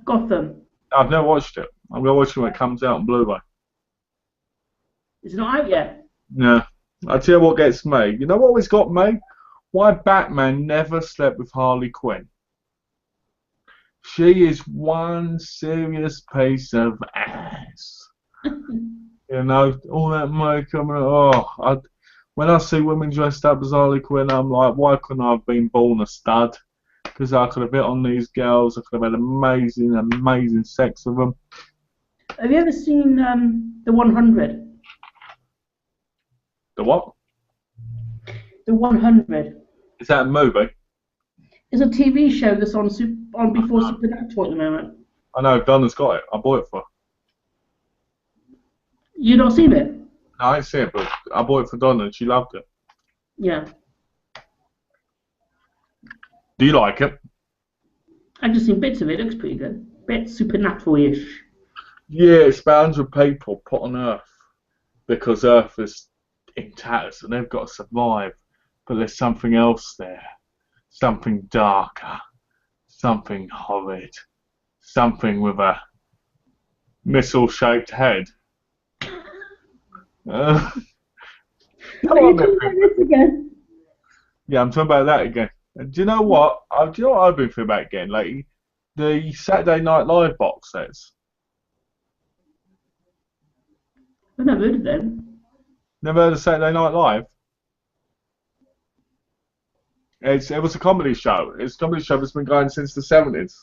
Gotham. I've never watched it. I'm going to watch it when it comes out on Blu-ray. It's not out yet. Yeah. I'll tell you what gets me. You know what always got me? Why Batman never slept with Harley Quinn. She is one serious piece of ass. You know, all that makeup. When I see women dressed up as Harley Quinn, I'm like, why couldn't I have been born a stud? Because I could have hit on these girls. I could have had amazing, amazing sex with them. Have you ever seen the 100? The what? The 100. Is that a movie? It's a TV show that's on before Supernatural at the moment. I know, Donna's got it. I bought it for her. You not seen it? No, I ain't seen it, but I bought it for Donna and she loved it. Yeah. Do you like it? I've just seen bits of it. It looks pretty good. Bit supernatural-ish. Yeah, it's about 100 people put on Earth because Earth is in tatters and they've got to survive. But there's something else there. Something darker. Something horrid. Something with a missile-shaped head. Are you talking about this again? Yeah, I'm talking about that again. And do you know what? Do you know what I've been thinking about again lately? The Saturday Night Live box sets. I've never heard of them. Never heard of Saturday Night Live? It was a comedy show. It's a comedy show that's been going since the 70s.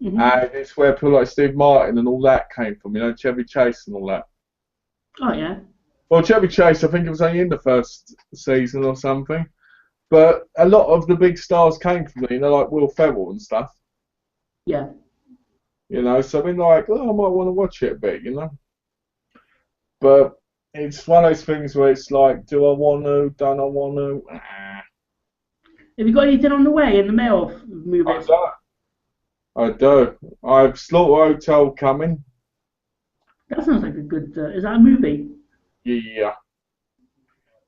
Mm-hmm. And it's where people like Steve Martin and all that came from, you know, Chevy Chase and all that. Oh, yeah. Well, Chevy Chase, I think it was only in the first season or something. But a lot of the big stars came from there, you know, like Will Ferrell and stuff. Yeah. You know, so I've been like, oh, I might want to watch it a bit, you know. But it's one of those things where it's like, do I want to? Don't I want to? Have you got anything on the way in the mail of movies? I do. I've Slaughter Hotel coming. That sounds like a good. Is that a movie? Yeah.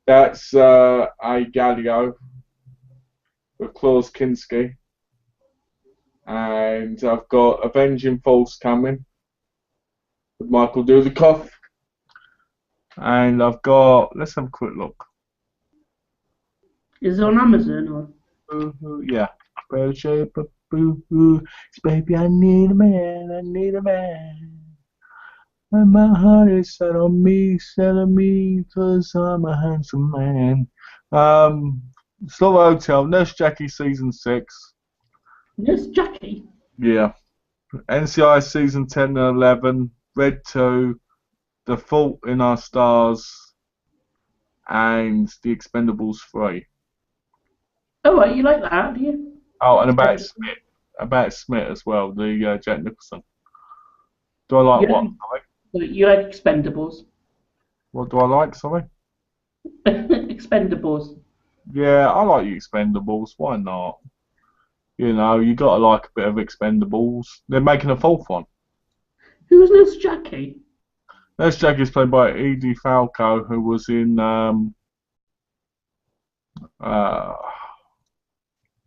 That's a Galileo with Klaus Kinski. And I've got Avenging Force coming with Michael Dudikoff. And I've got, let's have a quick look. Is it on Amazon or? Yeah. Baby, I need a man, I need a man. And my heart is set on me, 'cause I'm a handsome man. Slaughter Hotel, Nurse Jackie season 6. Nurse Jackie? Yeah. NCIS season 10 and 11, Red 2, The Fault in Our Stars, and The Expendables 3. Oh, right, you like that, do you? Oh, and about Smith as well, the Jack Nicholson. Do I like You what? like, Sorry? you like Expendables. What do I like? Sorry. Expendables. Yeah, I like Expendables. Why not? You know, you gotta like a bit of Expendables. They're making a fourth one. Who's Nurse Jackie? Nurse Jackie's played by Edie Falco, who was in uh,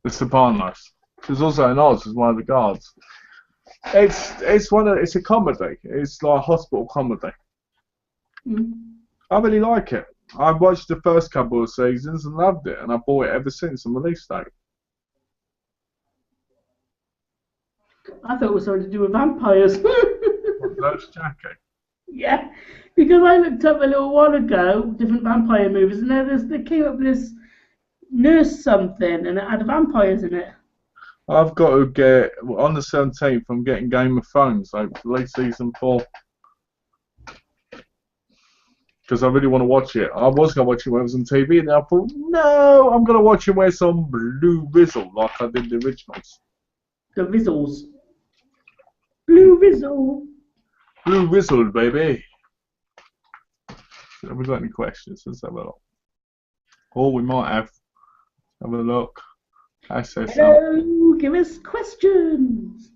The Sopranos. She's also in Oz as one of the guards. It's a comedy. It's like a hospital comedy. Mm. I really like it. I watched the first couple of seasons and loved it, and I bought it ever since the release date. I thought it was something to do with vampires. Nurse Jackie. Yeah, because I looked up a little while ago different vampire movies, and they came up with this nurse something, and it had vampires in it. I've got to get on the 17th. I'm getting Game of Thrones, hopefully season 4, because I really want to watch it. I was gonna watch it when it was on TV, and I thought, no, I'm gonna watch it where it's on Blue Rizzle, like I did the originals. The Rizzles. Blue Rizzle. Blue Rizzle, baby. Have we got any questions? Let's have a look. Oh, we might have. Have a look. I say something. Hello, give us questions.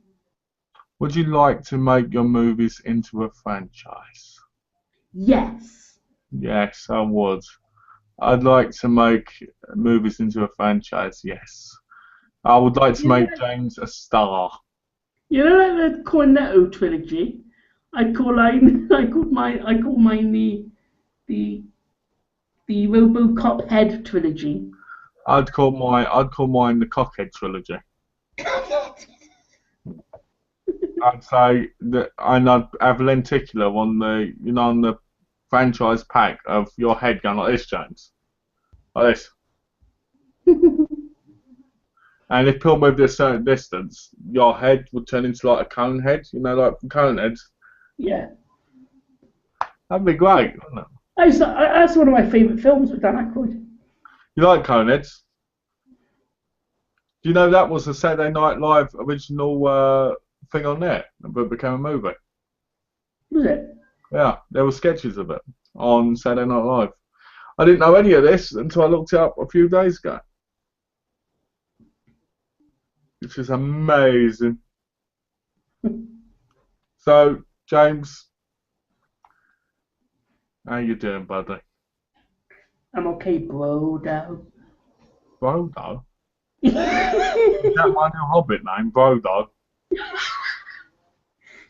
Would you like to make your movies into a franchise? Yes. Yes, I would. I'd like to make movies into a franchise, yes. I would like to make James a star. You know, like the Cornetto trilogy. I call mine the RoboCop head trilogy. I'd call mine the Cockhead trilogy. I'd say that, and I'd have lenticular on the on the franchise pack of your head going like this, James, like this. And if people moved a certain distance, your head would turn into like a cone head, like from cone heads. Yeah. That'd be great, wouldn't it? That's one of my favourite films with Dan Aykroyd. You like cone heads? Do you know that was a Saturday Night Live original thing on there, but became a movie? Was it? Yeah, there were sketches of it on Saturday Night Live. I didn't know any of this until I looked it up a few days ago. Which is amazing. So, James, how you doing, buddy? I'm okay, bro. Brodo? Is that my new Hobbit name, Brodo?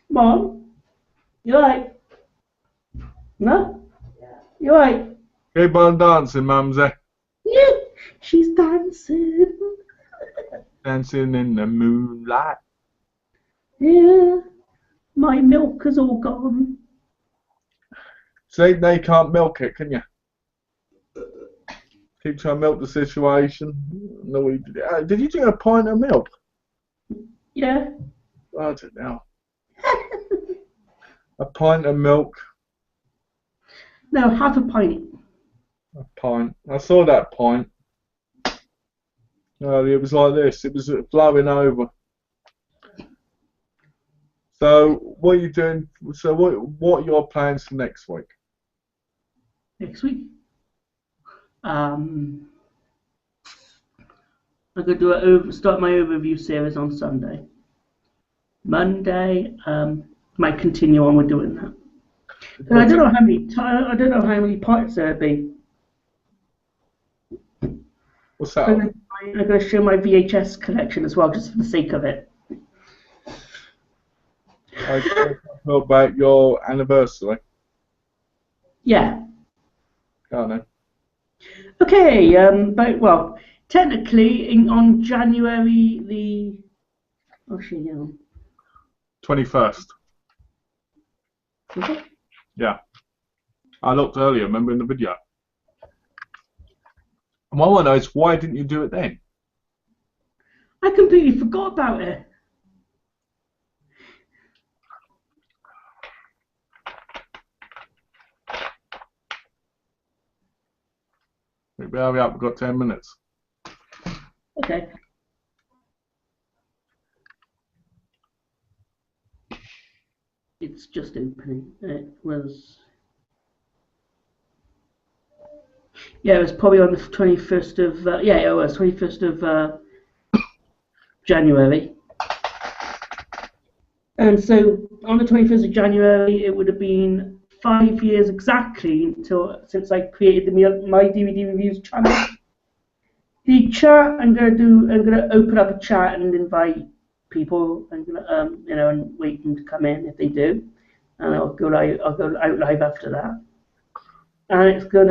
Mom, you right? No? You right? Keep on dancing, Mumsy. Yeah, she's dancing. Dancing in the moonlight. Yeah, my milk is all gone. See, they can't milk it, can you? Keep trying to milk the situation. No, did you drink a pint of milk? Yeah. I don't know. A pint of milk. No, half a pint. A pint. I saw that pint. It was like this. It was flowing over. So, what are you doing? So, what are your plans for next week? Next week. I'm gonna start my overview series on Sunday. Monday, might continue on with doing that. But I don't know how many parts there'll be. What's that? I'm gonna show my VHS collection as well, just for the sake of it. Okay, talk about your anniversary. Yeah. Go on then. Okay. Well, technically, on January the 21st. Okay. Yeah. I looked earlier, remember in the video. And what I want to know is, why didn't you do it then? I completely forgot about it. Maybe hurry up, we've got 10 minutes. Okay. It's it's just opening. It was it was probably on the 21st of it was 21st of January. And so on the 21st of January, it would have been 5 years exactly since I created my DVD reviews channel. The chat, I'm gonna open up a chat and invite people, and and wait them to come in if they do, and I'll go out live after that. And it's going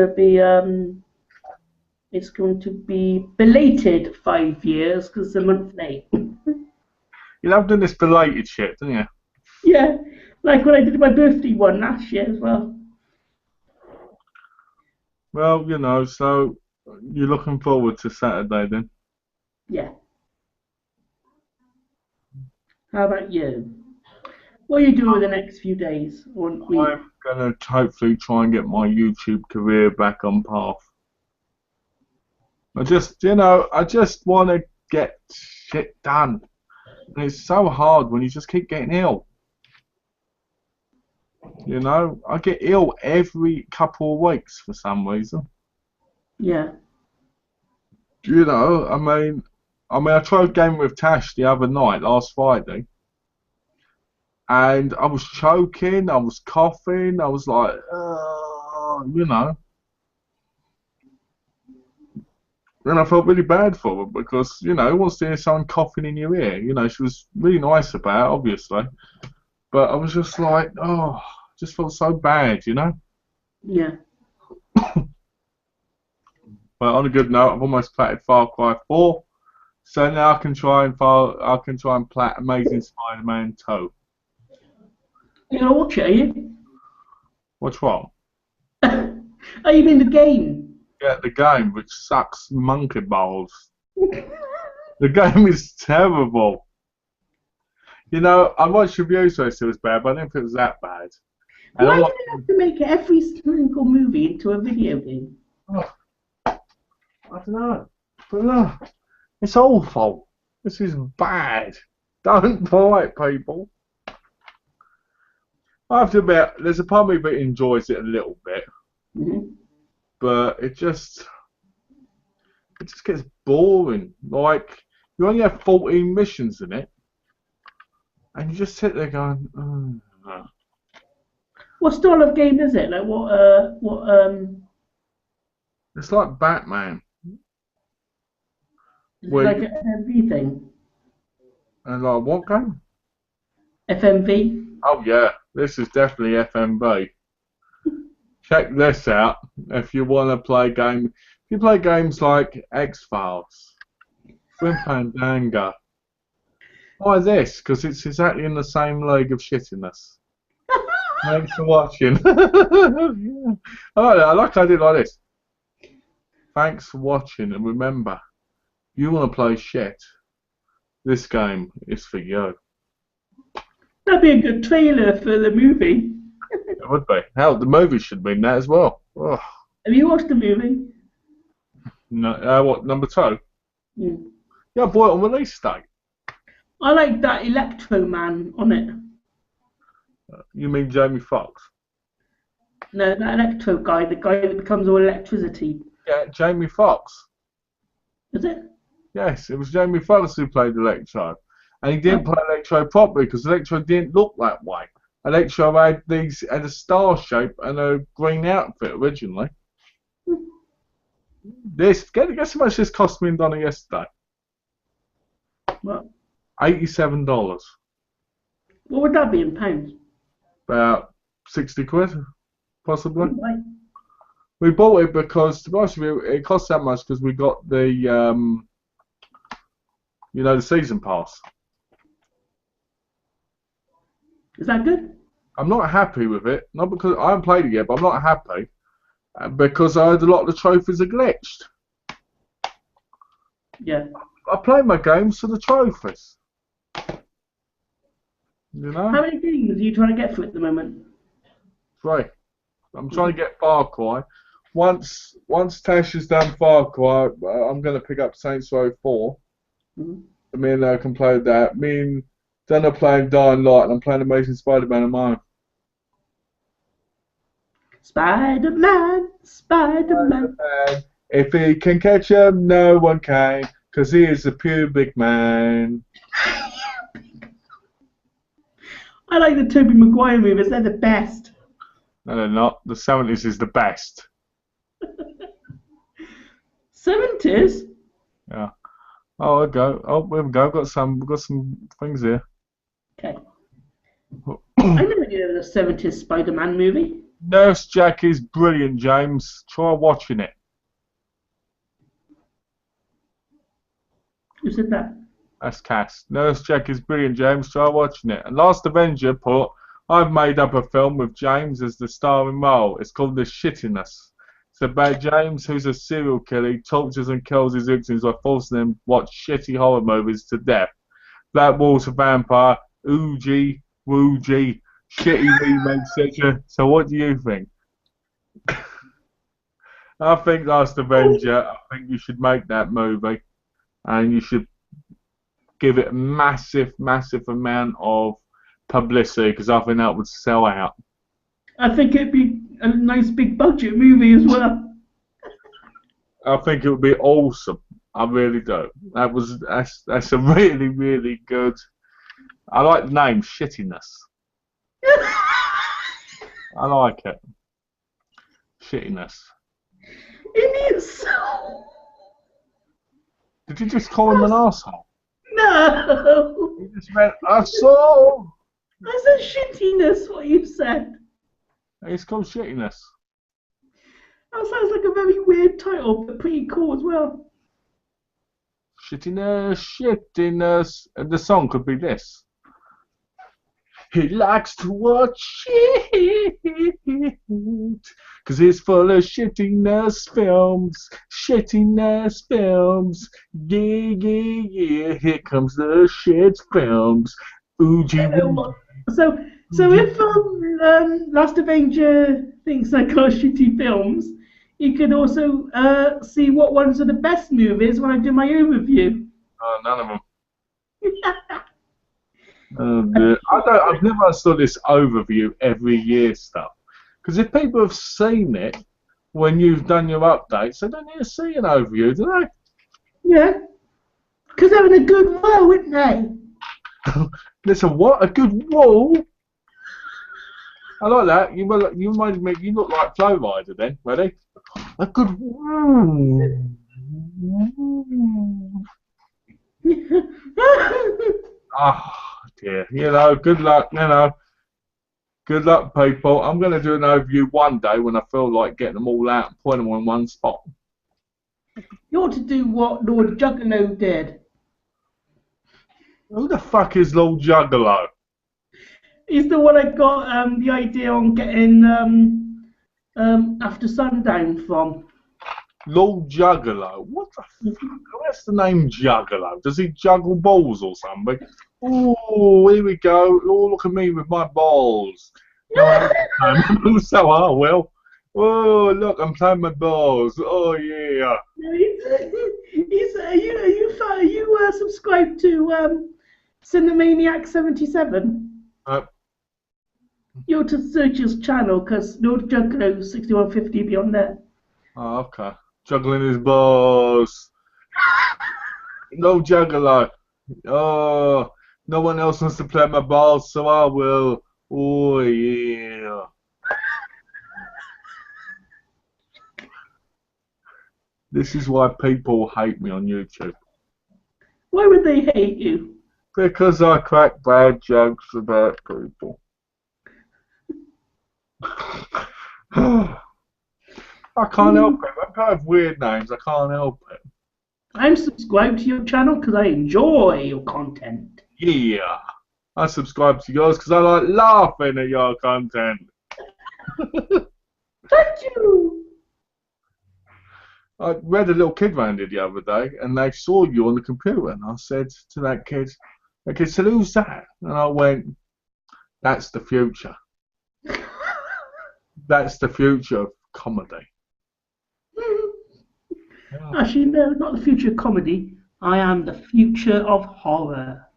to be belated 5 years because it's a month late. You love doing this belated shit, don't you? Yeah, like when I did my birthday one last year as well. Well, so you're looking forward to Saturday then? Yeah. How about you? What are you doing the next few days or week? I'm going to hopefully try and get my YouTube career back on path. I just want to get shit done. And it's so hard when you just keep getting ill. I get ill every couple of weeks for some reason. Yeah. I tried gaming with Tash the other night, last Friday. And I was choking, I was coughing, I was like, And I felt really bad for her because, who wants to hear someone coughing in your ear? She was really nice about it, obviously. But I was just like, just felt so bad, Yeah. But on a good note, I've almost platted Far Cry 4. So now I can try and plat Amazing Spider-Man 2. You're gonna watch it, are you? What's wrong? Are you in the game? Yeah, the game, which sucks monkey balls. The game is terrible. I watched reviews where it was bad, but I didn't think it was that bad. And why do they have to make every single movie into a video game? I don't know. But look, it's awful. This is bad. Don't buy it, people. I have to admit, there's a part of me that enjoys it a little bit. Mm-hmm. But it just gets boring. Like, you only have 14 missions in it, and you just sit there going, no. What style of game is it? Like It's like Batman. Is it like an FMV thing? And like, what game? FMV? Oh yeah, this is definitely FMV. Check this out if you want to play a game. If you play games like X-Files, Grim Fandango, why this? Because it's exactly in the same league of shittiness. Thanks for watching. Yeah. I like I did like this. Thanks for watching, and remember, you want to play shit, this game is for you. That'd be a good trailer for the movie. It would be. Hell, the movie should be in that as well. Oh. Have you watched the movie? No, what, number 2? Yeah. Yeah, I bought it on release date. I like that Electro Man on it. You mean Jamie Foxx? No, that Electro guy, the guy that becomes all electricity. Yeah, Jamie Foxx. Is it? Yes, it was Jamie Foxx who played Electro. And he didn't play Electro properly because Electro didn't look that way. Electro had a star shape and a green outfit originally. Guess how much this cost me in Donna yesterday? What? $87. What would that be in pounds? About 60 quid, possibly. Right. We bought it because, to be honest with you, it cost that much because we got the, the season pass. Is that good? I'm not happy with it. Not because I haven't played it yet, but I'm not happy because I heard a lot of the trophies are glitched. Yeah. I play my games for the trophies. How many games are you trying to get through at the moment? 3. I'm trying to get Far Cry. Once Tash has done Far Cry, I'm going to pick up Saints Row 4. Mm-hmm. Me and her can play that. Me and Dan are playing Dying Light, and I'm playing Amazing Spider-Man on my own. Spider-Man, Spider-Man. Spider-Man. If he can catch him, no one can, 'cause he is a pubic man. I like the Tobey Maguire movies. They're the best. No, they're not. The 70s is the best. 70s? Yeah. Oh, there we go. Oh, there we go. We've got some things here. Okay. I never knew there was a 70s Spider-Man movie. Nurse Jackie's brilliant, James. Try watching it. Who said that? That's Cass. Nurse Jackie's brilliant, James. Try watching it. And Last Avenger put, I've made up a film with James as the starring role. It's called The Shittiness. It's about James, who's a serial killer. He tortures and kills his victims by forcing them to watch shitty horror movies to death. Black Water Vampire, Oogie, Woogie, shitty remake, etc. So what do you think? I think Last Avenger, I think you should make that movie. And you should give it a massive, massive amount of publicity, because I think that would sell out. I think it'd be a nice big budget movie as well. I think it would be awesome. I really do. That's a really, really good. I like the name Shittiness. I like it. Shittiness. It is so. Did you just call him an arsehole? No. You just meant arsehole. That's a shittiness, what you said. It's called Shittiness. That sounds like a very weird title, but pretty cool as well. Shittiness, shittiness. And the song could be this. He likes to watch shit, 'cause he's full of shittiness films, yeah, yeah, yeah, here comes the shit films, oogie. So if Last Avenger thinks I got shitty films, you could also see what ones are the best movies when I do my own review. Oh, none of them. I've never understood this overview every year stuff. Because if people have seen it when you've done your updates, they don't need to see an overview, do they? Yeah. Because they're in a good row, aren't they? Listen, what? A good wall? I like that. You reminded me. You look like Flow Rider then. Ready? A good wall. Oh dear. Good luck. Good luck, people. I'm going to do an overview one day when I feel like getting them all out and putting them on one spot. You ought to do what Lord Juggalo did. Who the fuck is Lord Juggalo? He's the one I got the idea on getting After Sundown from. Lord Juggalo? What the fuck? Where's the name Juggalo? Does he juggle balls or something? Oh, here we go. Oh, look at me with my balls. No, so I will. Oh, look, I'm playing my balls. Oh, yeah. Are you subscribed to Cinemaniac 77? You ought to search his channel, because Lord Juggalo 6150 be on there. Oh, okay. Juggling his balls. No Juggalo. Oh, no one else wants to play my balls, so I will. Oh, yeah. This is why people hate me on YouTube. Why would they hate you? Because I crack bad jokes about people. I can't help it. I have weird names. I can't help it. I'm subscribed to your channel because I enjoy your content. Yeah. I subscribe to yours because I like laughing at your content. Thank you. I read a little kid round here the other day, and they saw you on the computer, and I said to that kid said, "Who's that?" And I went, "That's the future. That's the future of comedy." Yeah. Actually, no, not the future of comedy. I am the future of horror.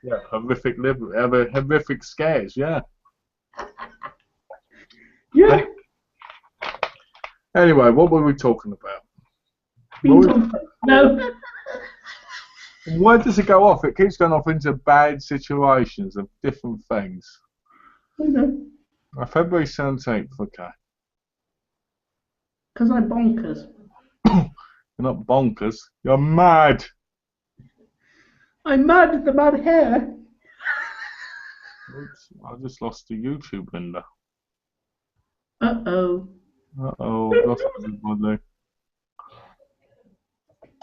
Yeah, horrific scares, yeah. Yeah. Anyway, what were we talking about? No. Where does it go off? It keeps going off into bad situations of different things. Okay. February 17th, okay. Because I'm bonkers. You're not bonkers. You're mad. I'm mad at the mad hair. Oops, I just lost the YouTube window. Uh-oh. Uh-oh, lost everybody.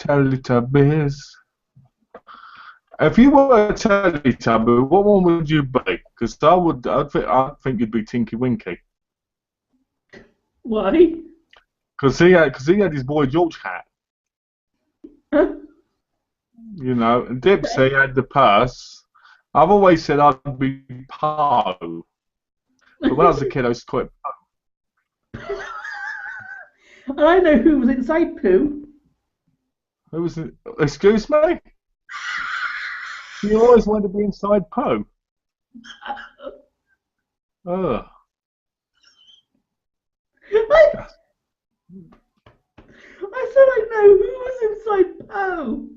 Teletubbies. If you were a Teletubby, what one would you be? Because I'd think you'd be Tinky Winky. Why? Because he had his Boy George hat. Huh? You know, and Dipsy had the purse. I've always said I'd be Poe. But when I was a kid, I used to call it Poe. And I know who was inside Pooh. Who was it? Excuse me? You always wanted to be inside Poe. Ugh. I said I know who was inside Poe.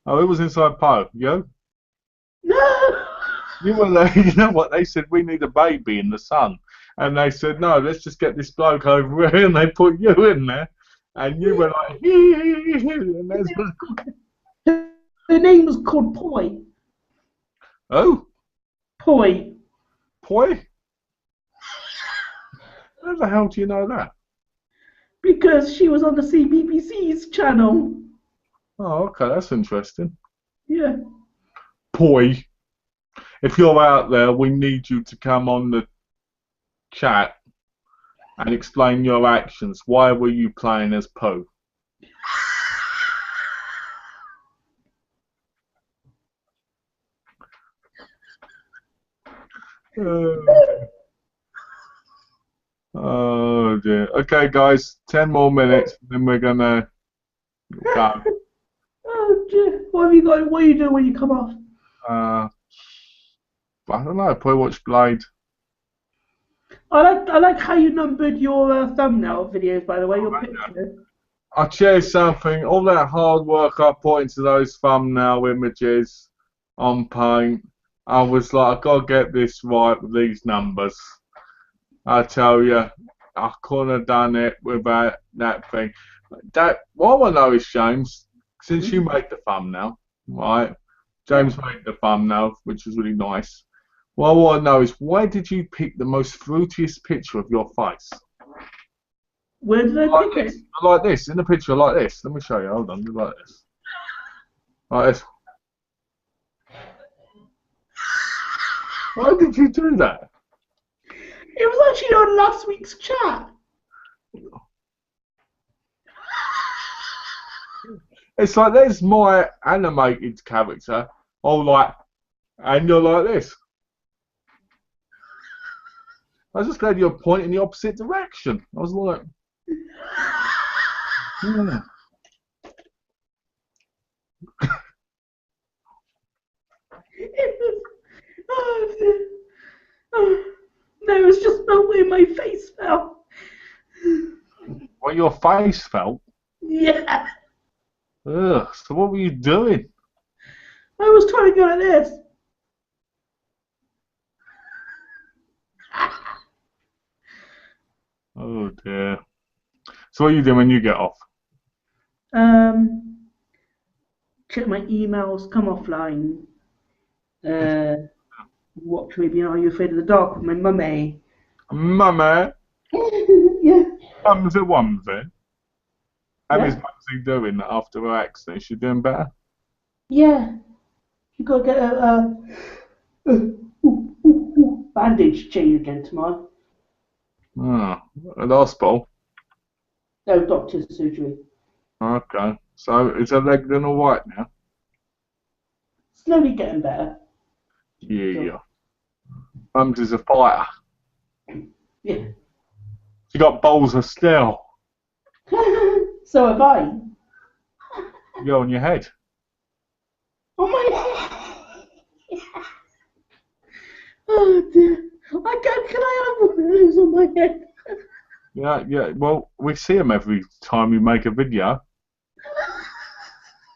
Oh, who was inside Poe? You? No. You were there. You know what? They said we need a baby in the sun, and they said no. Let's just get this bloke over here, and they put you in there, and you were like, and there's Her name was called Poi. oh, Poi. Poi. How the hell do you know that? Because she was on the CBBC's channel. Oh, okay, that's interesting. Yeah. Poi, if you're out there, we need you to come on the chat and explain your actions. Why were you playing as Poe? Oh dear. Okay, guys, 10 more minutes, then we're gonna go. Oh dear. What have you got? What are you doing when you come off? I don't know. Probably watch Blade. I like how you numbered your thumbnail videos. By the way, your picture. I'll tell you something. All that hard work I put into those thumbnail images on Paint, I was like, I've got to get this right with these numbers. I tell you, I couldn't have done it without that thing. What I know is, James, since you made the thumbnail, right? James made the thumbnail, which was really nice. What I want to know is, why did you pick the most fruitiest picture of your face? Where did I pick it? Like this, in the picture, like this. Let me show you. Hold on, like this. Like this. Why did you do that? It was actually on last week's chat. It's like there's my animated character, all like, and you're like this. I was just glad you're pointing in the opposite direction. I was like, yeah. No, it was just the way my face felt. Well, your face felt. Yeah. Ugh. So what were you doing? I was trying to go like this. Oh dear. So what are you doing when you get off? Check my emails, come offline. Watch maybe Are You Afraid of the Dark with my mummy. Mummy. Yeah. Mumsy Wumsy. How Yeah. is Mumsy doing after her accident? Is she doing better? Yeah. You got to get a bandage changed again tomorrow. Oh, at the hospital. No, doctor's surgery. Okay. So is her leg doing all right now? Slowly getting better. Yeah. Mumsy's a fighter. Yeah. She got balls of steel. So have I. You go on your head. Oh my. Oh dear. Can I have one of those on my head? Yeah. Well, we see them every time we make a video.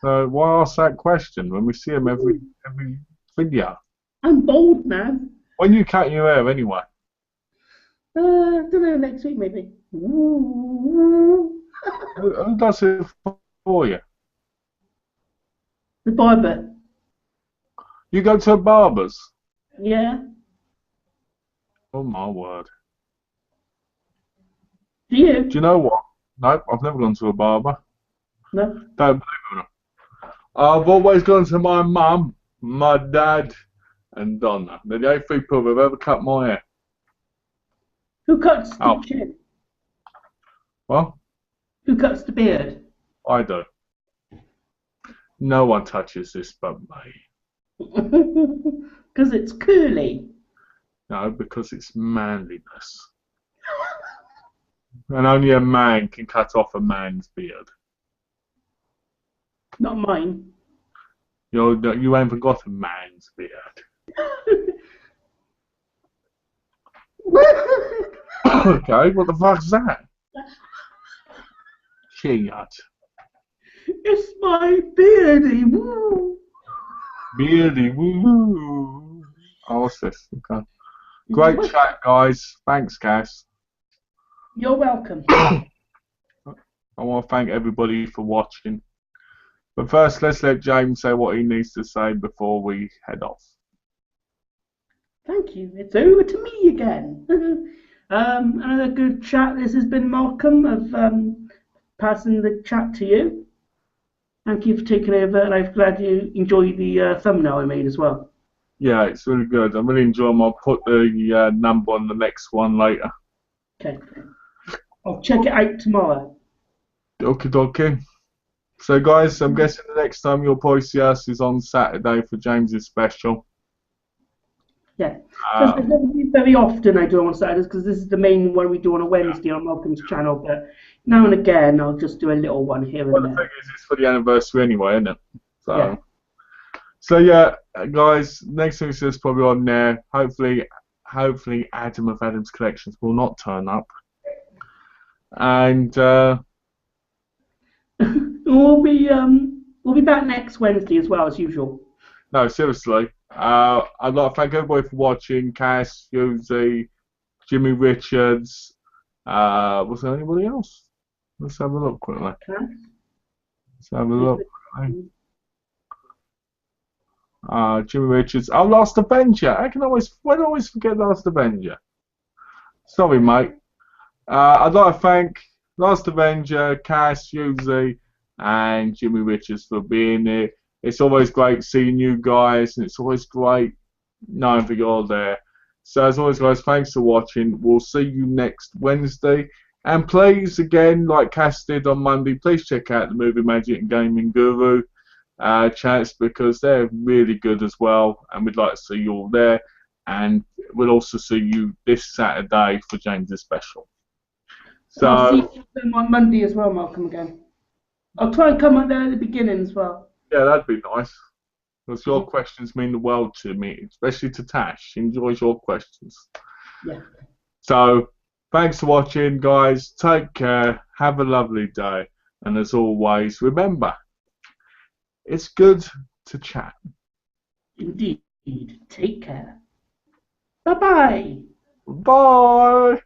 So why ask that question when we see them every video? I'm bold now. When you cut your hair anyway? Don't know, next week maybe. Ooh. Who does it for you? The barber. You go to a barber's? Yeah. Oh my word. Do you? Do you know what? Nope, I've never gone to a barber. No. Don't believe it. I've always gone to my mum, my dad, and Donna. They're the only three people who've ever cut my hair. Who cuts the chin? Well, Who cuts the beard? I do. No one touches this but me. Because it's curly. No, because it's manliness. And only a man can cut off a man's beard. Not mine. You haven't got a man's beard. Okay, what the fuck's that? Shit. It's my beardy. Woo. Beardy woo. Oh, what's this? Okay. Great chat, guys. Thanks, Cass. You're welcome. I want to thank everybody for watching. But first, let's let James say what he needs to say before we head off. Thank you. It's over to me again. Another good chat. This has been Malcolm of passing the chat to you. Thank you for taking over, and I'm glad you enjoyed the thumbnail I made as well. Yeah, it's really good. I'm really enjoying them. I'll put the number on the next one later. Okay. I'll check it out tomorrow. Okie dokie. So, guys, I'm guessing the next time you'll probably see us is on Saturday for James's special. Yeah. So it's not very often I do it on Saturdays because this is the main one we do on a Wednesday on Malcolm's channel. But now and again, I'll just do a little one here and Well, there. the thing is, it's for the anniversary anyway, isn't it? So, Yeah. So yeah, guys, next thing is probably on there. Hopefully Adam of Adam's Collections will not turn up. And we'll be back next Wednesday as well as usual. no, seriously, I'd like to thank everybody for watching. Cass, Yuzi, Jimmy Richards. Was there anybody else? Let's have a look quickly. Let's have a look quickly. Jimmy Richards. Oh, Last Avenger. I always forget Last Avenger. Sorry, mate. I'd like to thank Last Avenger, Cass, Yuzi, and Jimmy Richards for being here. It's always great seeing you guys, and it's always great knowing that you're there. So as always, guys, thanks for watching. We'll see you next Wednesday. And please, again, like Cass did on Monday, please check out the Movie Magic and Gaming Guru chats because they're really good as well. And we'd like to see you all there. And we'll also see you this Saturday for James's special. So I'll see you on Monday as well, Malcolm, again. I'll try and come up there at the beginning as well. yeah, that'd be nice. Because your questions mean the world to me, especially to Tash. She enjoys your questions. Yeah. So, thanks for watching, guys. Take care. Have a lovely day. And as always, remember, it's good to chat. Indeed. Take care. Bye-bye. Bye.